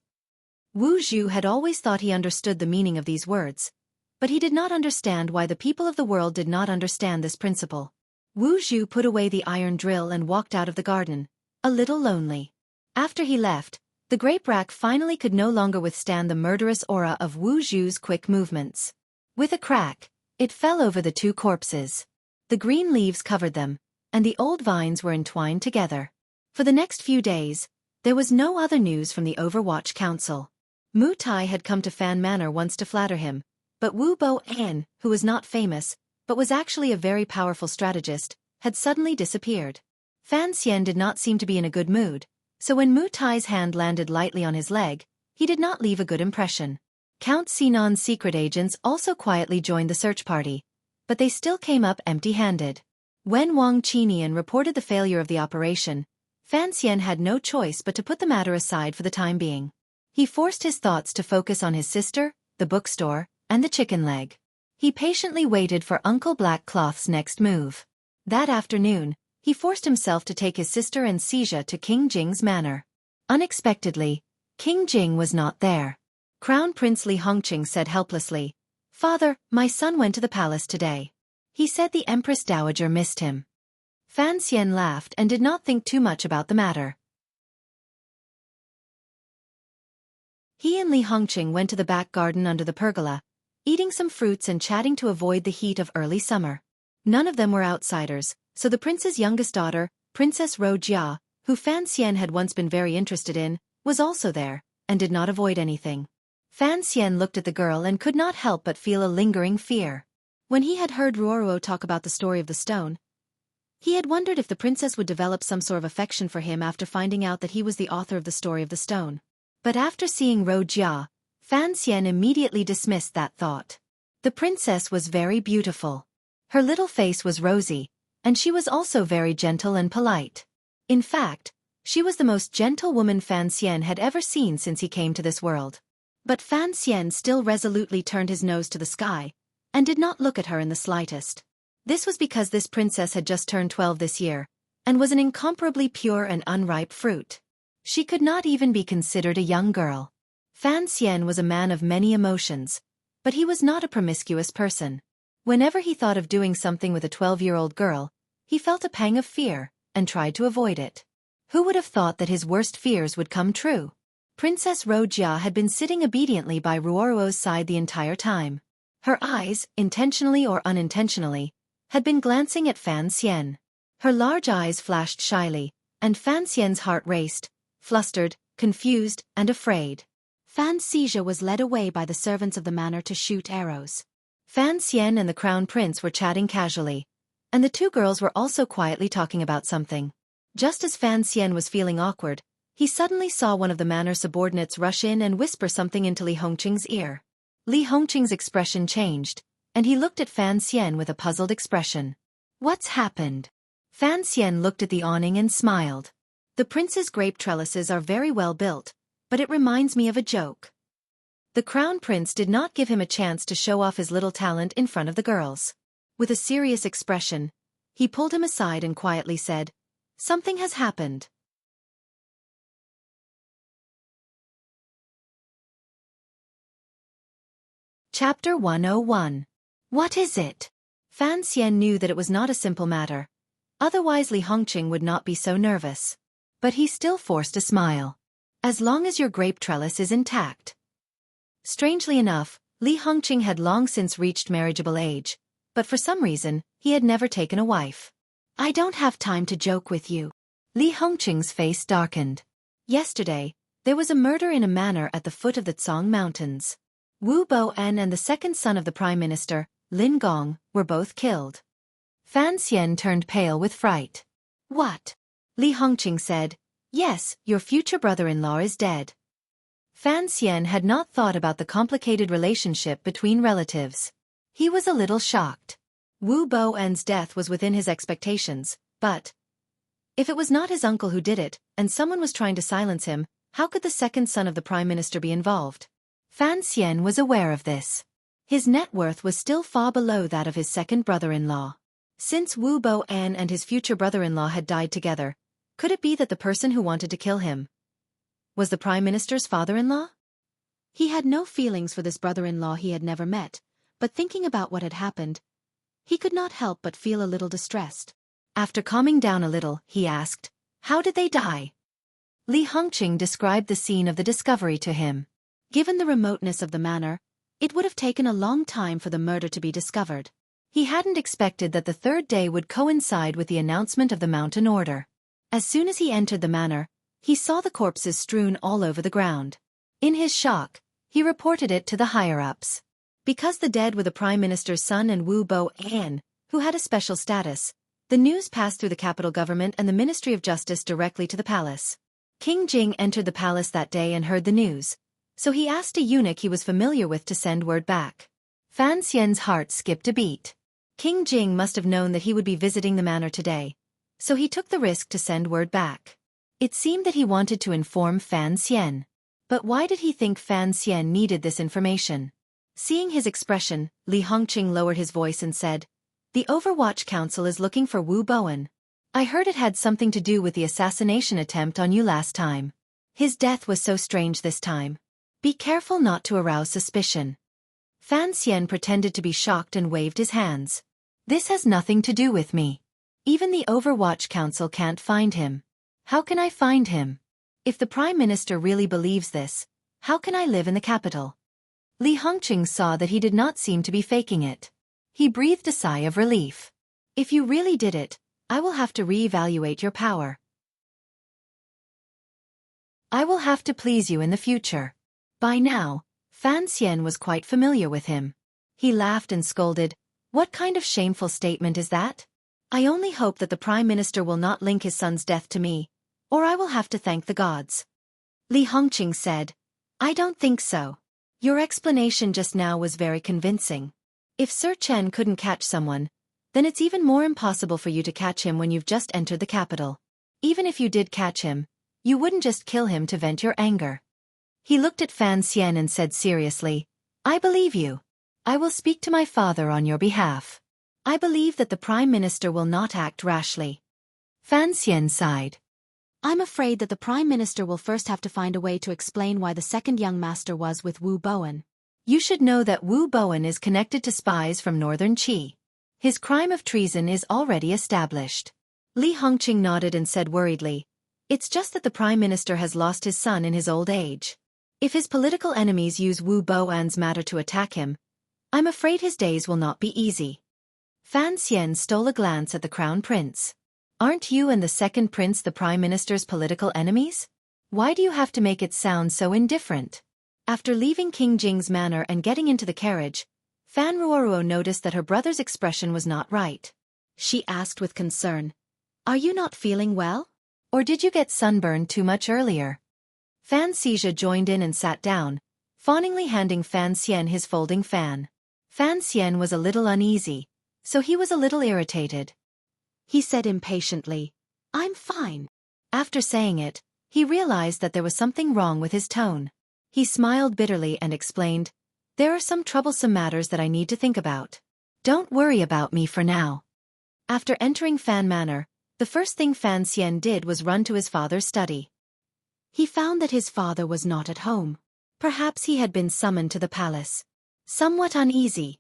Wu Zhu had always thought he understood the meaning of these words, but he did not understand why the people of the world did not understand this principle. Wu Zhu put away the iron drill and walked out of the garden, a little lonely. After he left, the grape rack finally could no longer withstand the murderous aura of Wu Zhu's quick movements. With a crack, it fell over the 2 corpses. The green leaves covered them, and the old vines were entwined together. For the next few days, there was no other news from the Overwatch Council. Mu Tai had come to Fan Manor once to flatter him, but Wu Bowen, who was not famous, but was actually a very powerful strategist, had suddenly disappeared. Fan Xian did not seem to be in a good mood, so when Mu Tai's hand landed lightly on his leg, he did not leave a good impression. Count Sinan's secret agents also quietly joined the search party, but they still came up empty-handed. When Wang Qinian reported the failure of the operation, Fan Xian had no choice but to put the matter aside for the time being. He forced his thoughts to focus on his sister, the bookstore, and the chicken leg. He patiently waited for Uncle Black Cloth's next move. That afternoon, he forced himself to take his sister and Xija to King Jing's manor. Unexpectedly, King Jing was not there. Crown Prince Li Hongqing said helplessly, "Father, my son went to the palace today. He said the Empress Dowager missed him." Fan Xian laughed and did not think too much about the matter. He and Li Hongqing went to the back garden under the pergola, eating some fruits and chatting to avoid the heat of early summer. None of them were outsiders, so the prince's youngest daughter, Princess Ro Jia, who Fan Xian had once been very interested in, was also there, and did not avoid anything. Fan Xian looked at the girl and could not help but feel a lingering fear. When he had heard Ruoruo talk about the story of the stone, he had wondered if the princess would develop some sort of affection for him after finding out that he was the author of the story of the stone. But after seeing Ro Jia, Fan Xian immediately dismissed that thought. The princess was very beautiful. Her little face was rosy, and she was also very gentle and polite. In fact, she was the most gentle woman Fan Xian had ever seen since he came to this world. But Fan Xian still resolutely turned his nose to the sky, and did not look at her in the slightest. This was because this princess had just turned 12 this year, and was an incomparably pure and unripe fruit. She could not even be considered a young girl. Fan Xian was a man of many emotions, but he was not a promiscuous person. Whenever he thought of doing something with a 12-year-old girl, he felt a pang of fear, and tried to avoid it. Who would have thought that his worst fears would come true? Princess Rojia had been sitting obediently by Ruoruo's side the entire time. Her eyes, intentionally or unintentionally, had been glancing at Fan Xian. Her large eyes flashed shyly, and Fan Xian's heart raced, flustered, confused, and afraid. Fan Xija was led away by the servants of the manor to shoot arrows. Fan Xian and the crown prince were chatting casually, and the two girls were also quietly talking about something. Just as Fan Xian was feeling awkward, he suddenly saw one of the manor subordinates rush in and whisper something into Li Hongqing's ear. Li Hongqing's expression changed, and he looked at Fan Xian with a puzzled expression. What's happened? Fan Xian looked at the awning and smiled. The prince's grape trellises are very well built, but it reminds me of a joke. The crown prince did not give him a chance to show off his little talent in front of the girls. With a serious expression, he pulled him aside and quietly said, "Something has happened." Chapter 101. What is it? Fan Xian knew that it was not a simple matter. Otherwise Li Hongqing would not be so nervous. But he still forced a smile. As long as your grape trellis is intact. Strangely enough, Li Hongqing had long since reached marriageable age, but for some reason, he had never taken a wife. I don't have time to joke with you. Li Hongqing's face darkened. Yesterday, there was a murder in a manor at the foot of the Tsong Mountains. Wu Bo-en and the second son of the Prime Minister, Lin Gong, were both killed. Fan Xian turned pale with fright. What? Li Hongqing said, Yes, your future brother-in-law is dead. Fan Xian had not thought about the complicated relationship between relatives. He was a little shocked. Wu Bo-en's death was within his expectations, but if it was not his uncle who did it, and someone was trying to silence him, how could the second son of the Prime Minister be involved? Fan Xian was aware of this. His net worth was still far below that of his second brother-in-law. Since Wu Bo-en and his future brother-in-law had died together, could it be that the person who wanted to kill him was the Prime Minister's father-in-law? He had no feelings for this brother-in-law he had never met, but thinking about what had happened, he could not help but feel a little distressed. After calming down a little, he asked, How did they die? Li Hongqing described the scene of the discovery to him. Given the remoteness of the manor, it would have taken a long time for the murder to be discovered. He hadn't expected that the third day would coincide with the announcement of the mountain order. As soon as he entered the manor, he saw the corpses strewn all over the ground. In his shock, he reported it to the higher-ups. Because the dead were the Prime Minister's son and Wu Bo-en, who had a special status, the news passed through the capital government and the Ministry of Justice directly to the palace. King Jing entered the palace that day and heard the news, so he asked a eunuch he was familiar with to send word back. Fan Xian's heart skipped a beat. King Jing must have known that he would be visiting the manor today, so he took the risk to send word back. It seemed that he wanted to inform Fan Xian. But why did he think Fan Xian needed this information? Seeing his expression, Li Hongqing lowered his voice and said, The Overwatch Council is looking for Wu Bowen. I heard it had something to do with the assassination attempt on you last time. His death was so strange this time. Be careful not to arouse suspicion. Fan Xian pretended to be shocked and waved his hands. This has nothing to do with me. Even the Overwatch Council can't find him. How can I find him? If the Prime Minister really believes this, how can I live in the capital? Li Hongqing saw that he did not seem to be faking it. He breathed a sigh of relief. If you really did it, I will have to re-evaluate your power. I will have to please you in the future. By now, Fan Xian was quite familiar with him. He laughed and scolded, What kind of shameful statement is that? I only hope that the Prime Minister will not link his son's death to me, or I will have to thank the gods. Li Hongqing said, I don't think so. Your explanation just now was very convincing. If Sir Chen couldn't catch someone, then it's even more impossible for you to catch him when you've just entered the capital. Even if you did catch him, you wouldn't just kill him to vent your anger. He looked at Fan Xian and said seriously, I believe you. I will speak to my father on your behalf. I believe that the Prime Minister will not act rashly. Fan Xian sighed. I'm afraid that the Prime Minister will first have to find a way to explain why the second young master was with Wu Bowen. You should know that Wu Bowen is connected to spies from Northern Qi. His crime of treason is already established. Li Hongqing nodded and said worriedly, "It's just that the Prime Minister has lost his son in his old age. If his political enemies use Wu Boan's matter to attack him, I'm afraid his days will not be easy." Fan Xian stole a glance at the Crown Prince. "Aren't you and the second prince the Prime Minister's political enemies? Why do you have to make it sound so indifferent?" After leaving King Jing's manor and getting into the carriage, Fan Ruoruo noticed that her brother's expression was not right. She asked with concern, "Are you not feeling well? Or did you get sunburned too much earlier?" Fan Xizha joined in and sat down, fawningly handing Fan Xian his folding fan. Fan Xian was a little uneasy, so he was a little irritated. He said impatiently, "I'm fine." After saying it, he realized that there was something wrong with his tone. He smiled bitterly and explained, "There are some troublesome matters that I need to think about. Don't worry about me for now." After entering Fan Manor, the first thing Fan Xian did was run to his father's study. He found that his father was not at home. Perhaps he had been summoned to the palace. Somewhat uneasy,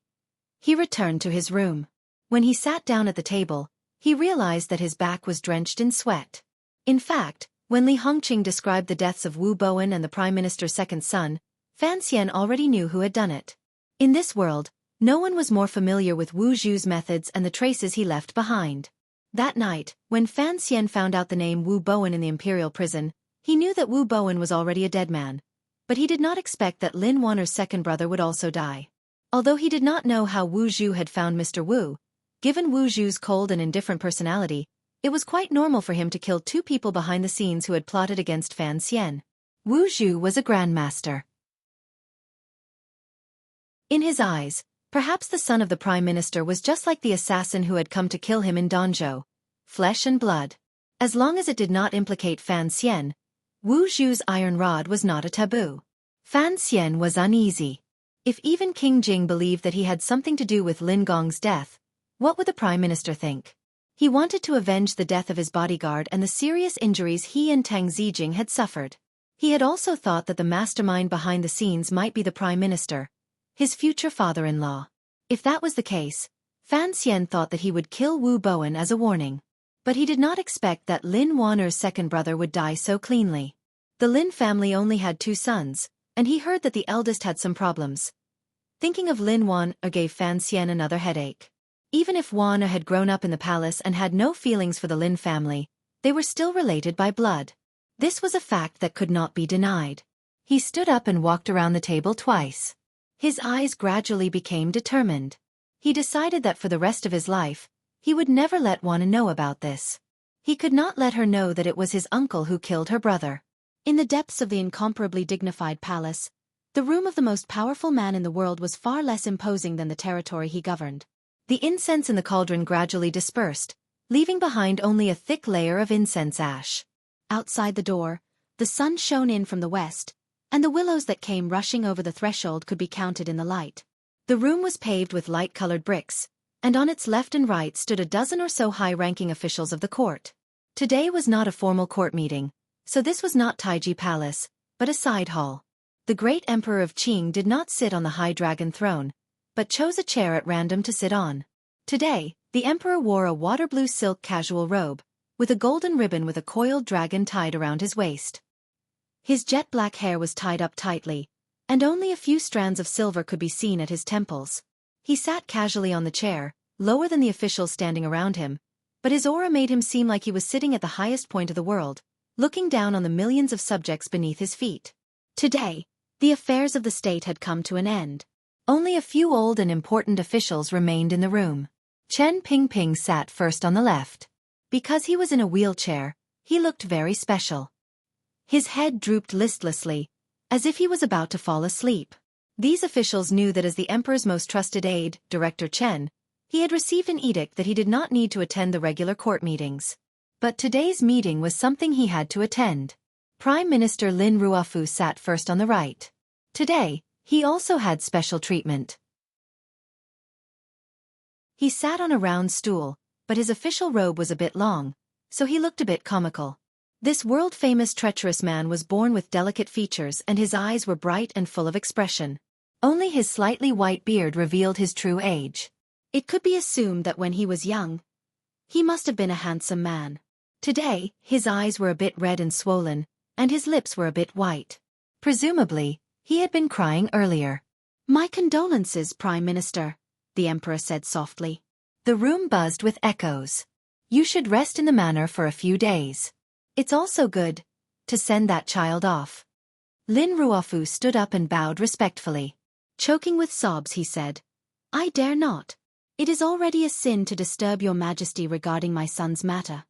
he returned to his room. When he sat down at the table, he realized that his back was drenched in sweat. In fact, when Li Hongqing described the deaths of Wu Boan and the Prime Minister's second son, Fan Xian already knew who had done it. In this world, no one was more familiar with Wu Zhu's methods and the traces he left behind. That night, when Fan Xian found out the name Wu Boan in the imperial prison, he knew that Wu Boan was already a dead man. But he did not expect that Lin Wanner's second brother would also die. Although he did not know how Wu Zhu had found Mr. Wu, given Wu Zhu's cold and indifferent personality, it was quite normal for him to kill two people behind the scenes who had plotted against Fan Xian. Wu Zhu was a grandmaster. In his eyes, perhaps the son of the Prime Minister was just like the assassin who had come to kill him in Danzhou. Flesh and blood. As long as it did not implicate Fan Xian, Wu Zhu's iron rod was not a taboo. Fan Xian was uneasy. If even King Jing believed that he had something to do with Lin Gong's death, what would the Prime Minister think? He wanted to avenge the death of his bodyguard and the serious injuries he and Tang Zijing had suffered. He had also thought that the mastermind behind the scenes might be the Prime Minister, his future father-in-law. If that was the case, Fan Xian thought that he would kill Wu Boan as a warning. But he did not expect that Lin Wanner's second brother would die so cleanly. The Lin family only had 2 sons, and he heard that the eldest had some problems. Thinking of Lin Wanner gave Fan Xian another headache. Even if Wanner had grown up in the palace and had no feelings for the Lin family, they were still related by blood. This was a fact that could not be denied. He stood up and walked around the table twice. His eyes gradually became determined. He decided that for the rest of his life, he would never let Wanner know about this. He could not let her know that it was his uncle who killed her brother. In the depths of the incomparably dignified palace, the room of the most powerful man in the world was far less imposing than the territory he governed. The incense in the cauldron gradually dispersed, leaving behind only a thick layer of incense ash. Outside the door, the sun shone in from the west, and the willows that came rushing over the threshold could be counted in the light. The room was paved with light-colored bricks, and on its left and right stood a dozen or so high-ranking officials of the court. Today was not a formal court meeting, so this was not Taiji Palace, but a side hall. The great emperor of Qing did not sit on the high dragon throne, but chose a chair at random to sit on. Today, the emperor wore a water-blue silk casual robe, with a golden ribbon with a coiled dragon tied around his waist. His jet-black hair was tied up tightly, and only a few strands of silver could be seen at his temples. He sat casually on the chair, lower than the officials standing around him, but his aura made him seem like he was sitting at the highest point of the world, looking down on the millions of subjects beneath his feet. Today, the affairs of the state had come to an end. Only a few old and important officials remained in the room. Chen Pingping sat first on the left. Because he was in a wheelchair, he looked very special. His head drooped listlessly, as if he was about to fall asleep. These officials knew that as the emperor's most trusted aide, Director Chen, he had received an edict that he did not need to attend the regular court meetings. But today's meeting was something he had to attend. Prime Minister Lin Ruofu sat first on the right. Today, he also had special treatment. He sat on a round stool, but his official robe was a bit long, so he looked a bit comical. This world-famous treacherous man was born with delicate features and his eyes were bright and full of expression. Only his slightly white beard revealed his true age. It could be assumed that when he was young, He must have been a handsome man. Today, his eyes were a bit red and swollen, and his lips were a bit white. Presumably, he had been crying earlier. "My condolences, Prime Minister," the Emperor said softly. The room buzzed with echoes. "You should rest in the manor for a few days. It's also good to send that child off." Lin Ruofu stood up and bowed respectfully. Choking with sobs, he said, "I dare not. It is already a sin to disturb your Majesty regarding my son's matter."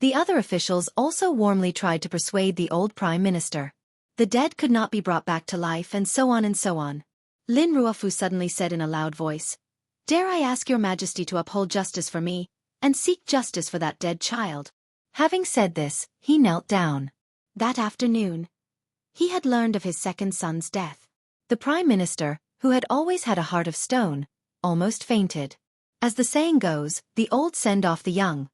The other officials also warmly tried to persuade the old Prime Minister. The dead could not be brought back to life, and so on and so on. Lin Ruofu suddenly said in a loud voice, "Dare I ask your Majesty to uphold justice for me, and seek justice for that dead child?" Having said this, he knelt down. That afternoon, he had learned of his second son's death. The Prime Minister, who had always had a heart of stone, almost fainted. As the saying goes, the old send off the young.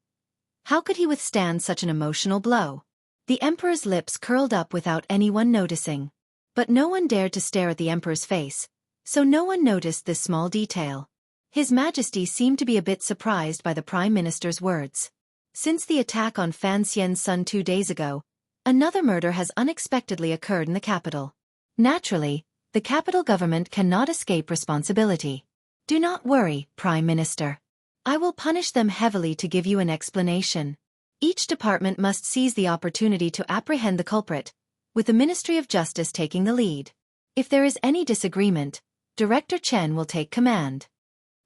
How could he withstand such an emotional blow? The Emperor's lips curled up without anyone noticing. But no one dared to stare at the Emperor's face, so no one noticed this small detail. His Majesty seemed to be a bit surprised by the Prime Minister's words. Since the attack on Fan Xian's son 2 days ago, another murder has unexpectedly occurred in the capital. Naturally, the capital government cannot escape responsibility. Do not worry, Prime Minister. I will punish them heavily to give you an explanation. Each department must seize the opportunity to apprehend the culprit, with the Ministry of Justice taking the lead. If there is any disagreement, Director Chen will take command.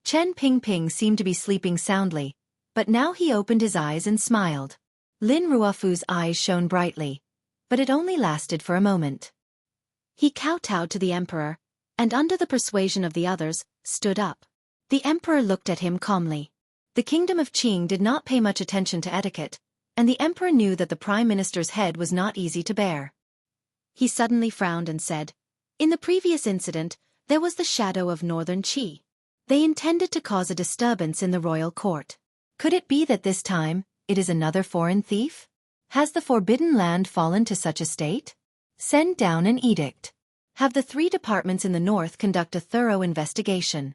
Chen Pingping seemed to be sleeping soundly, but now he opened his eyes and smiled. Lin Ruofu's eyes shone brightly, but it only lasted for a moment. He kowtowed to the Emperor, and under the persuasion of the others, stood up. The Emperor looked at him calmly. The kingdom of Qing did not pay much attention to etiquette, and the Emperor knew that the Prime Minister's head was not easy to bear. He suddenly frowned and said, "In the previous incident, there was the shadow of Northern Qi. They intended to cause a disturbance in the royal court. Could it be that this time, it is another foreign thief? Has the forbidden land fallen to such a state? Send down an edict. Have the 3 departments in the north conduct a thorough investigation."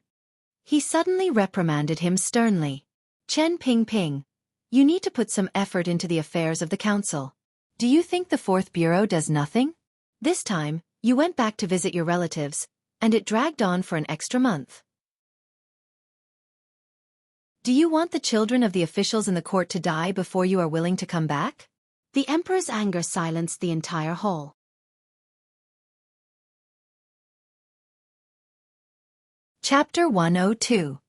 He suddenly reprimanded him sternly. "Chen Pingping, you need to put some effort into the affairs of the council. Do you think the 4th Bureau does nothing? This time, you went back to visit your relatives, and it dragged on for an extra month. Do you want the children of the officials in the court to die before you are willing to come back?" The Emperor's anger silenced the entire hall. Chapter 102.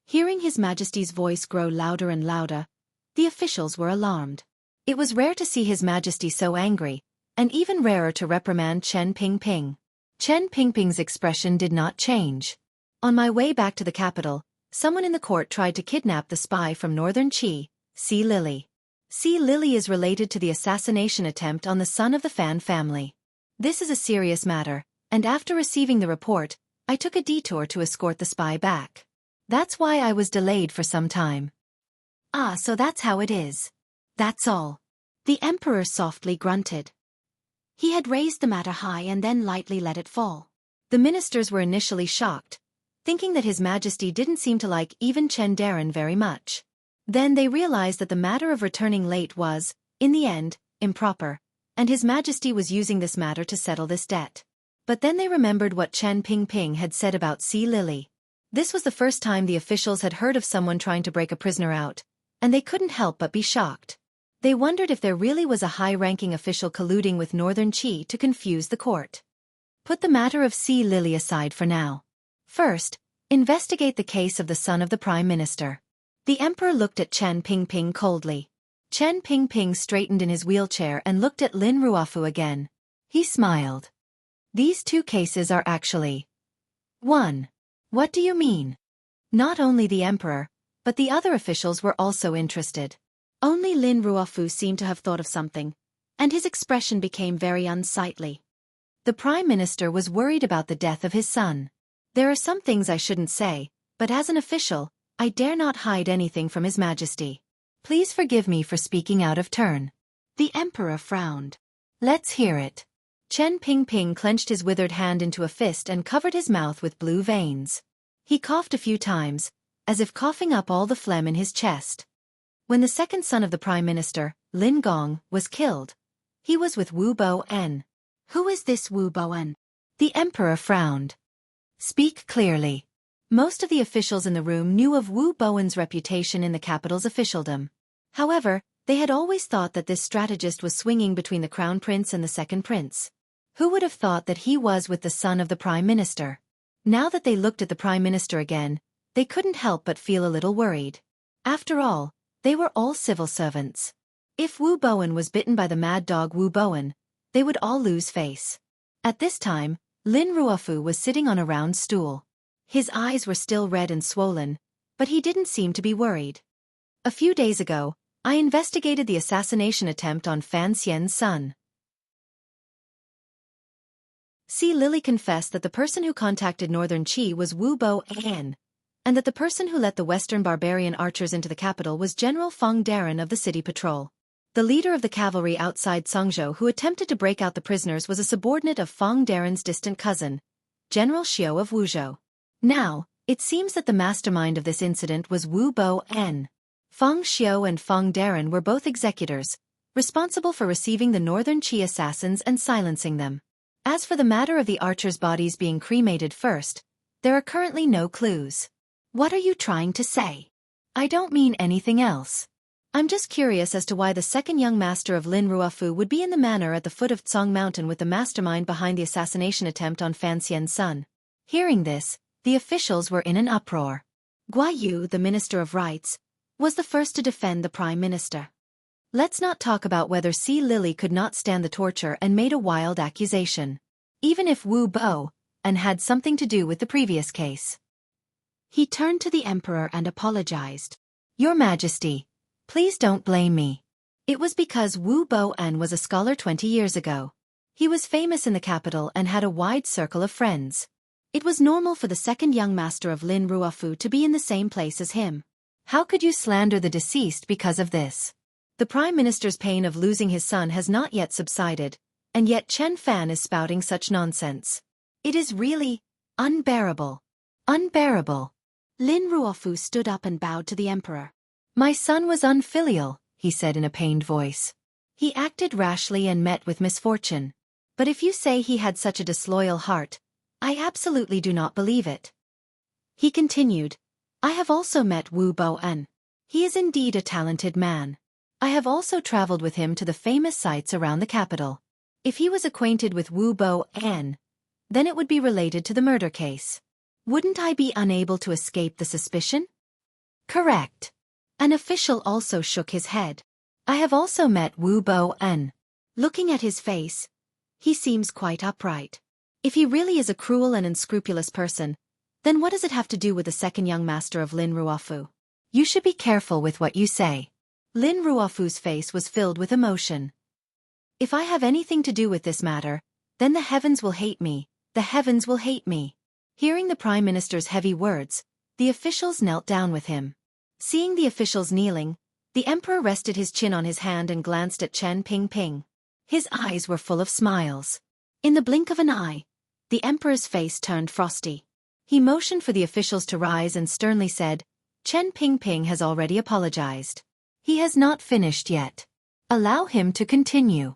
Hearing His Majesty's voice grow louder and louder, the officials were alarmed. It was rare to see His Majesty so angry, and even rarer to reprimand Chen Pingping. Chen Pingping's expression did not change. "On my way back to the capital, someone in the court tried to kidnap the spy from Northern Qi, Si Lily. Si Lily is related to the assassination attempt on the son of the Fan family. This is a serious matter, and after receiving the report, I took a detour to escort the spy back. That's why I was delayed for some time." "Ah, so that's how it is. That's all." The Emperor softly grunted. He had raised the matter high and then lightly let it fall. The ministers were initially shocked, thinking that His Majesty didn't seem to like even Chen Darren very much. Then they realized that the matter of returning late was, in the end, improper, and His Majesty was using this matter to settle this debt. But then they remembered what Chen Pingping had said about Si Lily. This was the first time the officials had heard of someone trying to break a prisoner out, and they couldn't help but be shocked. They wondered if there really was a high-ranking official colluding with Northern Qi to confuse the court. Put the matter of Si Lily aside for now. First, investigate the case of the son of the Prime Minister. The Emperor looked at Chen Pingping coldly. Chen Pingping straightened in his wheelchair and looked at Lin Ruofu again. He smiled. "These 2 cases are actually 1. What do you mean?" Not only the Emperor, but the other officials were also interested. Only Lin Ruofu seemed to have thought of something, and his expression became very unsightly. The Prime Minister was worried about the death of his son. "There are some things I shouldn't say, but as an official, I dare not hide anything from His Majesty. Please forgive me for speaking out of turn." The Emperor frowned. "Let's hear it." Chen Pingping clenched his withered hand into a fist and covered his mouth with blue veins. He coughed a few times, as if coughing up all the phlegm in his chest. When the second son of the Prime Minister, Lin Gong, was killed, he was with Wu Bo-en. Who is this Wu Bo-en? The emperor frowned. Speak clearly. Most of the officials in the room knew of Wu Bowen's reputation in the capital's officialdom. However, they had always thought that this strategist was swinging between the crown prince and the second prince. Who would have thought that he was with the son of the prime minister? Now that they looked at the prime minister again, they couldn't help but feel a little worried. After all, they were all civil servants. If Wu Bowen was bitten by the mad dog Wu Bowen, they would all lose face. At this time, Lin Ruofu was sitting on a round stool. His eyes were still red and swollen, but he didn't seem to be worried. A few days ago, I investigated the assassination attempt on Fan Xian's son. Si Lily confessed that the person who contacted Northern Qi was Wu Bo-en, and that the person who let the Western barbarian archers into the capital was General Feng Darren of the city patrol. The leader of the cavalry outside Songzhou who attempted to break out the prisoners was a subordinate of Feng Darren's distant cousin, General Xiu of Wuzhou. Now, it seems that the mastermind of this incident was Wu Bo-en. Feng Xiu and Feng Darren were both executors, responsible for receiving the Northern Qi assassins and silencing them. As for the matter of the archers' bodies being cremated first, there are currently no clues. What are you trying to say? I don't mean anything else. I'm just curious as to why the second young master of Lin Ruofu would be in the manor at the foot of Tsong Mountain with the mastermind behind the assassination attempt on Fan Xian's son. Hearing this, the officials were in an uproar. Guai Yu, the Minister of Rights, was the first to defend the Prime Minister. Let's not talk about whether Si Lily could not stand the torture and made a wild accusation. Even if Wu Bo-en had something to do with the previous case. He turned to the emperor and apologized. Your Majesty, please don't blame me. It was because Wu Bo-en was a scholar 20 years ago. He was famous in the capital and had a wide circle of friends. It was normal for the second young master of Lin Ruofu to be in the same place as him. How could you slander the deceased because of this? The Prime Minister's pain of losing his son has not yet subsided, and yet Chen Fan is spouting such nonsense. It is really unbearable. Unbearable. Lin Ruofu stood up and bowed to the emperor. My son was unfilial, he said in a pained voice. He acted rashly and met with misfortune. But if you say he had such a disloyal heart, I absolutely do not believe it. He continued, I have also met Wu Bo-en. He is indeed a talented man. I have also traveled with him to the famous sites around the capital. If he was acquainted with Wu Bo-en, then it would be related to the murder case. Wouldn't I be unable to escape the suspicion? Correct. An official also shook his head. I have also met Wu Bo-en. Looking at his face, he seems quite upright. If he really is a cruel and unscrupulous person, then what does it have to do with the second young master of Lin Ruofu? You should be careful with what you say. Lin Ruofu's face was filled with emotion. If I have anything to do with this matter, then the heavens will hate me, the heavens will hate me. Hearing the Prime Minister's heavy words, the officials knelt down with him. Seeing the officials kneeling, the emperor rested his chin on his hand and glanced at Chen Pingping. His eyes were full of smiles. In the blink of an eye, the emperor's face turned frosty. He motioned for the officials to rise and sternly said, Chen Pingping has already apologized. He has not finished yet. Allow him to continue.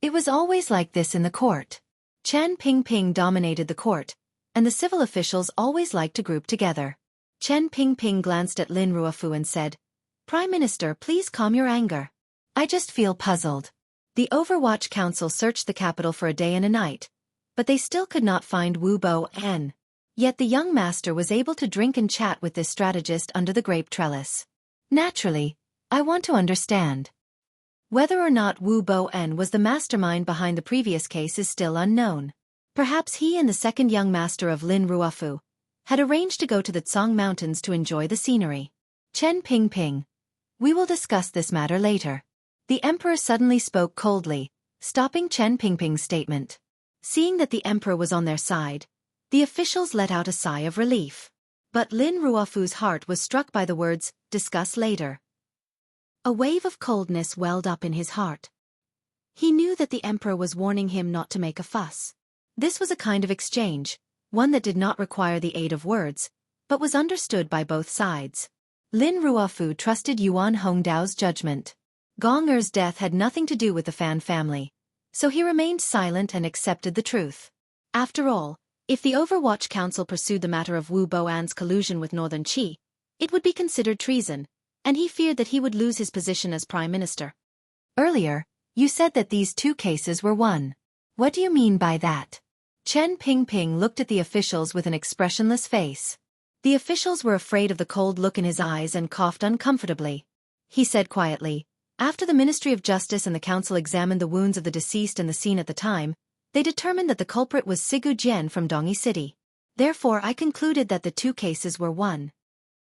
It was always like this in the court. Chen Pingping dominated the court, and the civil officials always liked to group together. Chen Pingping glanced at Lin Ruofu and said, Prime Minister, please calm your anger. I just feel puzzled. The Overwatch Council searched the capital for a day and a night, but they still could not find Wu Bo-en. Yet the young master was able to drink and chat with this strategist under the grape trellis. Naturally, I want to understand. Whether or not Wu Bo-en was the mastermind behind the previous case is still unknown. Perhaps he and the second young master of Lin Ruofu had arranged to go to the Tsong Mountains to enjoy the scenery. Chen Pingping, we will discuss this matter later. The emperor suddenly spoke coldly, stopping Chen Pingping's statement. Seeing that the emperor was on their side, the officials let out a sigh of relief. But Lin Ruofu's heart was struck by the words, discuss later. A wave of coldness welled up in his heart. He knew that the emperor was warning him not to make a fuss. This was a kind of exchange, one that did not require the aid of words, but was understood by both sides. Lin Ruofu trusted Yuan Hongdao's judgment. Gong Er's death had nothing to do with the Fan family, so he remained silent and accepted the truth. After all, if the Overwatch Council pursued the matter of Wu Boan's collusion with Northern Qi, it would be considered treason, and he feared that he would lose his position as Prime Minister. Earlier, you said that these two cases were one. What do you mean by that? Chen Pingping looked at the officials with an expressionless face. The officials were afraid of the cold look in his eyes and coughed uncomfortably. He said quietly, after the Ministry of Justice and the Council examined the wounds of the deceased and the scene at the time, they determined that the culprit was Sigu Jian from Dongyi City. Therefore I concluded that the two cases were one.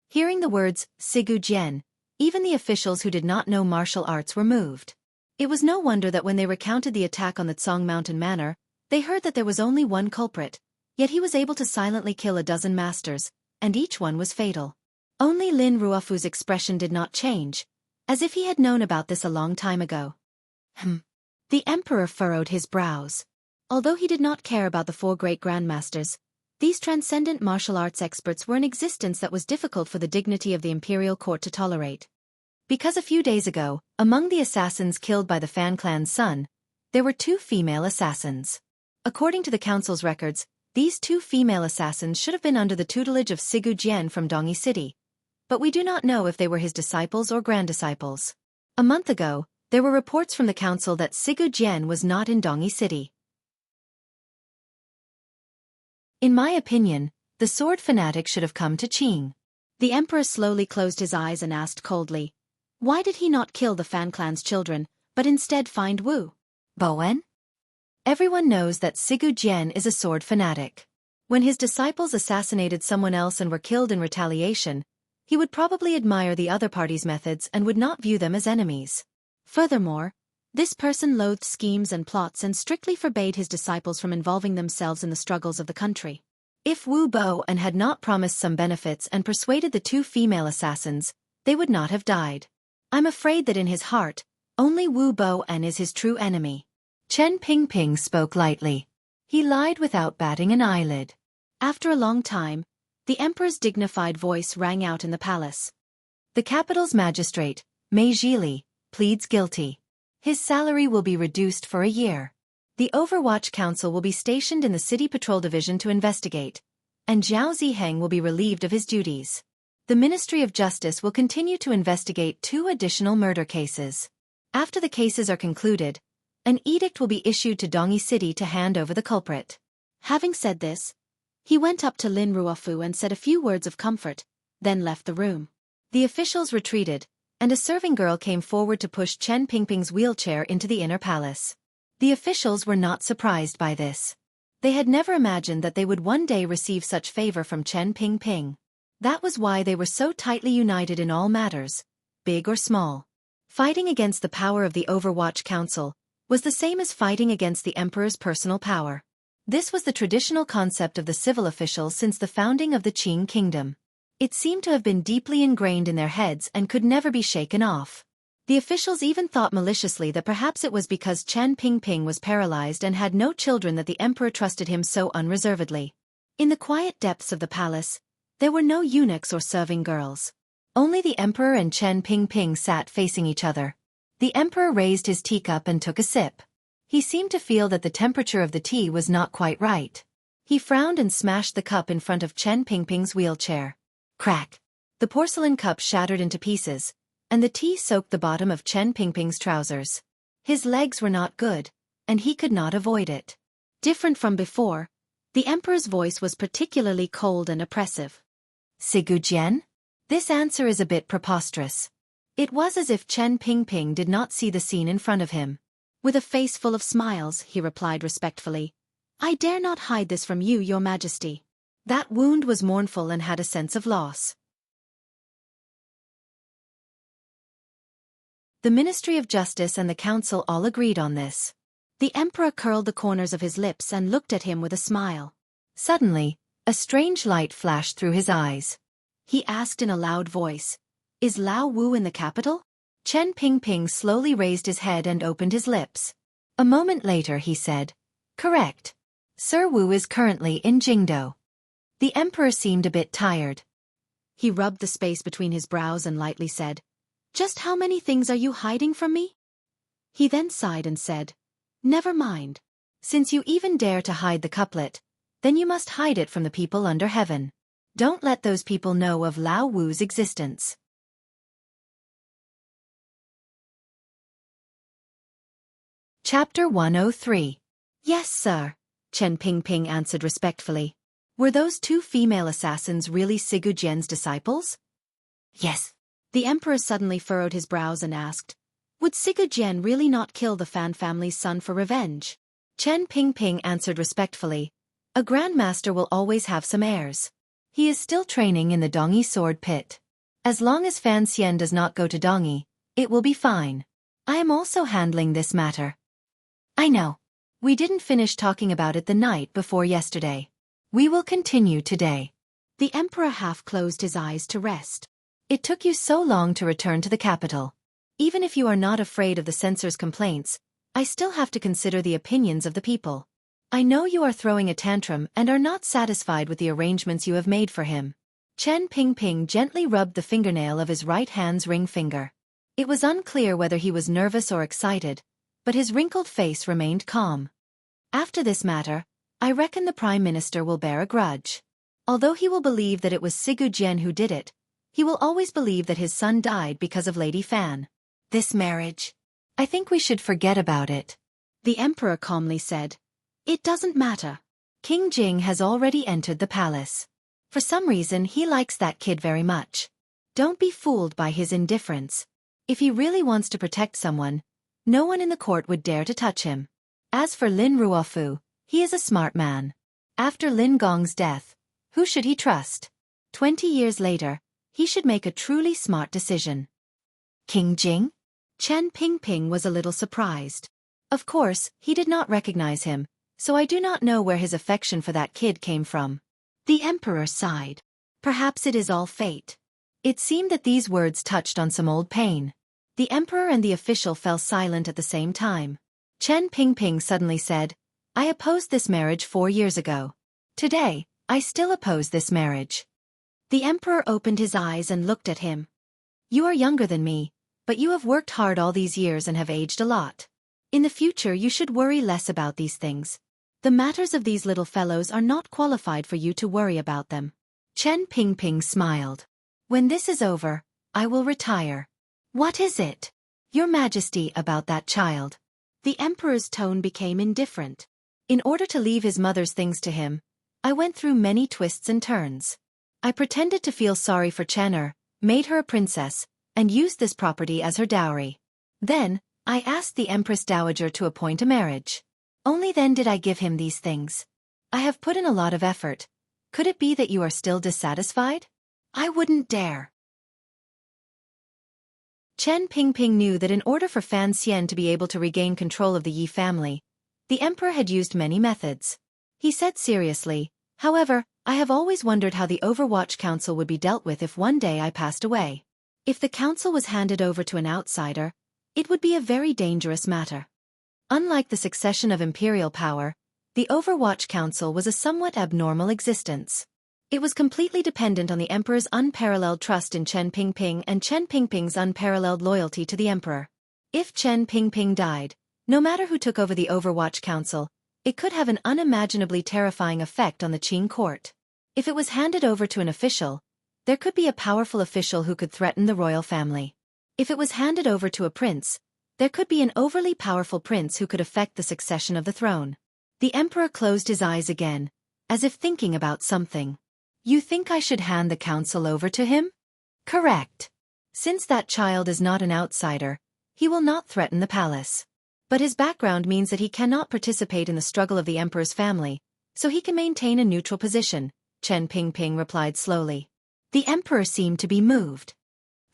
Hearing the words, Sigu Jian, even the officials who did not know martial arts were moved. It was no wonder that when they recounted the attack on the Tsong Mountain Manor, they heard that there was only one culprit, yet he was able to silently kill a dozen masters, and each one was fatal. Only Lin Ruofu's expression did not change, as if he had known about this a long time ago. The emperor furrowed his brows. Although he did not care about the four great grandmasters, these transcendent martial arts experts were an existence that was difficult for the dignity of the imperial court to tolerate. Because a few days ago, among the assassins killed by the Fan clan's son, there were two female assassins. According to the council's records, these two female assassins should have been under the tutelage of Sigu Jian from Dongyi City, but we do not know if they were his disciples or granddisciples. A month ago, there were reports from the council that Sigu Jian was not in Dongyi City. In my opinion, the sword fanatic should have come to Qing. The emperor slowly closed his eyes and asked coldly, why did he not kill the Fan clan's children, but instead find Wu Boan? Everyone knows that Sigu Jian is a sword fanatic. When his disciples assassinated someone else and were killed in retaliation, he would probably admire the other party's methods and would not view them as enemies. Furthermore, this person loathed schemes and plots and strictly forbade his disciples from involving themselves in the struggles of the country. If Wu Boan had not promised some benefits and persuaded the two female assassins, they would not have died. I'm afraid that in his heart, only Wu Boan is his true enemy. Chen Pingping spoke lightly. He lied without batting an eyelid. After a long time, the emperor's dignified voice rang out in the palace. The capital's magistrate, Mei Zhili, pleads guilty. His salary will be reduced for a year. The Overwatch Council will be stationed in the City Patrol Division to investigate, and Zhao Ziheng will be relieved of his duties. The Ministry of Justice will continue to investigate 2 additional murder cases. After the cases are concluded, an edict will be issued to Dongyi City to hand over the culprit. Having said this, he went up to Lin Ruofu and said a few words of comfort, then left the room. The officials retreated, and a serving girl came forward to push Chen Pingping's wheelchair into the inner palace. The officials were not surprised by this. They had never imagined that they would one day receive such favor from Chen Pingping. That was why they were so tightly united in all matters, big or small. Fighting against the power of the Overwatch Council was the same as fighting against the emperor's personal power. This was the traditional concept of the civil officials since the founding of the Qing kingdom. It seemed to have been deeply ingrained in their heads and could never be shaken off. The officials even thought maliciously that perhaps it was because Chen Pingping was paralyzed and had no children that the emperor trusted him so unreservedly. In the quiet depths of the palace, there were no eunuchs or serving girls. Only the emperor and Chen Pingping sat facing each other. The emperor raised his teacup and took a sip. He seemed to feel that the temperature of the tea was not quite right. He frowned and smashed the cup in front of Chen Pingping's wheelchair. Crack! The porcelain cup shattered into pieces, and the tea soaked the bottom of Chen Pingping's trousers. His legs were not good, and he could not avoid it. Different from before, the emperor's voice was particularly cold and oppressive. Sigu Jian? This answer is a bit preposterous. It was as if Chen Pingping did not see the scene in front of him. With a face full of smiles, he replied respectfully, I dare not hide this from you, your majesty. That wound was mournful and had a sense of loss. The Ministry of Justice and the Council all agreed on this. The emperor curled the corners of his lips and looked at him with a smile. Suddenly, a strange light flashed through his eyes. He asked in a loud voice, Is Lao Wu in the capital? Chen Pingping slowly raised his head and opened his lips. A moment later he said, Correct. Sir Wu is currently in Jingdo. The emperor seemed a bit tired. He rubbed the space between his brows and lightly said, "Just how many things are you hiding from me?" He then sighed and said, "Never mind. Since you even dare to hide the couplet, then you must hide it from the people under heaven. Don't let those people know of Lao Wu's existence." Chapter 103. "Yes, sir," Chen Pingping answered respectfully. "Were those two female assassins really Sigu Jian's disciples?" Yes. The emperor suddenly furrowed his brows and asked, "Would Sigu Jian really not kill the Fan family's son for revenge?" Chen Pingping answered respectfully, "A grandmaster will always have some heirs. He is still training in the Dongyi sword pit. As long as Fan Xian does not go to Dongyi, it will be fine. I am also handling this matter." "I know. We didn't finish talking about it the night before yesterday. We will continue today." The emperor half closed his eyes to rest. "It took you so long to return to the capital. Even if you are not afraid of the censor's complaints, I still have to consider the opinions of the people. I know you are throwing a tantrum and are not satisfied with the arrangements you have made for him." Chen Pingping gently rubbed the fingernail of his right hand's ring finger. It was unclear whether he was nervous or excited, but his wrinkled face remained calm. "After this matter, I reckon the Prime Minister will bear a grudge. Although he will believe that it was Sigu Jian who did it, he will always believe that his son died because of Lady Fan. This marriage, I think we should forget about it." The emperor calmly said, "It doesn't matter. King Jing has already entered the palace. For some reason he likes that kid very much. Don't be fooled by his indifference. If he really wants to protect someone, no one in the court would dare to touch him. As for Lin Ruofu, he is a smart man. After Lin Gong's death, who should he trust? 20 years later, he should make a truly smart decision." "King Jing?" Chen Pingping was a little surprised. "Of course, he did not recognize him, so I do not know where his affection for that kid came from." The emperor sighed. "Perhaps it is all fate." It seemed that these words touched on some old pain. The emperor and the official fell silent at the same time. Chen Pingping suddenly said, "I opposed this marriage 4 years ago. Today, I still oppose this marriage." The emperor opened his eyes and looked at him. "You are younger than me, but you have worked hard all these years and have aged a lot. In the future you should worry less about these things. The matters of these little fellows are not qualified for you to worry about them." Chen Pingping smiled. "When this is over, I will retire." "What is it, Your Majesty, about that child?" The emperor's tone became indifferent. "In order to leave his mother's things to him, I went through many twists and turns. I pretended to feel sorry for Chen, made her a princess, and used this property as her dowry. Then, I asked the Empress Dowager to appoint a marriage. Only then did I give him these things. I have put in a lot of effort. Could it be that you are still dissatisfied? I wouldn't dare." Chen Pingping knew that in order for Fan Xian to be able to regain control of the Yi family, the emperor had used many methods. He said seriously, "However, I have always wondered how the Overwatch Council would be dealt with if one day I passed away. If the council was handed over to an outsider, it would be a very dangerous matter." Unlike the succession of imperial power, the Overwatch Council was a somewhat abnormal existence. It was completely dependent on the emperor's unparalleled trust in Chen Pingping and Chen Pingping's unparalleled loyalty to the emperor. If Chen Pingping died, no matter who took over the Overwatch Council, it could have an unimaginably terrifying effect on the Qing court. If it was handed over to an official, there could be a powerful official who could threaten the royal family. If it was handed over to a prince, there could be an overly powerful prince who could affect the succession of the throne. The emperor closed his eyes again, as if thinking about something. "You think I should hand the council over to him?" "Correct. Since that child is not an outsider, he will not threaten the palace. But his background means that he cannot participate in the struggle of the emperor's family, so he can maintain a neutral position," Chen Pingping replied slowly. The emperor seemed to be moved.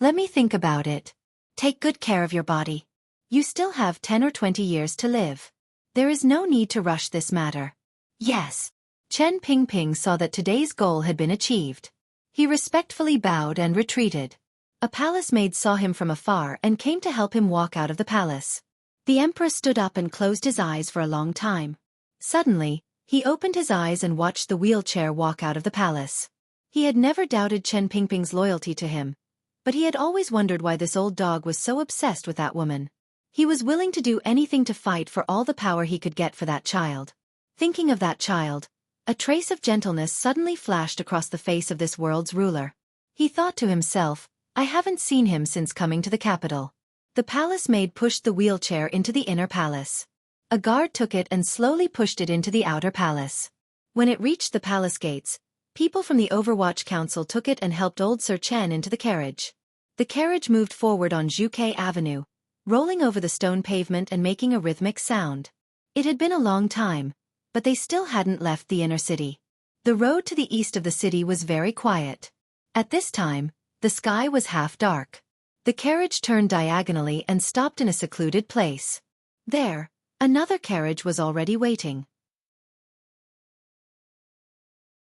"Let me think about it. Take good care of your body. You still have 10 or 20 years to live. There is no need to rush this matter." "Yes." Chen Pingping saw that today's goal had been achieved. He respectfully bowed and retreated. A palace maid saw him from afar and came to help him walk out of the palace. The emperor stood up and closed his eyes for a long time. Suddenly, he opened his eyes and watched the wheelchair walk out of the palace. He had never doubted Chen Pingping's loyalty to him, but he had always wondered why this old dog was so obsessed with that woman. He was willing to do anything to fight for all the power he could get for that child. Thinking of that child, a trace of gentleness suddenly flashed across the face of this world's ruler. He thought to himself, I haven't seen him since coming to the capital. The palace maid pushed the wheelchair into the inner palace. A guard took it and slowly pushed it into the outer palace. When it reached the palace gates, people from the Overwatch Council took it and helped old Sir Chen into the carriage. The carriage moved forward on Xueqi Avenue, rolling over the stone pavement and making a rhythmic sound. It had been a long time, but they still hadn't left the inner city. The road to the east of the city was very quiet. At this time, the sky was half dark. The carriage turned diagonally and stopped in a secluded place. There, another carriage was already waiting.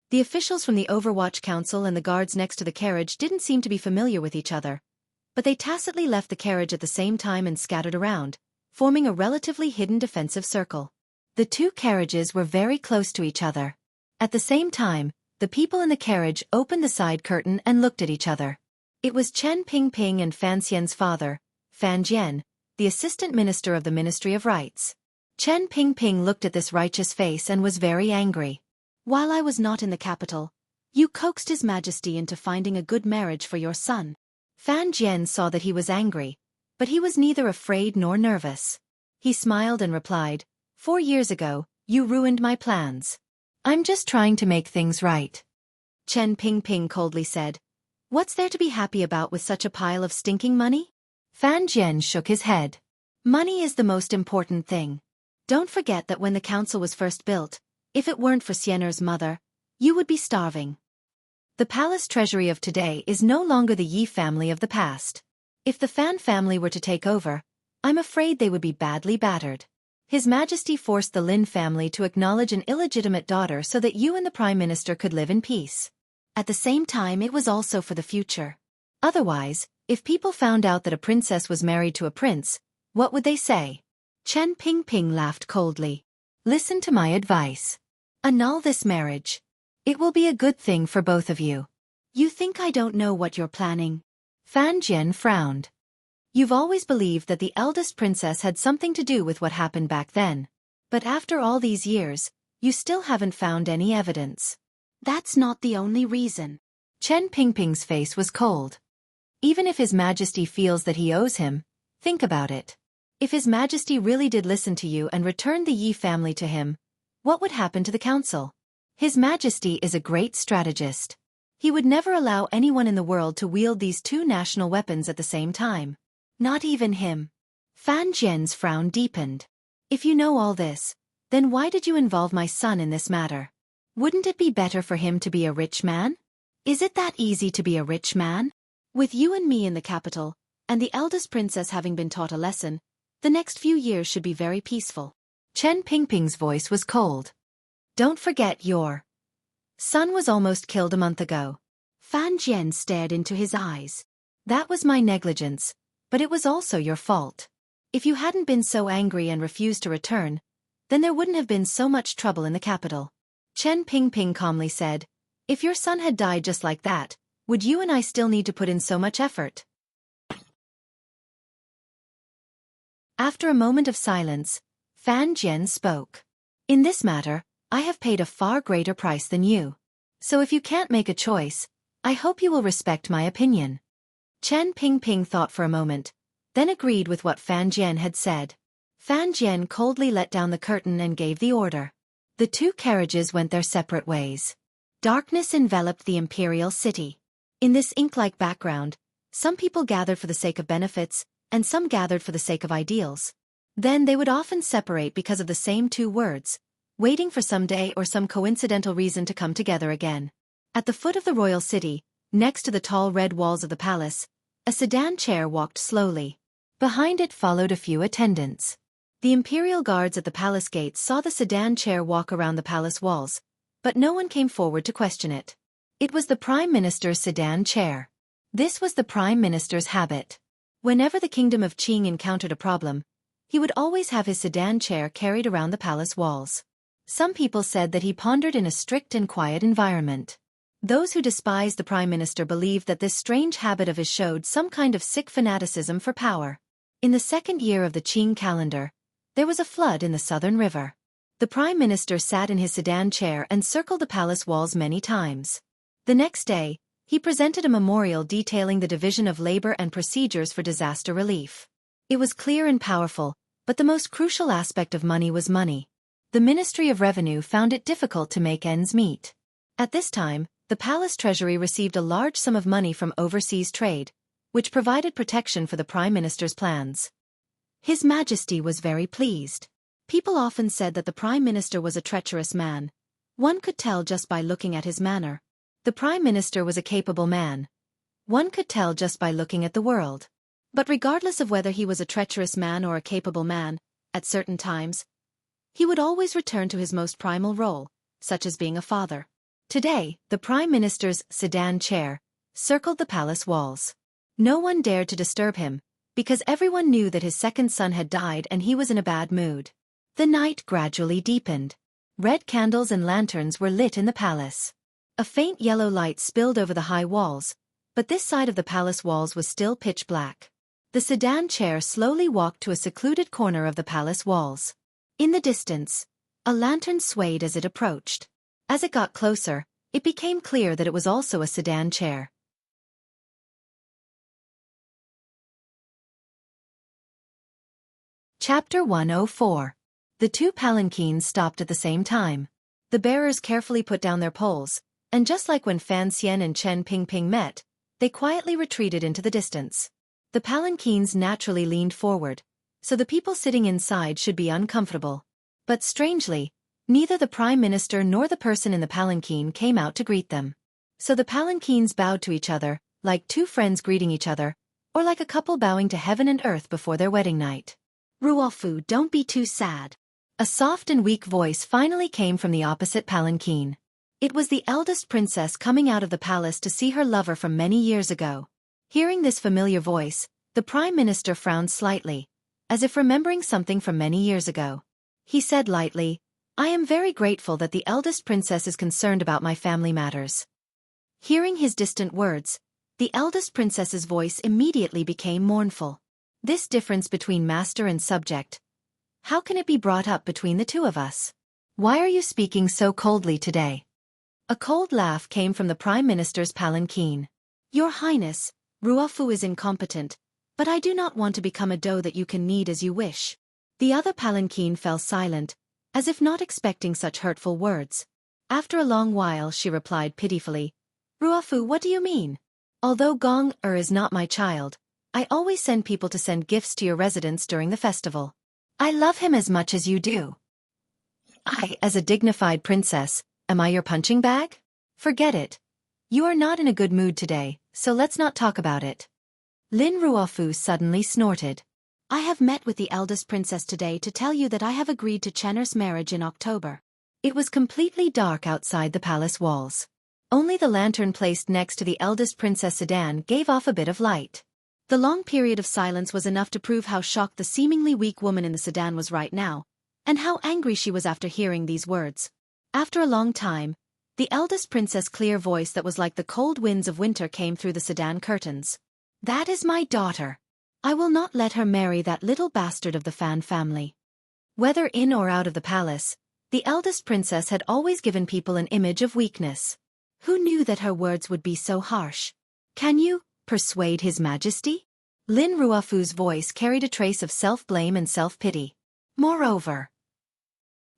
The officials from the Overwatch Council and the guards next to the carriage didn't seem to be familiar with each other, but they tacitly left the carriage at the same time and scattered around, forming a relatively hidden defensive circle. The two carriages were very close to each other. At the same time, the people in the carriage opened the side curtain and looked at each other. It was Chen Pingping and Fan Xian's father, Fan Jian, the assistant minister of the Ministry of Rights. Chen Pingping looked at this righteous face and was very angry. While I was not in the capital, you coaxed His Majesty into finding a good marriage for your son. Fan Jian saw that he was angry, but he was neither afraid nor nervous. He smiled and replied, 4 years ago, you ruined my plans. I'm just trying to make things right. Chen Pingping coldly said, What's there to be happy about with such a pile of stinking money? Fan Jian shook his head. Money is the most important thing. Don't forget that when the council was first built, if it weren't for Xiener's mother, you would be starving. The palace treasury of today is no longer the Yi family of the past. If the Fan family were to take over, I'm afraid they would be badly battered. His Majesty forced the Lin family to acknowledge an illegitimate daughter so that you and the Prime Minister could live in peace. At the same time, it was also for the future. Otherwise, if people found out that a princess was married to a prince, what would they say? Chen Pingping laughed coldly. Listen to my advice. Annul this marriage. It will be a good thing for both of you. You think I don't know what you're planning? Fan Jian frowned. You've always believed that the eldest princess had something to do with what happened back then. But after all these years, you still haven't found any evidence. That's not the only reason. Chen Pingping's face was cold. Even if His Majesty feels that he owes him, think about it. If His Majesty really did listen to you and returned the Yi family to him, what would happen to the council? His Majesty is a great strategist. He would never allow anyone in the world to wield these two national weapons at the same time. Not even him. Fan Jian's frown deepened. If you know all this, then why did you involve my son in this matter? Wouldn't it be better for him to be a rich man? Is it that easy to be a rich man? With you and me in the capital, and the eldest princess having been taught a lesson, the next few years should be very peaceful. Chen Pingping's voice was cold. Don't forget your son was almost killed a month ago. Fan Jian stared into his eyes. That was my negligence, but it was also your fault. If you hadn't been so angry and refused to return, then there wouldn't have been so much trouble in the capital. Chen Pingping calmly said, If your son had died just like that, would you and I still need to put in so much effort? After a moment of silence, Fan Jian spoke. In this matter, I have paid a far greater price than you. So if you can't make a choice, I hope you will respect my opinion. Chen Pingping thought for a moment, then agreed with what Fan Jian had said. Fan Jian coldly let down the curtain and gave the order. The two carriages went their separate ways. Darkness enveloped the imperial city. In this ink-like background, some people gathered for the sake of benefits, and some gathered for the sake of ideals. Then they would often separate because of the same two words, waiting for some day or some coincidental reason to come together again. At the foot of the royal city, next to the tall red walls of the palace, a sedan chair walked slowly. Behind it followed a few attendants. The imperial guards at the palace gates saw the sedan chair walk around the palace walls, but no one came forward to question it. It was the Prime Minister's sedan chair. This was the Prime Minister's habit. Whenever the kingdom of Qing encountered a problem, he would always have his sedan chair carried around the palace walls. Some people said that he pondered in a strict and quiet environment. Those who despised the prime minister believed that this strange habit of his showed some kind of sick fanaticism for power. In the second year of the Qing calendar, there was a flood in the southern river. The prime minister sat in his sedan chair and circled the palace walls many times. The next day, he presented a memorial detailing the division of labor and procedures for disaster relief. It was clear and powerful, but the most crucial aspect of money was money. The Ministry of Revenue found it difficult to make ends meet. At this time, the palace treasury received a large sum of money from overseas trade, which provided protection for the prime minister's plans. His Majesty was very pleased. People often said that the prime minister was a treacherous man. One could tell just by looking at his manner. The prime minister was a capable man. One could tell just by looking at the world. But regardless of whether he was a treacherous man or a capable man, at certain times, he would always return to his most primal role, such as being a father. Today, the prime minister's sedan chair circled the palace walls. No one dared to disturb him, because everyone knew that his second son had died and he was in a bad mood. The night gradually deepened. Red candles and lanterns were lit in the palace. A faint yellow light spilled over the high walls, but this side of the palace walls was still pitch black. The sedan chair slowly walked to a secluded corner of the palace walls. In the distance, a lantern swayed as it approached. As it got closer, it became clear that it was also a sedan chair. Chapter 104. The two palanquins stopped at the same time. The bearers carefully put down their poles, and just like when Fan Xian and Chen Pingping met, they quietly retreated into the distance. The palanquins naturally leaned forward, so the people sitting inside should be uncomfortable. But strangely, neither the prime minister nor the person in the palanquin came out to greet them. So the palanquins bowed to each other, like two friends greeting each other, or like a couple bowing to heaven and earth before their wedding night. "Ruofu, don't be too sad." A soft and weak voice finally came from the opposite palanquin. It was the eldest princess coming out of the palace to see her lover from many years ago. Hearing this familiar voice, the prime minister frowned slightly, as if remembering something from many years ago. He said lightly, "I am very grateful that the eldest princess is concerned about my family matters." Hearing his distant words, the eldest princess's voice immediately became mournful. This difference between master and subject. How can it be brought up between the two of us? Why are you speaking so coldly today? A cold laugh came from the prime minister's palanquin. "Your Highness, Ruofu is incompetent, but I do not want to become a dough that you can knead as you wish." The other palanquin fell silent, as if not expecting such hurtful words. After a long while she replied pitifully, "Ruofu, what do you mean? Although Gong-er is not my child, I always send people to send gifts to your residence during the festival. I love him as much as you do. As a dignified princess, am I your punching bag? Forget it. You are not in a good mood today, so let's not talk about it." Lin Ruofu suddenly snorted. "I have met with the eldest princess today to tell you that I have agreed to Chener's marriage in October." It was completely dark outside the palace walls. Only the lantern placed next to the eldest princess sedan gave off a bit of light. The long period of silence was enough to prove how shocked the seemingly weak woman in the sedan was right now, and how angry she was after hearing these words. After a long time, the eldest princess' clear voice that was like the cold winds of winter came through the sedan curtains. "That is my daughter. I will not let her marry that little bastard of the Fan family." Whether in or out of the palace, the eldest princess had always given people an image of weakness. Who knew that her words would be so harsh? "Can you persuade His Majesty?" Lin Ruofu's voice carried a trace of self-blame and self-pity. "Moreover,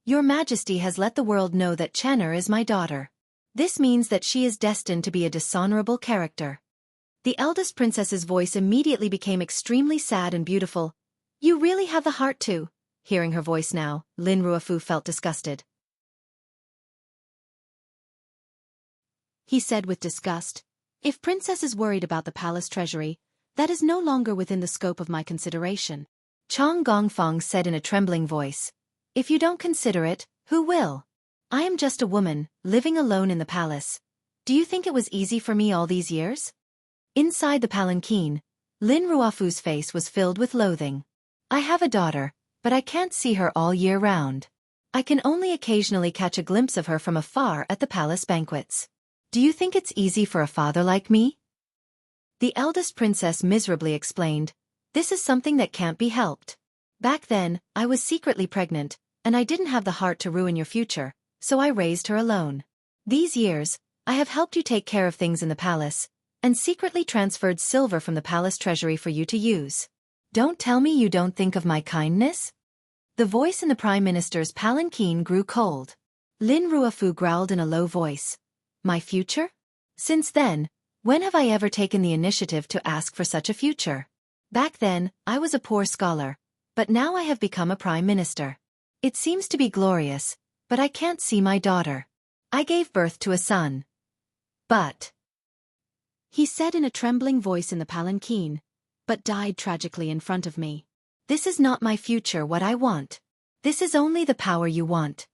Your Majesty has let the world know that Chener is my daughter. This means that she is destined to be a dishonorable character." The eldest princess's voice immediately became extremely sad and beautiful. "You really have the heart to." Hearing her voice now, Lin Ruofu felt disgusted. He said with disgust, "If Princess is worried about the palace treasury, that is no longer within the scope of my consideration." Chong Gongfang said in a trembling voice, "If you don't consider it, who will? I am just a woman, living alone in the palace. Do you think it was easy for me all these years?" Inside the palanquin, Lin Ruofu's face was filled with loathing. "I have a daughter, but I can't see her all year round. I can only occasionally catch a glimpse of her from afar at the palace banquets. Do you think it's easy for a father like me? The eldest princess miserably explained, "This is something that can't be helped. Back then, I was secretly pregnant, and I didn't have the heart to ruin your future, so I raised her alone. These years, I have helped you take care of things in the palace, and secretly transferred silver from the palace treasury for you to use. Don't tell me you don't think of my kindness?" The voice in the Prime Minister's palanquin grew cold. Lin Ruofu growled in a low voice, "My future? Since then, when have I ever taken the initiative to ask for such a future? Back then, I was a poor scholar, but now I have become a Prime Minister. It seems to be glorious, but I can't see my daughter. I gave birth to a son. But," he said in a trembling voice in the palanquin, "but died tragically in front of me. This is not my future what I want. This is only the power you want.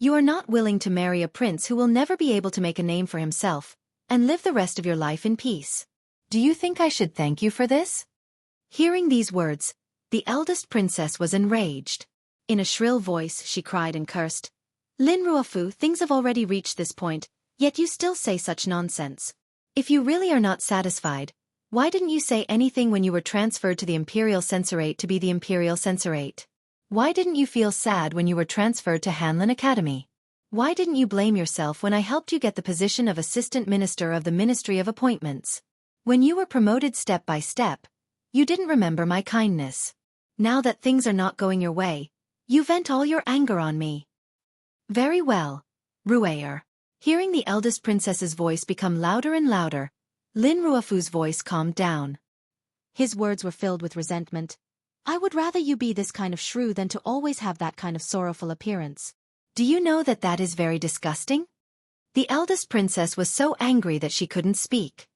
You are not willing to marry a prince who will never be able to make a name for himself, and live the rest of your life in peace. Do you think I should thank you for this?" Hearing these words, the eldest princess was enraged. In a shrill voice she cried and cursed, "Lin Ruofu, things have already reached this point, yet you still say such nonsense. If you really are not satisfied, why didn't you say anything when you were transferred to the Imperial Censorate to be the Imperial Censorate? Why didn't you feel sad when you were transferred to Hanlin Academy? Why didn't you blame yourself when I helped you get the position of Assistant Minister of the Ministry of Appointments? When you were promoted step by step, you didn't remember my kindness. Now that things are not going your way, you vent all your anger on me." "Very well, Rueer." Hearing the eldest princess's voice become louder and louder, Lin Ruofu's voice calmed down. His words were filled with resentment. "I would rather you be this kind of shrew than to always have that kind of sorrowful appearance. Do you know that that is very disgusting?" The eldest princess was so angry that she couldn't speak.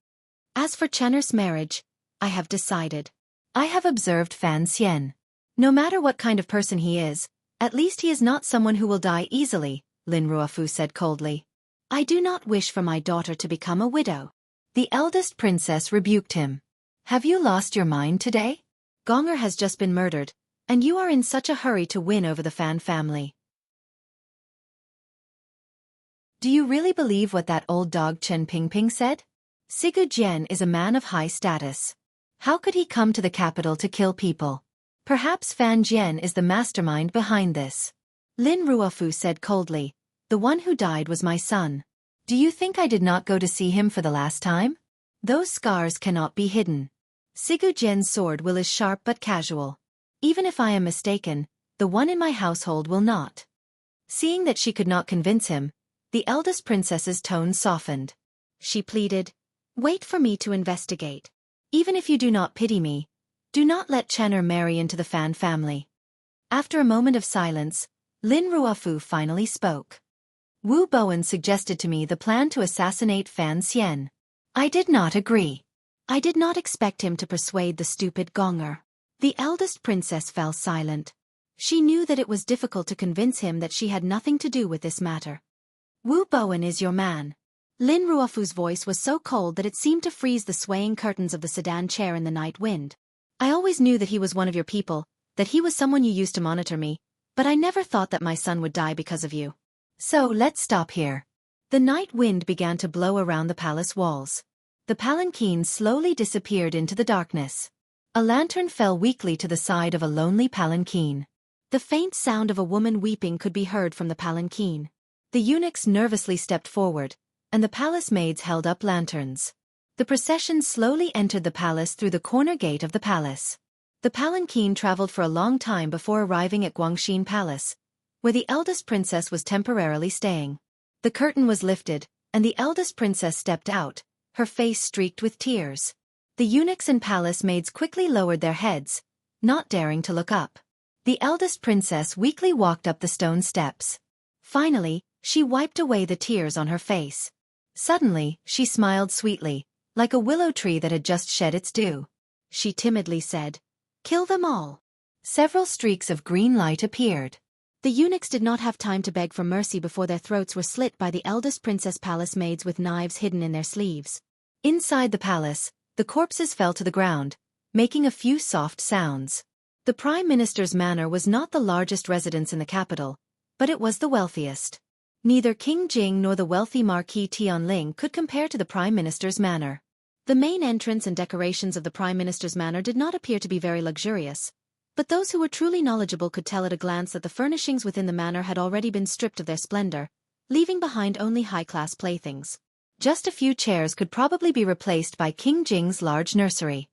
"As for Chen'er's marriage, I have decided. I have observed Fan Xian. No matter what kind of person he is, at least he is not someone who will die easily," Lin Ruofu said coldly. "I do not wish for my daughter to become a widow." The eldest princess rebuked him. "Have you lost your mind today? Gonger has just been murdered, and you are in such a hurry to win over the Fan family. Do you really believe what that old dog Chen Pingping said? Sigu Jian is a man of high status. How could he come to the capital to kill people? Perhaps Fan Jian is the mastermind behind this." Lin Ruofu said coldly, "The one who died was my son. Do you think I did not go to see him for the last time? Those scars cannot be hidden. Sigu Jian's sword will is sharp but casual. Even if I am mistaken, the one in my household will not." Seeing that she could not convince him, the eldest princess's tone softened. She pleaded, "Wait for me to investigate. Even if you do not pity me, do not let Chen'er marry into the Fan family." After a moment of silence, Lin Ruofu finally spoke. "Wu Bowen suggested to me the plan to assassinate Fan Xian. I did not agree. I did not expect him to persuade the stupid Gonger." The eldest princess fell silent. She knew that it was difficult to convince him that she had nothing to do with this matter. "Wu Bowen is your man." Lin Ruofu's voice was so cold that it seemed to freeze the swaying curtains of the sedan chair in the night wind. "I always knew that he was one of your people, that he was someone you used to monitor me, but I never thought that my son would die because of you. So let's stop here." The night wind began to blow around the palace walls. The palanquin slowly disappeared into the darkness. A lantern fell weakly to the side of a lonely palanquin. The faint sound of a woman weeping could be heard from the palanquin. The eunuchs nervously stepped forward, and the palace maids held up lanterns. The procession slowly entered the palace through the corner gate of the palace. The palanquin traveled for a long time before arriving at Guangxin Palace, where the eldest princess was temporarily staying. The curtain was lifted, and the eldest princess stepped out, her face streaked with tears. The eunuchs and palace maids quickly lowered their heads, not daring to look up. The eldest princess weakly walked up the stone steps. Finally, she wiped away the tears on her face. Suddenly, she smiled sweetly, like a willow tree that had just shed its dew. She timidly said, "Kill them all." Several streaks of green light appeared. The eunuchs did not have time to beg for mercy before their throats were slit by the eldest princess palace maids with knives hidden in their sleeves. Inside the palace, the corpses fell to the ground, making a few soft sounds. The Prime Minister's manor was not the largest residence in the capital, but it was the wealthiest. Neither King Jing nor the wealthy Marquis Tianling could compare to the Prime Minister's manor. The main entrance and decorations of the Prime Minister's manor did not appear to be very luxurious, but those who were truly knowledgeable could tell at a glance that the furnishings within the manor had already been stripped of their splendor, leaving behind only high-class playthings. Just a few chairs could probably be replaced by King Jing's large nursery.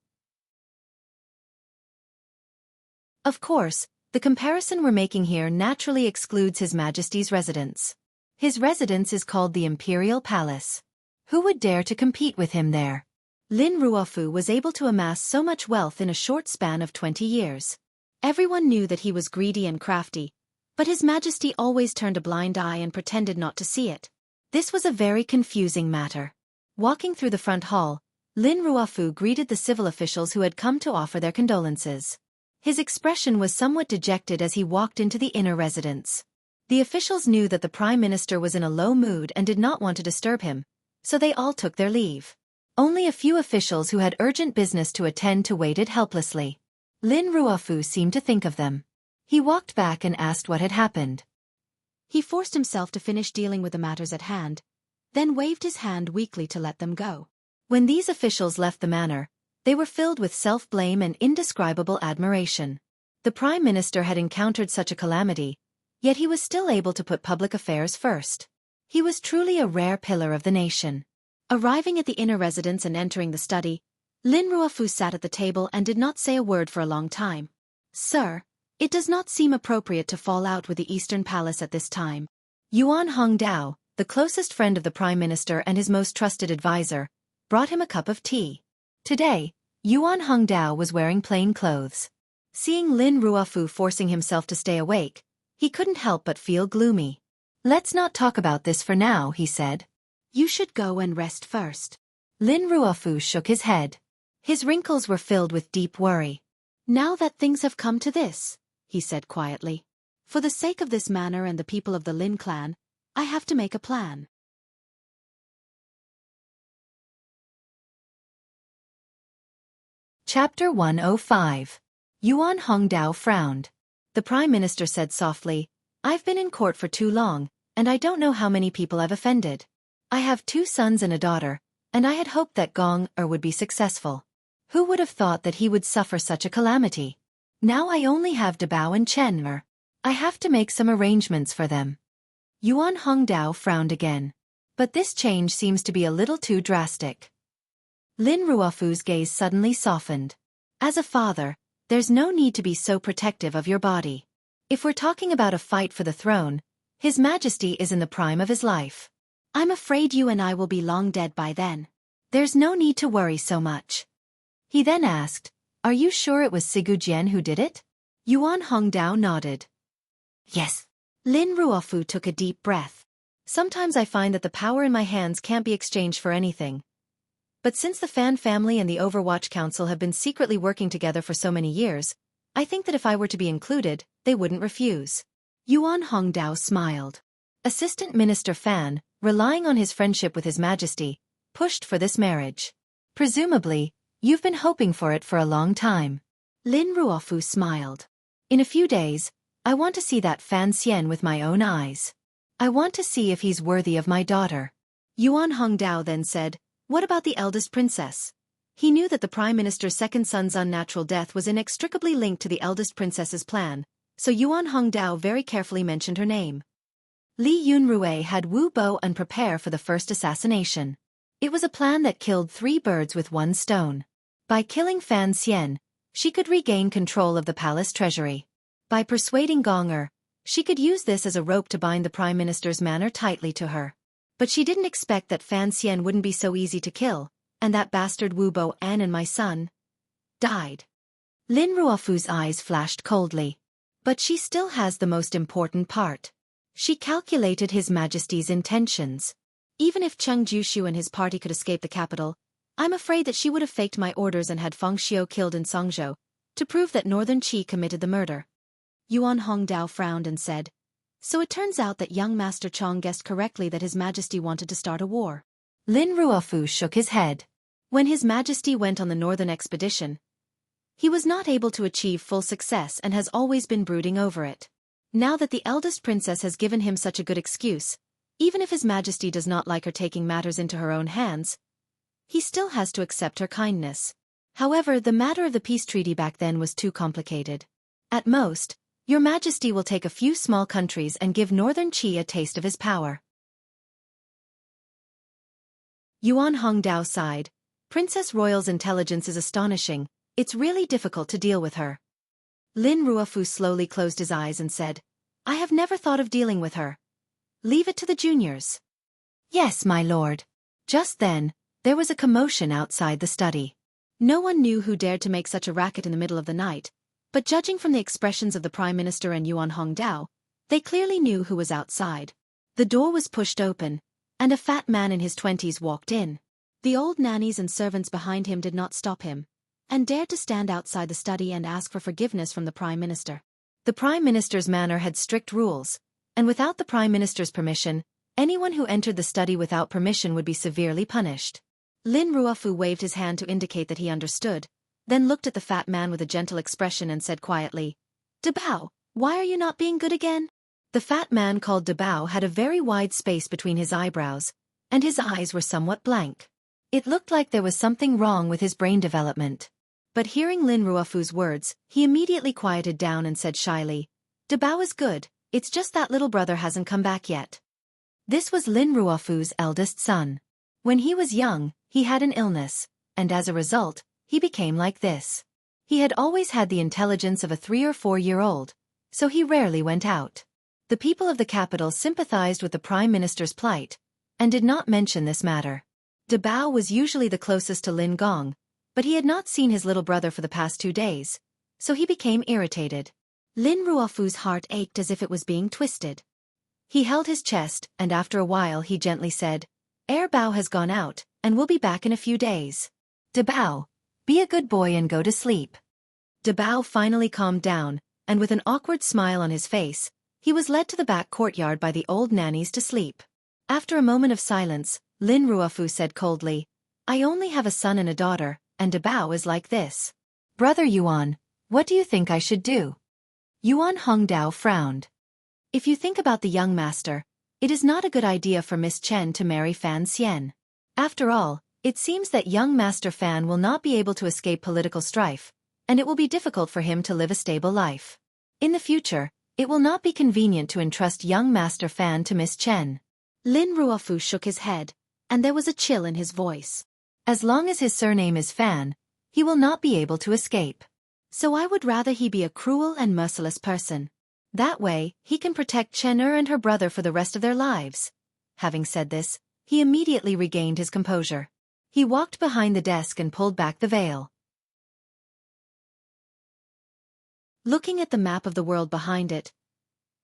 Of course, the comparison we're making here naturally excludes His Majesty's residence. His residence is called the Imperial Palace. Who would dare to compete with him there? Lin Ruofu was able to amass so much wealth in a short span of 20 years. Everyone knew that he was greedy and crafty, but His Majesty always turned a blind eye and pretended not to see it. This was a very confusing matter. Walking through the front hall, Lin Ruofu greeted the civil officials who had come to offer their condolences. His expression was somewhat dejected as he walked into the inner residence. The officials knew that the Prime Minister was in a low mood and did not want to disturb him, so they all took their leave. Only a few officials who had urgent business to attend to waited helplessly. Lin Ruofu seemed to think of them. He walked back and asked what had happened. He forced himself to finish dealing with the matters at hand, then waved his hand weakly to let them go. When these officials left the manor, they were filled with self-blame and indescribable admiration. The Prime Minister had encountered such a calamity, yet he was still able to put public affairs first. He was truly a rare pillar of the nation. Arriving at the inner residence and entering the study, Lin Ruofu sat at the table and did not say a word for a long time. Sir, it does not seem appropriate to fall out with the Eastern Palace at this time. Yuan Hongdao, the closest friend of the Prime Minister and his most trusted advisor, brought him a cup of tea. Today, Yuan Hongdao was wearing plain clothes. Seeing Lin Ruofu forcing himself to stay awake, he couldn't help but feel gloomy. Let's not talk about this for now, he said. You should go and rest first. Lin Ruofu shook his head. His wrinkles were filled with deep worry. Now that things have come to this, he said quietly, for the sake of this manor and the people of the Lin clan, I have to make a plan. Chapter 105. Yuan Hongdao frowned. The Prime Minister said softly, I've been in court for too long, and I don't know how many people I've offended. I have 2 sons and a daughter, and I had hoped that Gong would be successful. Who would have thought that he would suffer such a calamity? Now I only have Dabao and Chen. I have to make some arrangements for them. Yuan Hongdao frowned again. But this change seems to be a little too drastic. Lin Ruofu's gaze suddenly softened. As a father, there's no need to be so protective of your body. If we're talking about a fight for the throne, His Majesty is in the prime of his life. I'm afraid you and I will be long dead by then. There's no need to worry so much. He then asked, Are you sure it was Sigu Jian who did it? Yuan Hongdao nodded. Yes. Lin Ruofu took a deep breath. Sometimes I find that the power in my hands can't be exchanged for anything. But since the Fan family and the Overwatch Council have been secretly working together for so many years, I think that if I were to be included, they wouldn't refuse. Yuan Hongdao smiled. Assistant Minister Fan, relying on his friendship with His Majesty, pushed for this marriage. Presumably, you've been hoping for it for a long time. Lin Ruofu smiled. In a few days, I want to see that Fan Xian with my own eyes. I want to see if he's worthy of my daughter. Yuan Hongdao then said, What about the eldest princess? He knew that the Prime Minister's second son's unnatural death was inextricably linked to the eldest princess's plan, so Yuan Hongdao very carefully mentioned her name. Li Yunrui had Wu Bo and prepare for the first assassination. It was a plan that killed 3 birds with 1 stone. By killing Fan Xian, she could regain control of the palace treasury. By persuading Gong she could use this as a rope to bind the Prime Minister's manor tightly to her. But she didn't expect that Fan Xian wouldn't be so easy to kill, and that bastard Wu Bo and my son died. Lin Ruofu's eyes flashed coldly. But she still has the most important part. She calculated His Majesty's intentions. Even if Cheng Jiushu and his party could escape the capital, I'm afraid that she would have faked my orders and had Feng Xiu killed in Songzhou, to prove that Northern Qi committed the murder. Yuan Hongdao frowned and said, So it turns out that young Master Chong guessed correctly that His Majesty wanted to start a war. Lin Ruofu shook his head. When His Majesty went on the northern expedition, he was not able to achieve full success and has always been brooding over it. Now that the eldest princess has given him such a good excuse, Even if His Majesty does not like her taking matters into her own hands, he still has to accept her kindness. However, the matter of the peace treaty back then was too complicated. At most, Your Majesty will take a few small countries and give Northern Qi a taste of his power. Yuan Hongdao sighed. Princess Royal's intelligence is astonishing. It's really difficult to deal with her. Lin Ruofu slowly closed his eyes and said, I have never thought of dealing with her. Leave it to the juniors. Yes, my lord. Just then, there was a commotion outside the study. No one knew who dared to make such a racket in the middle of the night, but judging from the expressions of the Prime Minister and Yuan Hongdao, they clearly knew who was outside. The door was pushed open, and a fat man in his 20s walked in. The old nannies and servants behind him did not stop him, and dared to stand outside the study and ask for forgiveness from the Prime Minister. The Prime Minister's manor had strict rules, and without the Prime Minister's permission, anyone who entered the study without permission would be severely punished. Lin Ruofu waved his hand to indicate that he understood, then looked at the fat man with a gentle expression and said quietly, Dabao, why are you not being good again? The fat man called Dabao had a very wide space between his eyebrows, and his eyes were somewhat blank. It looked like there was something wrong with his brain development. But hearing Lin Ruofu's words, he immediately quieted down and said shyly, Dabao is good, it's just that little brother hasn't come back yet. This was Lin Ruofu's eldest son. When he was young, he had an illness, and as a result, he became like this. He had always had the intelligence of a 3 or 4-year-old, so he rarely went out. The people of the capital sympathized with the Prime Minister's plight, and did not mention this matter. Dabao was usually the closest to Lin Gong, but he had not seen his little brother for the past 2 days, so he became irritated. Lin Ruofu's heart ached as if it was being twisted. He held his chest, and after a while he gently said, Bao has gone out, and will be back in a few days. Dabao, be a good boy and go to sleep. Dabao finally calmed down, and with an awkward smile on his face, he was led to the back courtyard by the old nannies to sleep. After a moment of silence, Lin Ruofu said coldly, I only have a son and a daughter, and Dabao is like this. Brother Yuan, what do you think I should do? Yuan Hongdao frowned. If you think about the young master, it is not a good idea for Miss Chen to marry Fan Xian. After all, it seems that young Master Fan will not be able to escape political strife, and it will be difficult for him to live a stable life. In the future, it will not be convenient to entrust young Master Fan to Miss Chen. Lin Ruofu shook his head, and there was a chill in his voice. As long as his surname is Fan, he will not be able to escape. So I would rather he be a cruel and merciless person. That way, he can protect Chen and her brother for the rest of their lives. Having said this, he immediately regained his composure. He walked behind the desk and pulled back the veil. Looking at the map of the world behind it,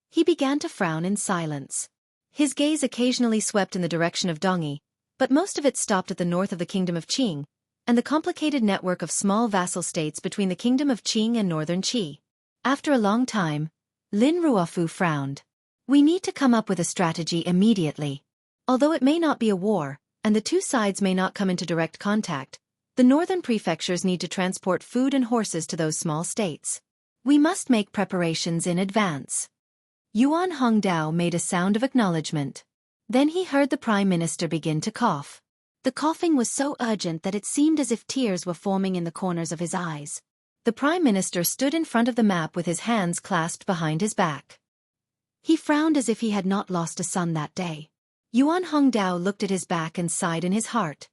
he began to frown in silence. His gaze occasionally swept in the direction of Dongyi, but most of it stopped at the north of the kingdom of Qing, and the complicated network of small vassal states between the kingdom of Qing and northern Qi. After a long time, Lin Ruofu frowned. We need to come up with a strategy immediately. Although it may not be a war, and the two sides may not come into direct contact, the northern prefectures need to transport food and horses to those small states. We must make preparations in advance. Yuan Hongdao made a sound of acknowledgement. Then he heard the Prime Minister begin to cough. The coughing was so urgent that it seemed as if tears were forming in the corners of his eyes. The Prime Minister stood in front of the map with his hands clasped behind his back. He frowned as if he had not lost a son that day. Yuan Hongdao looked at his back and sighed in his heart.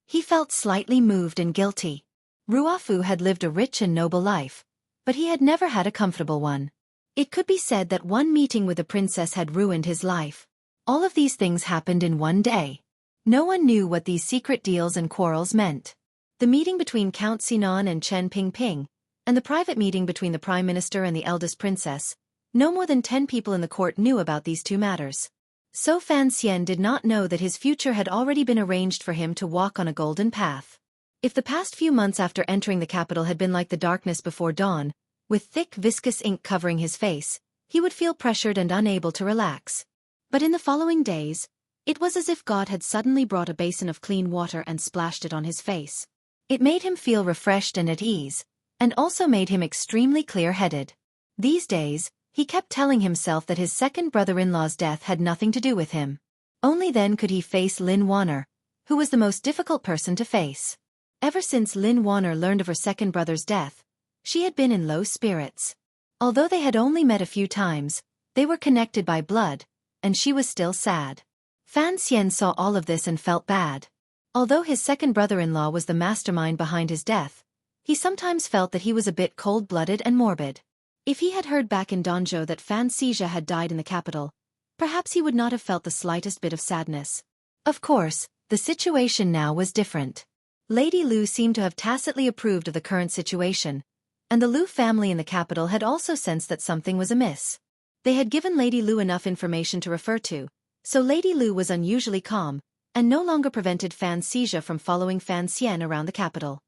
He felt slightly moved and guilty. Ruofu had lived a rich and noble life, but he had never had a comfortable one. It could be said that one meeting with the princess had ruined his life. All of these things happened in one day. No one knew what these secret deals and quarrels meant. The meeting between Count Sinan and Chen Pingping, and the private meeting between the Prime Minister and the eldest princess, no more than 10 people in the court knew about these two matters. So Fan Xian did not know that his future had already been arranged for him to walk on a golden path. If the past few months after entering the capital had been like the darkness before dawn, with thick viscous ink covering his face, he would feel pressured and unable to relax. But in the following days, it was as if God had suddenly brought a basin of clean water and splashed it on his face. It made him feel refreshed and at ease, and also made him extremely clear-headed. These days, he kept telling himself that his second brother-in-law's death had nothing to do with him. Only then could he face Lin Warner, who was the most difficult person to face. Ever since Lin Warner learned of her second brother's death, she had been in low spirits. Although they had only met a few times, they were connected by blood, and she was still sad. Fan Xian saw all of this and felt bad. Although his second brother-in-law was the mastermind behind his death, he sometimes felt that he was a bit cold-blooded and morbid. If he had heard back in Donzhou that Fan Xizha had died in the capital, perhaps he would not have felt the slightest bit of sadness. Of course, the situation now was different. Lady Lu seemed to have tacitly approved of the current situation, and the Lu family in the capital had also sensed that something was amiss. They had given Lady Lu enough information to refer to, so Lady Lu was unusually calm, and no longer prevented Fan Xizha from following Fan Xian around the capital.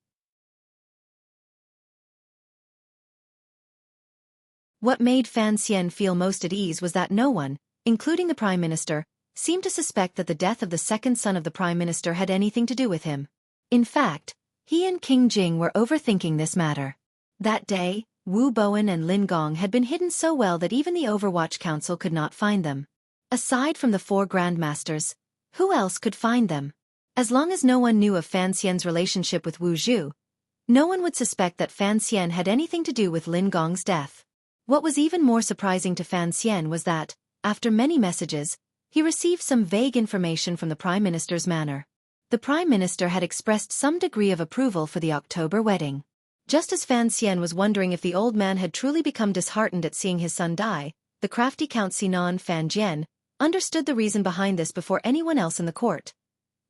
What made Fan Xian feel most at ease was that no one, including the Prime Minister, seemed to suspect that the death of the second son of the Prime Minister had anything to do with him. In fact, he and King Jing were overthinking this matter. That day, Wu Bowen and Lin Gong had been hidden so well that even the Overwatch Council could not find them. Aside from the 4 Grandmasters, who else could find them? As long as no one knew of Fan Xian's relationship with Wu Zhu, no one would suspect that Fan Xian had anything to do with Lin Gong's death. What was even more surprising to Fan Xian was that, after many messages, he received some vague information from the Prime Minister's manor. The Prime Minister had expressed some degree of approval for the October wedding. Just as Fan Xian was wondering if the old man had truly become disheartened at seeing his son die, the crafty Count Sinan Fan Jian understood the reason behind this before anyone else in the court.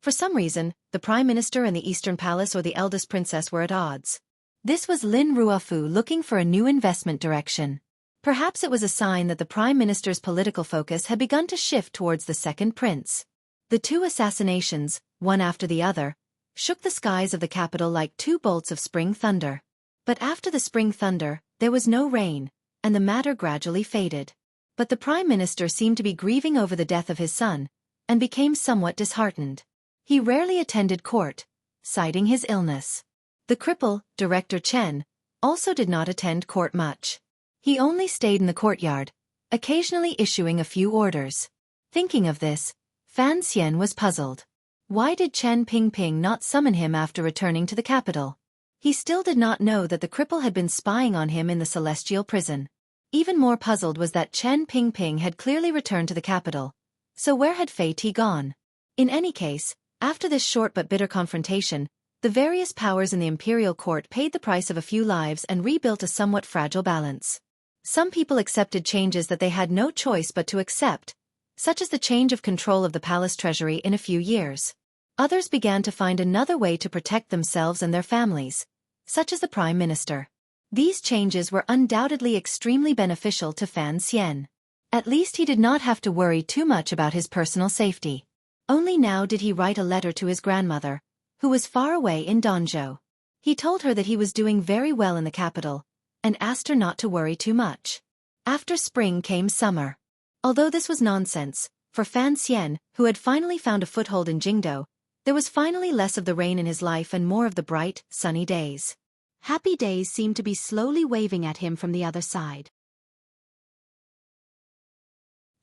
For some reason, the Prime Minister and the Eastern Palace or the eldest princess were at odds. This was Lin Ruofu looking for a new investment direction. Perhaps it was a sign that the Prime Minister's political focus had begun to shift towards the second prince. The 2 assassinations, one after the other, shook the skies of the capital like 2 bolts of spring thunder. But after the spring thunder, there was no rain, and the matter gradually faded. But the Prime Minister seemed to be grieving over the death of his son, and became somewhat disheartened. He rarely attended court, citing his illness. The cripple, Director Chen, also did not attend court much. He only stayed in the courtyard, occasionally issuing a few orders. Thinking of this, Fan Xian was puzzled. Why did Chen Pingping not summon him after returning to the capital? He still did not know that the cripple had been spying on him in the celestial prison. Even more puzzled was that Chen Pingping had clearly returned to the capital. So where had Fei Ti gone? In any case, after this short but bitter confrontation, the various powers in the imperial court paid the price of a few lives and rebuilt a somewhat fragile balance. Some people accepted changes that they had no choice but to accept, such as the change of control of the palace treasury in a few years. Others began to find another way to protect themselves and their families, such as the Prime Minister. These changes were undoubtedly extremely beneficial to Fan Xian. At least he did not have to worry too much about his personal safety. Only now did he write a letter to his grandmother, who was far away in Donzhou. He told her that he was doing very well in the capital, and asked her not to worry too much. After spring came summer. Although this was nonsense, for Fan Xian, who had finally found a foothold in Jingdou, there was finally less of the rain in his life and more of the bright, sunny days. Happy days seemed to be slowly waving at him from the other side.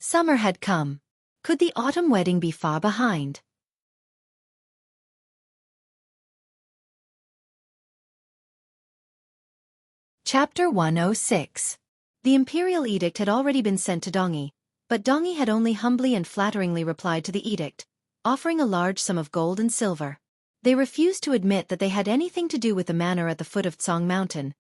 Summer had come. Could the autumn wedding be far behind? Chapter 106. The imperial edict had already been sent to Dongyi, but Dongyi had only humbly and flatteringly replied to the edict, offering a large sum of gold and silver. They refused to admit that they had anything to do with the manor at the foot of Tsong Mountain.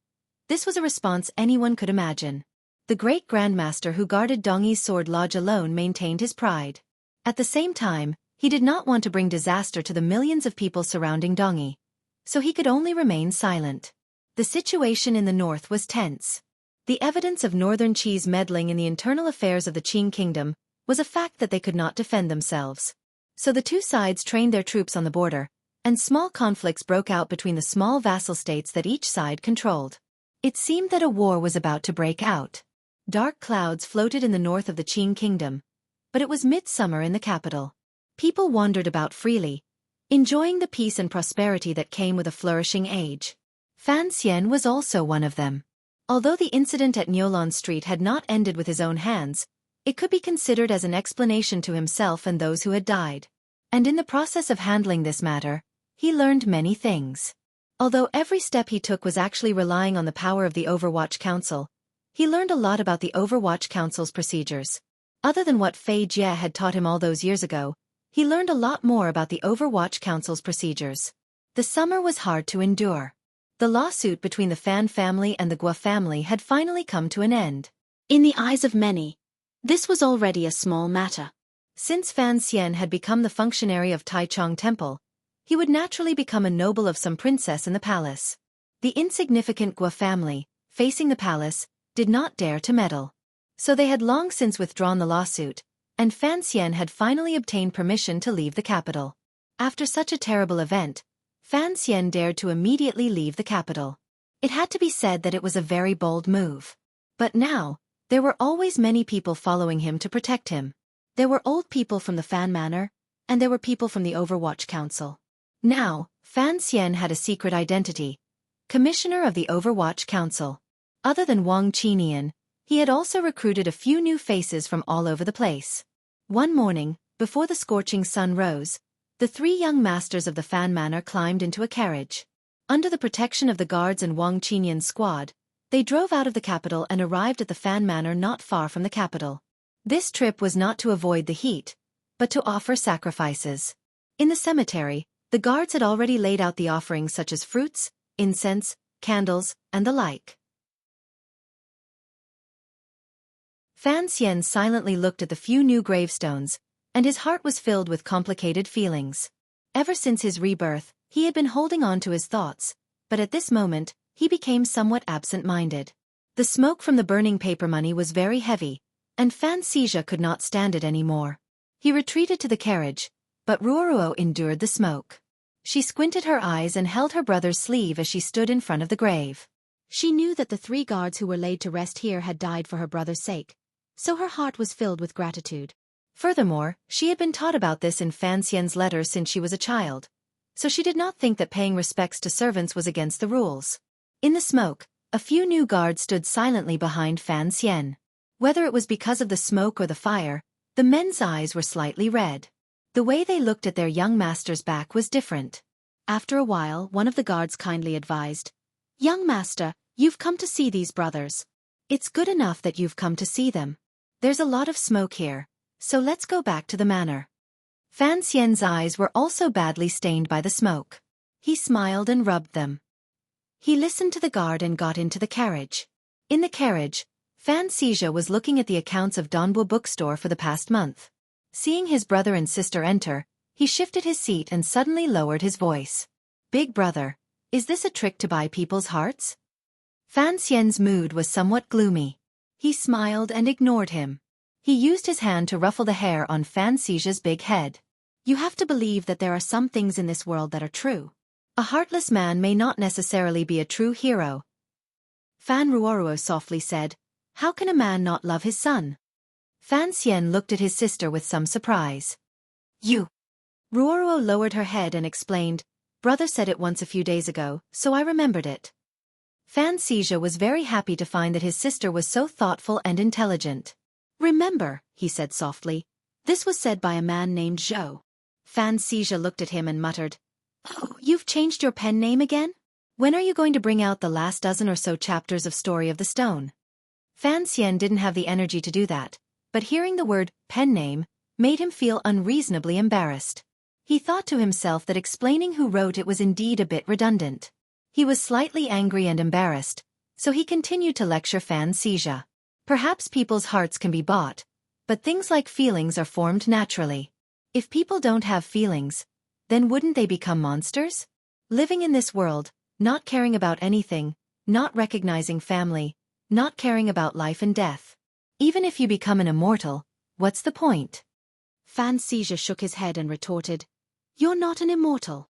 This was a response anyone could imagine. The great grandmaster who guarded Dongyi's sword lodge alone maintained his pride. At the same time, he did not want to bring disaster to the millions of people surrounding Dongyi, so he could only remain silent. The situation in the north was tense. The evidence of northern Qi's meddling in the internal affairs of the Qing kingdom was a fact that they could not defend themselves. So the 2 sides trained their troops on the border, and small conflicts broke out between the small vassal states that each side controlled. It seemed that a war was about to break out. Dark clouds floated in the north of the Qing kingdom, but it was midsummer in the capital. People wandered about freely, enjoying the peace and prosperity that came with a flourishing age. Fan Xian was also one of them. Although the incident at Niolon Street had not ended with his own hands, It could be considered as an explanation to himself and those who had died. And in the process of handling this matter, he learned many things. Although every step he took was actually relying on the power of the Overwatch Council, he learned a lot about the Overwatch Council's procedures. Other than what Fei Jie had taught him all those years ago, he learned a lot more about the Overwatch Council's procedures. The summer was hard to endure. The lawsuit between the Fan family and the Guo family had finally come to an end. In the eyes of many, this was already a small matter. Since Fan Xian had become the functionary of Taichung Temple, he would naturally become a noble of some princess in the palace. The insignificant Guo family, facing the palace, did not dare to meddle. So they had long since withdrawn the lawsuit, and Fan Xian had finally obtained permission to leave the capital. After such a terrible event, Fan Xian dared to immediately leave the capital. It had to be said that it was a very bold move. But now, there were always many people following him to protect him. There were old people from the Fan Manor, and there were people from the Overwatch Council. Now, Fan Xian had a secret identity, Commissioner of the Overwatch Council. Other than Wang Qinian, he had also recruited a few new faces from all over the place. One morning, before the scorching sun rose, the three young masters of the Fan Manor climbed into a carriage. Under the protection of the guards and Wang Qinian's squad, they drove out of the capital and arrived at the Fan Manor not far from the capital. This trip was not to avoid the heat, but to offer sacrifices. In the cemetery, the guards had already laid out the offerings such as fruits, incense, candles, and the like. Fan Xian silently looked at the few new gravestones, and his heart was filled with complicated feelings. Ever since his rebirth, he had been holding on to his thoughts, but at this moment, he became somewhat absent-minded. The smoke from the burning paper money was very heavy, and Fan Cija could not stand it anymore. He retreated to the carriage, but Ruoruo endured the smoke. She squinted her eyes and held her brother's sleeve as she stood in front of the grave. She knew that the 3 guards who were laid to rest here had died for her brother's sake, so her heart was filled with gratitude. Furthermore, she had been taught about this in Fan Xian's letters since she was a child, so she did not think that paying respects to servants was against the rules. In the smoke, a few new guards stood silently behind Fan Xian. Whether it was because of the smoke or the fire, the men's eyes were slightly red. The way they looked at their young master's back was different. After a while, one of the guards kindly advised, "Young master, you've come to see these brothers. It's good enough that you've come to see them. There's a lot of smoke here, so let's go back to the manor." Fan Xian's eyes were also badly stained by the smoke. He smiled and rubbed them. He listened to the guard and got into the carriage. In the carriage, Fan Cija was looking at the accounts of Donbo bookstore for the past month. Seeing his brother and sister enter, he shifted his seat and suddenly lowered his voice. "Big brother, is this a trick to buy people's hearts?" Fan Xian's mood was somewhat gloomy. He smiled and ignored him. He used his hand to ruffle the hair on Fan Xija's big head. "You have to believe that there are some things in this world that are true. A heartless man may not necessarily be a true hero." Fan Ruoruo softly said, "How can a man not love his son?" Fan Xian looked at his sister with some surprise. "You." Ruoruo lowered her head and explained, "Brother said it once a few days ago, so I remembered it." Fan Cija was very happy to find that his sister was so thoughtful and intelligent. "Remember," he said softly, "this was said by a man named Zhou." Fan Cija looked at him and muttered, "Oh, you've changed your pen name again? When are you going to bring out the last dozen or so chapters of Story of the Stone?" Fan Xian didn't have the energy to do that, but hearing the word pen name made him feel unreasonably embarrassed. He thought to himself that explaining who wrote it was indeed a bit redundant. He was slightly angry and embarrassed, so he continued to lecture Fan Cija. Perhaps people's hearts can be bought, but things like feelings are formed naturally. If people don't have feelings, then wouldn't they become monsters? Living in this world, not caring about anything, not recognizing family, not caring about life and death. Even if you become an immortal, what's the point? Fan Cija shook his head and retorted, "You're not an immortal."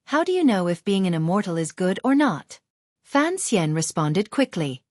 "How do you know if being an immortal is good or not?" Fan Xian responded quickly.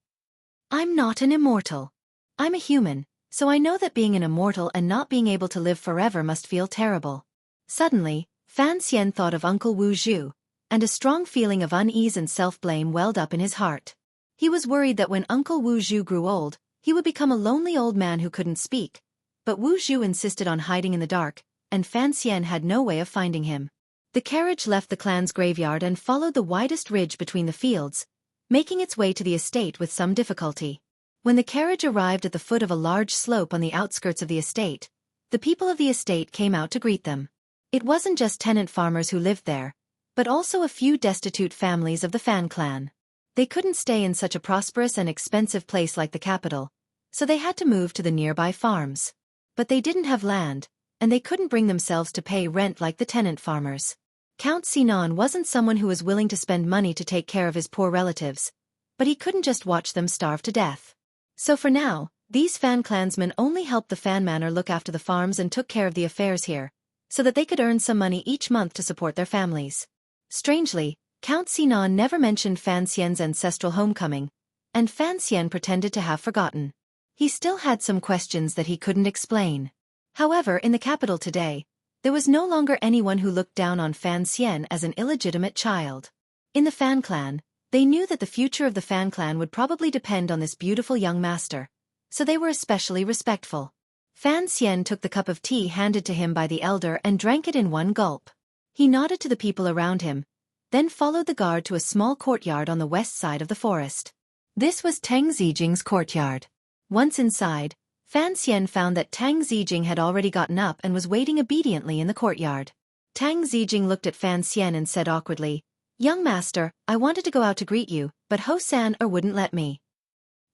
"I'm not an immortal. I'm a human, so I know that being an immortal and not being able to live forever must feel terrible." Suddenly, Fan Xian thought of Uncle Wu Zhu, and a strong feeling of unease and self-blame welled up in his heart. He was worried that when Uncle Wu Zhu grew old, He would become a lonely old man who couldn't speak. But Wu Zhu insisted on hiding in the dark, and Fan Xian had no way of finding him. The carriage left the clan's graveyard and followed the widest ridge between the fields, making its way to the estate with some difficulty. When the carriage arrived at the foot of a large slope on the outskirts of the estate, the people of the estate came out to greet them. It wasn't just tenant farmers who lived there, but also a few destitute families of the Fan clan. They couldn't stay in such a prosperous and expensive place like the capital, so they had to move to the nearby farms. But they didn't have land, and they couldn't bring themselves to pay rent like the tenant farmers. Count Sinan wasn't someone who was willing to spend money to take care of his poor relatives, but he couldn't just watch them starve to death. So for now, these Fan clansmen only helped the Fan Manor look after the farms and took care of the affairs here, so that they could earn some money each month to support their families. Strangely, Count Sinan never mentioned Fan Xian's ancestral homecoming, and Fan Xian pretended to have forgotten. He still had some questions that he couldn't explain. However, in the capital today, there was no longer anyone who looked down on Fan Xian as an illegitimate child. In the Fan clan, they knew that the future of the Fan clan would probably depend on this beautiful young master, so they were especially respectful. Fan Xian took the cup of tea handed to him by the elder and drank it in one gulp. He nodded to the people around him, then followed the guard to a small courtyard on the west side of the forest. This was Tang Zijing's courtyard. Once inside, Fan Xian found that Tang Zijing had already gotten up and was waiting obediently in the courtyard. Tang Zijing looked at Fan Xian and said awkwardly, "Young master, I wanted to go out to greet you, but Ho-san wouldn't let me."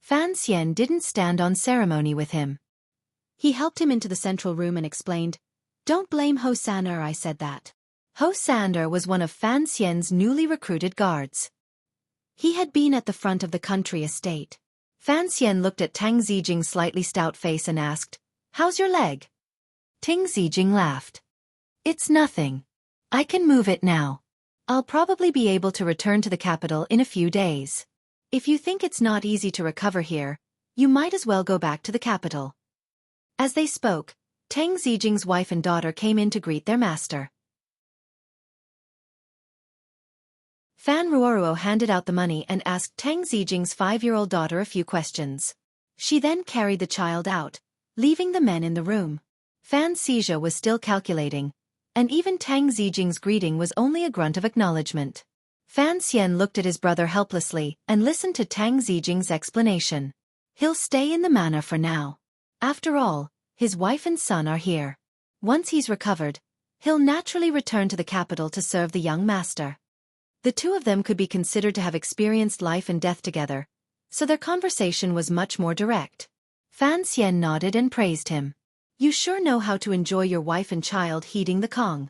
Fan Xian didn't stand on ceremony with him. He helped him into the central room and explained, "Don't blame Ho-san, I said that." Ho-san was one of Fan Xian's newly recruited guards. He had been at the front of the country estate. Fan Xian looked at Tang Zijing's slightly stout face and asked, "How's your leg?" Tang Zijing laughed. "It's nothing. I can move it now. I'll probably be able to return to the capital in a few days. If you think it's not easy to recover here, you might as well go back to the capital." As they spoke, Tang Zijing's wife and daughter came in to greet their master. Fan Ruoruo handed out the money and asked Tang Zijing's 5-year-old daughter a few questions. She then carried the child out, leaving the men in the room. Fan Xizha was still calculating, and even Tang Zijing's greeting was only a grunt of acknowledgement. Fan Xian looked at his brother helplessly and listened to Tang Zijing's explanation. He'll stay in the manor for now. After all, his wife and son are here. Once he's recovered, he'll naturally return to the capital to serve the young master. The two of them could be considered to have experienced life and death together, so their conversation was much more direct. Fan Xian nodded and praised him. "You sure know how to enjoy your wife and child heating the Kong."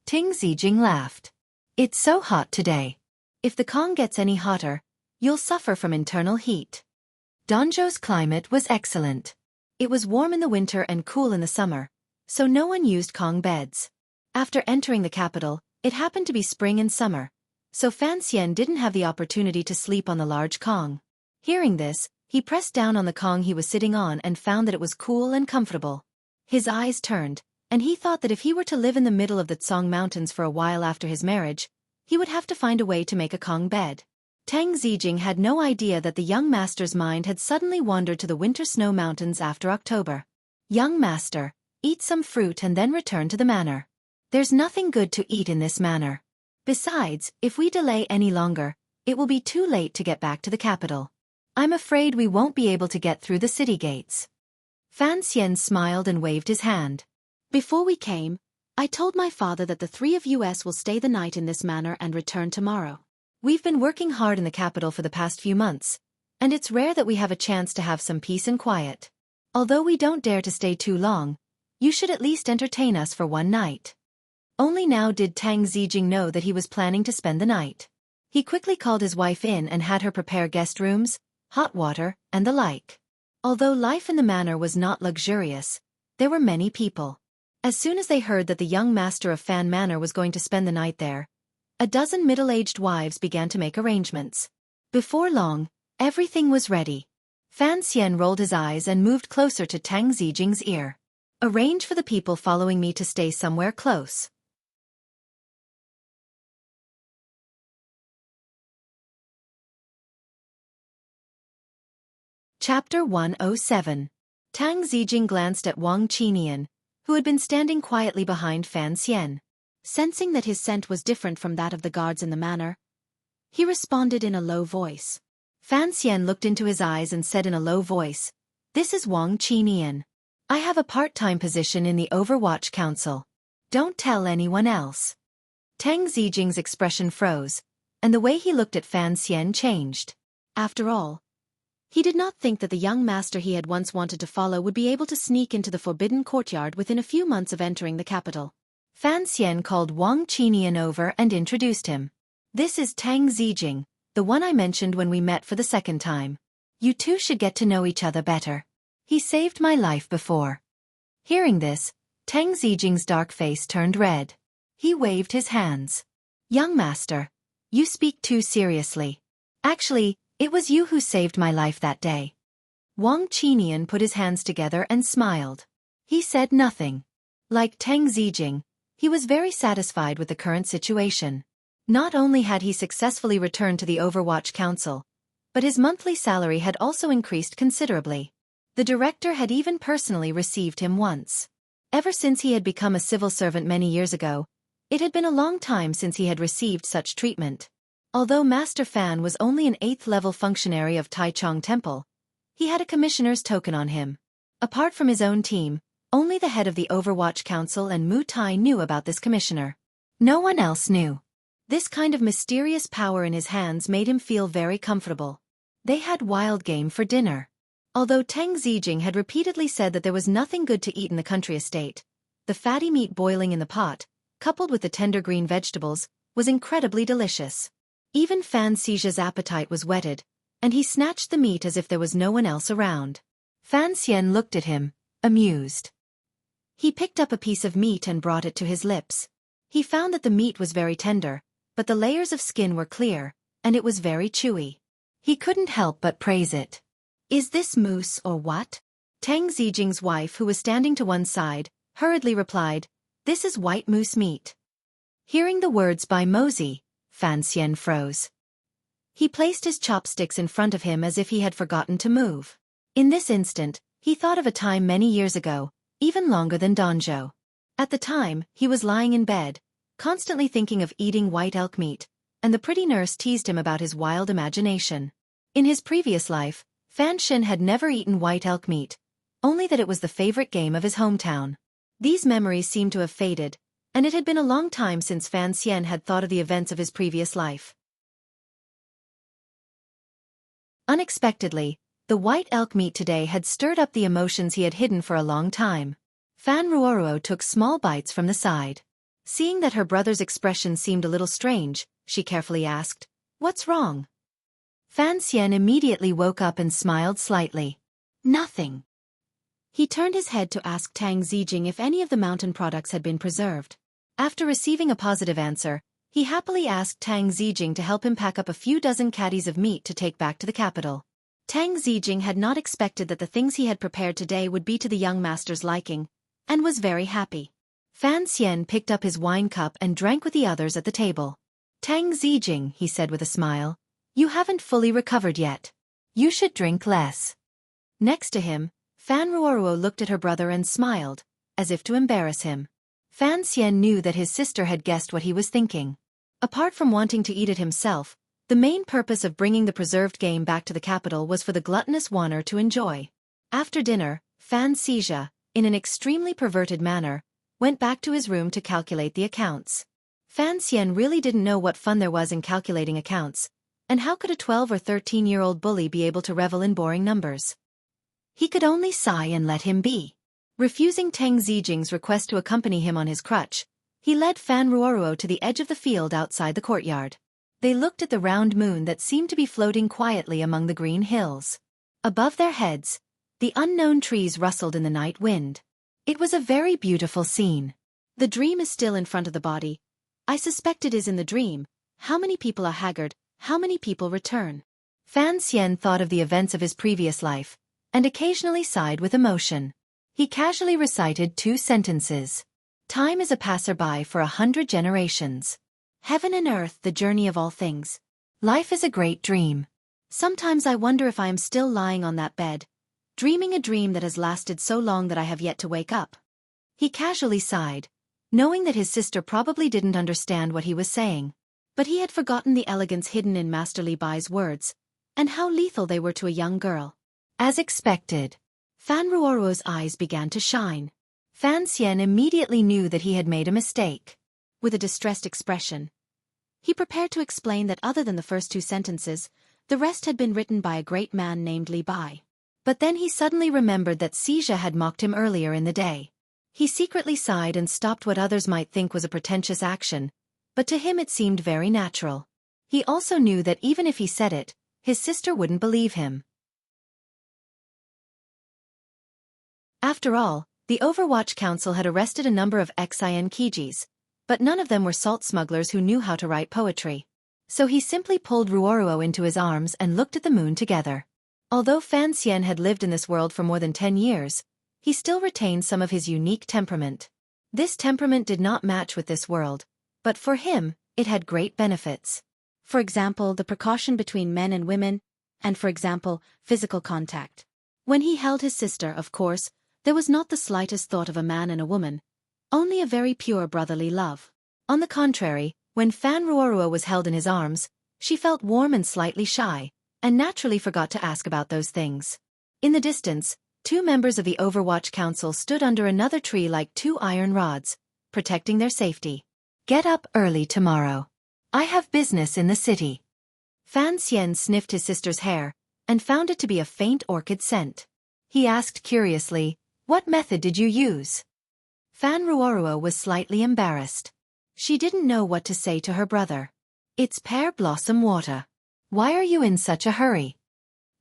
Tang Zijing laughed. "It's so hot today. If the Kong gets any hotter, you'll suffer from internal heat." Danzhou's climate was excellent. It was warm in the winter and cool in the summer, so no one used Kong beds. After entering the capital, it happened to be spring and summer, so Fan Xian didn't have the opportunity to sleep on the large Kong. Hearing this, he pressed down on the Kong he was sitting on and found that it was cool and comfortable. His eyes turned, and he thought that if he were to live in the middle of the Tsong Mountains for a while after his marriage, he would have to find a way to make a Kong bed. Tang Zijing had no idea that the young master's mind had suddenly wandered to the winter snow mountains after October. "Young master, eat some fruit and then return to the manor. There's nothing good to eat in this manor. Besides, if we delay any longer, it will be too late to get back to the capital. I'm afraid we won't be able to get through the city gates." Fan Xian smiled and waved his hand. "Before we came, I told my father that the three of us will stay the night in this manor and return tomorrow. We've been working hard in the capital for the past few months, and it's rare that we have a chance to have some peace and quiet. Although we don't dare to stay too long, you should at least entertain us for one night." Only now did Tang Zijing know that he was planning to spend the night. He quickly called his wife in and had her prepare guest rooms, hot water, and the like. Although life in the manor was not luxurious, there were many people. As soon as they heard that the young master of Fan Manor was going to spend the night there, a dozen middle-aged wives began to make arrangements. Before long, everything was ready. Fan Xian rolled his eyes and moved closer to Tang Zijing's ear. "Arrange for the people following me to stay somewhere close." Chapter 107. Tang Zijing glanced at Wang Qinian, who had been standing quietly behind Fan Xian. Sensing that his scent was different from that of the guards in the manor, he responded in a low voice. Fan Xian looked into his eyes and said in a low voice, "This is Wang Qinian. I have a part-time position in the Overwatch Council. Don't tell anyone else." Tang Zijing's expression froze, and the way he looked at Fan Xian changed. After all, he did not think that the young master he had once wanted to follow would be able to sneak into the forbidden courtyard within a few months of entering the capital. Fan Xian called Wang Qinian over and introduced him. "This is Tang Zijing, the one I mentioned when we met for the second time. You two should get to know each other better. He saved my life before." Hearing this, Tang Zijing's dark face turned red. He waved his hands. "Young master, you speak too seriously. Actually, it was you who saved my life that day." Wang Qinian put his hands together and smiled. He said nothing. Like Tang Zijing, he was very satisfied with the current situation. Not only had he successfully returned to the Overwatch Council, but his monthly salary had also increased considerably. The director had even personally received him once. Ever since he had become a civil servant many years ago, it had been a long time since he had received such treatment. Although Master Fan was only an 8th-level functionary of Taichung Temple, he had a commissioner's token on him. Apart from his own team, only the head of the Overwatch Council and Mu Tai knew about this commissioner. No one else knew. This kind of mysterious power in his hands made him feel very comfortable. They had wild game for dinner. Although Tang Zijing had repeatedly said that there was nothing good to eat in the country estate, the fatty meat boiling in the pot, coupled with the tender green vegetables, was incredibly delicious. Even Fan Xija's appetite was whetted, and he snatched the meat as if there was no one else around. Fan Xian looked at him, amused. He picked up a piece of meat and brought it to his lips. He found that the meat was very tender, but the layers of skin were clear, and it was very chewy. He couldn't help but praise it. "Is this moose or what?" Tang Zijing's wife, who was standing to one side, hurriedly replied, "This is white moose meat." Hearing the words by Mosey, Fan Xian froze. He placed his chopsticks in front of him as if he had forgotten to move. In this instant, he thought of a time many years ago, even longer than Donzhou. At the time, he was lying in bed, constantly thinking of eating white elk meat, and the pretty nurse teased him about his wild imagination. In his previous life, Fan Shin had never eaten white elk meat, only that it was the favorite game of his hometown. These memories seemed to have faded, and it had been a long time since Fan Xian had thought of the events of his previous life. Unexpectedly, the white elk meat today had stirred up the emotions he had hidden for a long time. Fan Ruoruo took small bites from the side. Seeing that her brother's expression seemed a little strange, she carefully asked, "What's wrong?" Fan Xian immediately woke up and smiled slightly. "Nothing." He turned his head to ask Tang Zijing if any of the mountain products had been preserved. After receiving a positive answer, he happily asked Tang Zijing to help him pack up a few dozen caddies of meat to take back to the capital. Tang Zijing had not expected that the things he had prepared today would be to the young master's liking, and was very happy. Fan Xian picked up his wine cup and drank with the others at the table. "Tang Zijing," he said with a smile, "you haven't fully recovered yet. You should drink less." Next to him, Fan Ruoruo looked at her brother and smiled, as if to embarrass him. Fan Xian knew that his sister had guessed what he was thinking. Apart from wanting to eat it himself, the main purpose of bringing the preserved game back to the capital was for the gluttonous Wanner to enjoy. After dinner, Fan Xija, in an extremely perverted manner, went back to his room to calculate the accounts. Fan Xian really didn't know what fun there was in calculating accounts, and how could a 12 or 13-year-old bully be able to revel in boring numbers? He could only sigh and let him be. Refusing Tang Zijing's request to accompany him on his crutch, he led Fan Ruoruo to the edge of the field outside the courtyard. They looked at the round moon that seemed to be floating quietly among the green hills. Above their heads, the unknown trees rustled in the night wind. It was a very beautiful scene. The dream is still in front of the body. I suspect it is in the dream. How many people are haggard? How many people return? Fan Xian thought of the events of his previous life, and occasionally sighed with emotion. He casually recited 2 sentences. "Time is a passerby for 100 generations. Heaven and earth, the journey of all things. Life is a great dream. Sometimes I wonder if I am still lying on that bed, dreaming a dream that has lasted so long that I have yet to wake up. He casually sighed, knowing that his sister probably didn't understand what he was saying. But he had forgotten the elegance hidden in Master Li Bai's words, and how lethal they were to a young girl. As expected, Fan Ruoruo's eyes began to shine. Fan Xian immediately knew that he had made a mistake. With a distressed expression, he prepared to explain that other than the first 2 sentences, the rest had been written by a great man named Li Bai. But then he suddenly remembered that Xia had mocked him earlier in the day. He secretly sighed and stopped what others might think was a pretentious action, but to him it seemed very natural. He also knew that even if he said it, his sister wouldn't believe him. After all, the Overwatch Council had arrested a number of Xin Kijis, but none of them were salt smugglers who knew how to write poetry. So he simply pulled Ruoruo into his arms and looked at the moon together. Although Fan Xian had lived in this world for more than 10 years, he still retained some of his unique temperament. This temperament did not match with this world, but for him, it had great benefits. For example, the precaution between men and women, and for example, physical contact. When he held his sister, of course, there was not the slightest thought of a man and a woman, only a very pure brotherly love. On the contrary, when Fan Ruoruo was held in his arms, she felt warm and slightly shy, and naturally forgot to ask about those things. In the distance, 2 members of the Overwatch Council stood under another tree like 2 iron rods, protecting their safety. Get up early tomorrow. I have business in the city. Fan Xian sniffed his sister's hair, and found it to be a faint orchid scent. He asked curiously, "What method did you use?" Fan Ruoruo was slightly embarrassed. She didn't know what to say to her brother. "It's pear blossom water. Why are you in such a hurry?"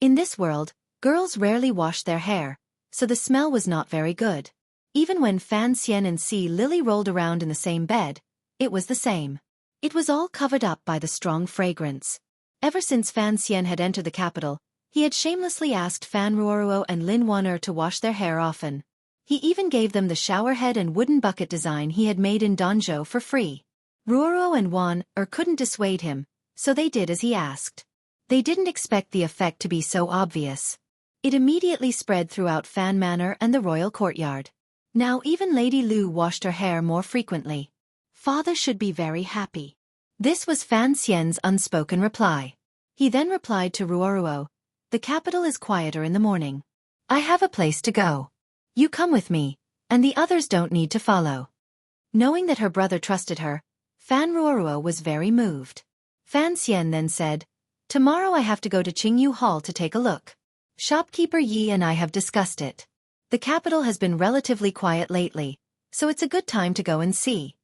In this world, girls rarely wash their hair, so the smell was not very good. Even when Fan Xian and Si Lily rolled around in the same bed, it was the same. It was all covered up by the strong fragrance. Ever since Fan Xian had entered the capital, he had shamelessly asked Fan Ruoruo and Lin Wan'er to wash their hair often. He even gave them the shower head and wooden bucket design he had made in Danzhou for free. Ruoruo and Wan'er couldn't dissuade him, so they did as he asked. They didn't expect the effect to be so obvious. It immediately spread throughout Fan Manor and the royal courtyard. Now even Lady Lu washed her hair more frequently. Father should be very happy. This was Fan Xian's unspoken reply. He then replied to Ruoruo, "The capital is quieter in the morning. I have a place to go. You come with me, and the others don't need to follow." Knowing that her brother trusted her, Fan Ruoruo was very moved. Fan Xian then said, "Tomorrow I have to go to Qingyu Hall to take a look. Shopkeeper Yi and I have discussed it. The capital has been relatively quiet lately, so it's a good time to go and see."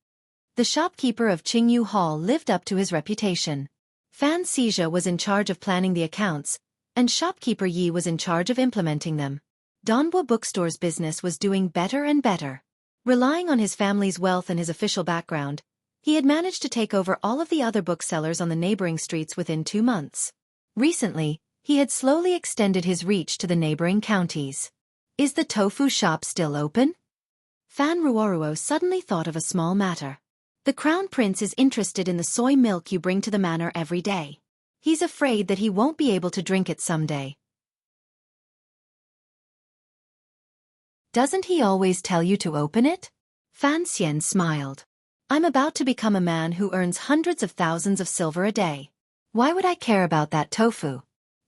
The shopkeeper of Qingyu Hall lived up to his reputation. Fan Xizha was in charge of planning the accounts, and shopkeeper Yi was in charge of implementing them. Donbo Bookstore's business was doing better and better. Relying on his family's wealth and his official background, he had managed to take over all of the other booksellers on the neighboring streets within 2 months. Recently, he had slowly extended his reach to the neighboring counties. Is the tofu shop still open? Fan Ruoruo suddenly thought of a small matter. The Crown Prince is interested in the soy milk you bring to the manor every day. He's afraid that he won't be able to drink it someday. Doesn't he always tell you to open it? Fan Xian smiled. I'm about to become a man who earns hundreds of thousands of silver a day. Why would I care about that tofu?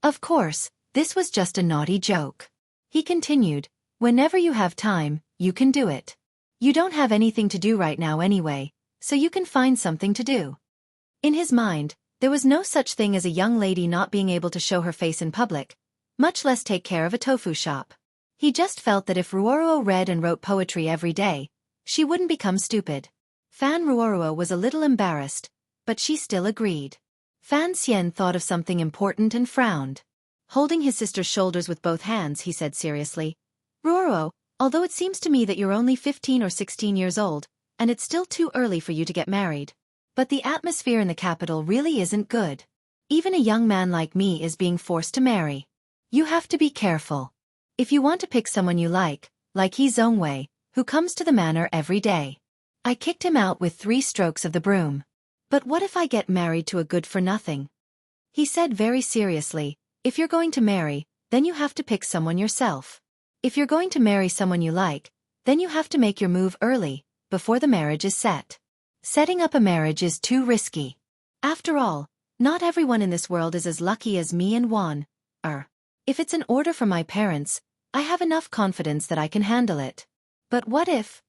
Of course, this was just a naughty joke. He continued, whenever you have time, you can do it. You don't have anything to do right now anyway, so you can find something to do. In his mind, there was no such thing as a young lady not being able to show her face in public, much less take care of a tofu shop. He just felt that if Ruoruo read and wrote poetry every day, she wouldn't become stupid. Fan Ruoruo was a little embarrassed, but she still agreed. Fan Xian thought of something important and frowned. Holding his sister's shoulders with both hands, he said seriously, Ruoruo, although it seems to me that you're only 15 or 16 years old, and it's still too early for you to get married. But the atmosphere in the capital really isn't good. Even a young man like me is being forced to marry. You have to be careful. If you want to pick someone you like He Zhongwei, who comes to the manor every day. I kicked him out with 3 strokes of the broom. But what if I get married to a good-for-nothing? He said very seriously, If you're going to marry, then you have to pick someone yourself. If you're going to marry someone you like, then you have to make your move early, before the marriage is set. Setting up a marriage is too risky. After all, not everyone in this world is as lucky as me and Juan. If it's an order from my parents, I have enough confidence that I can handle it. But what if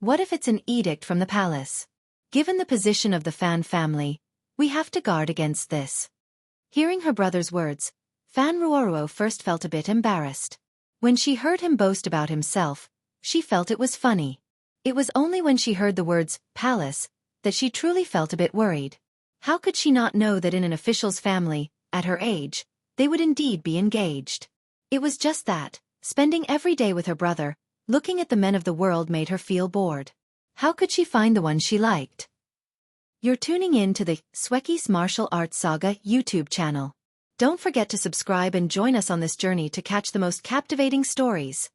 it's an edict from the palace? Given the position of the Fan family, we have to guard against this. Hearing her brother's words, Fan Ruoruo first felt a bit embarrassed. When she heard him boast about himself, she felt it was funny. It was only when she heard the words, palace, that she truly felt a bit worried. How could she not know that in an official's family, at her age, they would indeed be engaged? It was just that, spending every day with her brother, looking at the men of the world made her feel bored. How could she find the one she liked? You're tuning in to the Xueqi's Martial Arts Saga YouTube channel. Don't forget to subscribe and join us on this journey to catch the most captivating stories.